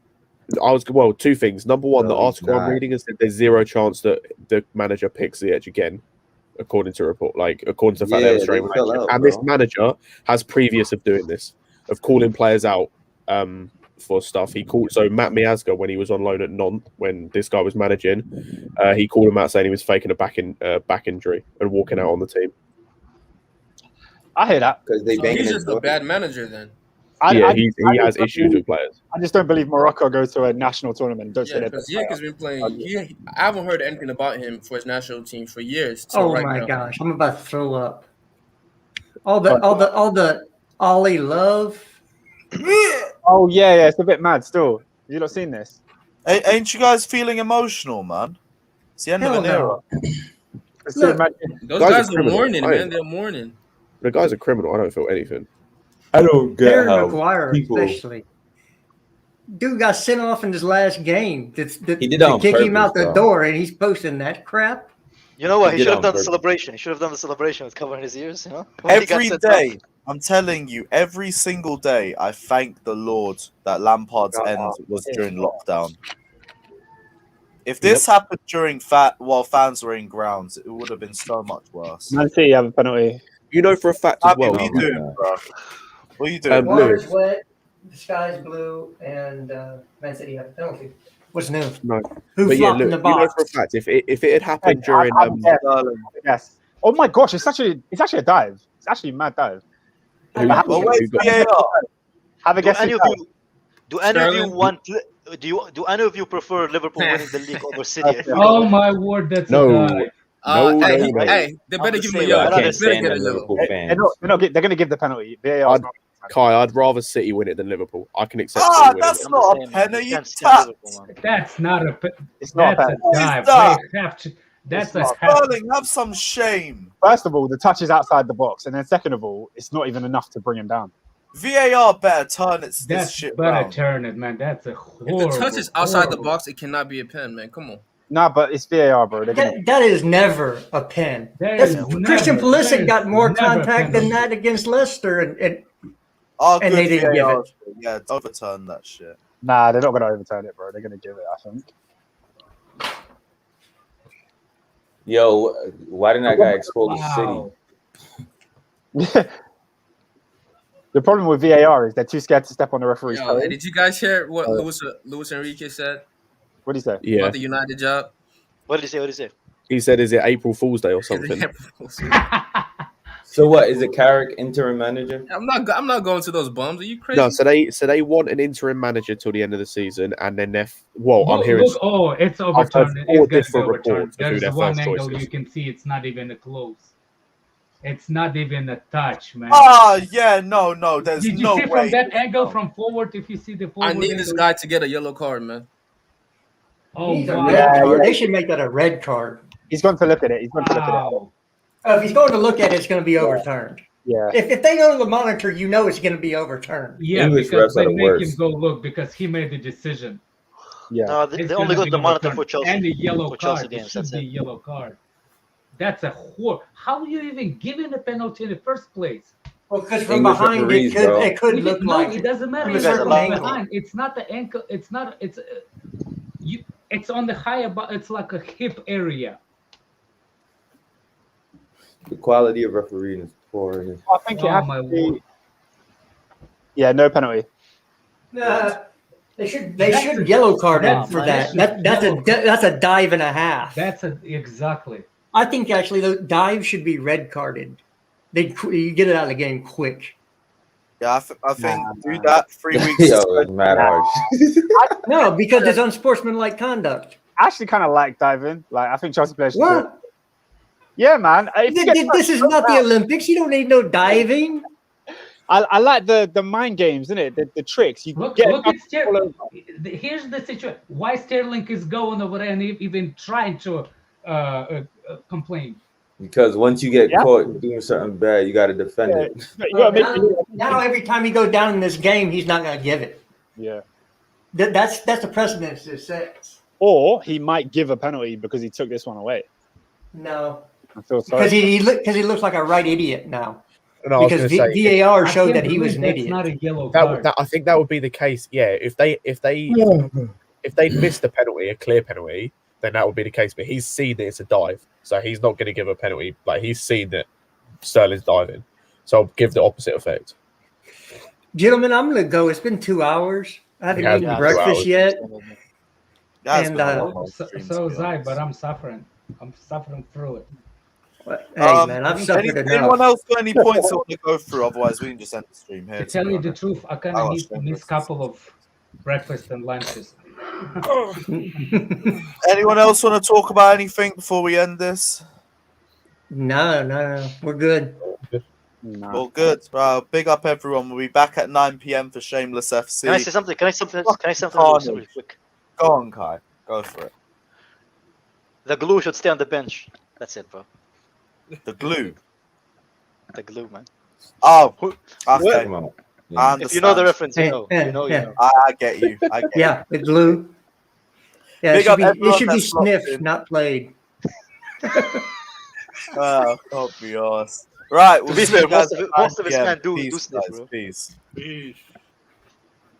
Two things. Number one, the article I'm reading is that there's zero chance that the manager picks Ziyech again. According to report, according to the fact they have a strange manager. And this manager has previous of doing this, of calling players out for stuff. He called Matt Miazga when he was on loan at Nantes when this guy was managing. He called him out saying he was faking a back injury and walking out on the team. I hear that because they he's just a bad manager then. He has issues with players. I just don't believe Morocco go to a national tournament. Don't say that. Because Ziyech has been playing. I haven't heard anything about him for his national team for years. Oh my gosh, I'm about to throw up. All the Ollie love. Oh yeah, it's a bit mad still. Have you not seen this? Ain't you guys feeling emotional, man? It's the end of an era. Look, those guys are mourning, man. They're mourning. The guy's a criminal. I don't feel anything. I don't get Harry how Maguire, people... especially. Dude got sent off in his last game. He did that on kick purpose, him out the though. door, and he's posting that crap. You know what? He should have done the celebration. He should have done the celebration with covering his ears. You know, every day. I'm telling you, every single day, I thank the Lord that Lampard's end was during lockdown. If this happened during while fans were in grounds, it would have been so much worse. Man City have a penalty. You know for a fact as well. What are you doing, bro? What are you doing? Water's wet, the sky's blue, and Man City have a penalty. What's new? No. Who flopped in the box? You know for a fact, if it had happened during yes. Oh my gosh, it's actually a dive. It's actually a mad dive. Have a guess. Do any of you want? Do any of you prefer Liverpool winning the league over City? Oh my word, that's no. Hey, they better give me a Liverpool fans. They're going to give the penalty. I'd rather City win it than Liverpool. I can accept. That's not a penalty. That's not a. It's not a dive. That's a Sterling. Have some shame. First of all, the touch is outside the box, and then second of all, it's not even enough to bring him down. VAR better turn it. This shit better turn it, man. That's a horrible. If the touch is outside the box, it cannot be a pen, man. Come on. Nah, but it's VAR, bro. That is never a pen. Christian Pulisic got more contact than that against Leicester, and they didn't give it. Yeah, overturn that shit. Nah, they're not going to overturn it, bro. They're going to give it, I think. Yo, why didn't that guy expose City? The problem with VAR is they're too scared to step on the referee's toe. Did you guys hear what Luis Enrique said? What did he say? About the United job? What did he say? What did he say? He said, "Is it April Fool's Day or something?" So what? Is it Carrick interim manager? I'm not going to those bums. Are you crazy? No, so they want an interim manager till the end of the season, and then I'm hearing. It's overturned. Four different reports. There's one angle you can see. It's not even a close. It's not even a touch, man. Yeah, no. There's Did you no see way. From that angle from forward? If you see the forward, I need this guy to get a yellow card, man. Oh, wow. They should make that a red card. He's going to look at it. If he's going to look at it, it's going to be overturned. Yeah. If they go to the monitor, you know it's going to be overturned. Yeah, because they make him go look because he made the decision. Yeah. No, they only go to the monitor for Chelsea. And the yellow for card. Chelsea games. That's a yellow card. That's a horror. How are you even giving a penalty in the first place? Well, because from behind it could look like it doesn't matter. It's from behind. It's not the ankle. It's not. It's on the higher. It's like a hip area. The quality of refereeing is poor. I think it has to be. Yeah, no penalty. Nah, they should yellow card him for that. That's a dive and a half. Exactly. I think actually the dive should be red carded. You get it out of the game quick. Yeah, I think do that 3 weeks. No, because it's unsportsmanlike conduct. I actually kind of like diving. Like I think Chelsea players should do it. Yeah, man. This is not the Olympics. You don't need no diving. I like the mind games, isn't it? The tricks. Look at Sterling. Here's the situation. Why Sterling is going over there and even trying to complain? Because once you get caught doing something bad, you got to defend it. Now every time he goes down in this game, he's not going to give it. Yeah. That's the precedent this sets. Or he might give a penalty because he took this one away. No. I feel sorry. Because he looks like a right idiot now. No, because VAR showed that he was an idiot. Not a yellow card. I think that would be the case. Yeah, if they'd missed a penalty, a clear penalty, then that would be the case. But he's seen that it's a dive, so he's not going to give a penalty. Like he's seen that Sterling's diving, so I'll give the opposite effect. Gentlemen, I'm going to go. It's been 2 hours. I haven't eaten breakfast yet. So was I, but I'm suffering. I'm suffering through it. Hey, man, I've suffered enough. Anyone else got any points they want to go through? Otherwise, we can just end the stream here. To tell you the truth, I kind of miss a couple of breakfast and lunches. Anyone else want to talk about anything before we end this? No. We're good. No. Well, good. Big up everyone. We'll be back at 9 p.m. for Shameless FC. Can I say something? Can I say something really quick? Go on, Kai. Go for it. The glue should stay on the bench. That's it, bro. The glue? The glue, man. Oh, okay. Yeah. If you know the reference, you know. You know. I get you. Yeah, the glue. Yeah, it should be sniffed, not played. Oh, God be yours. Right, we'll to be fair, most of his men do sniff, bro. Peace.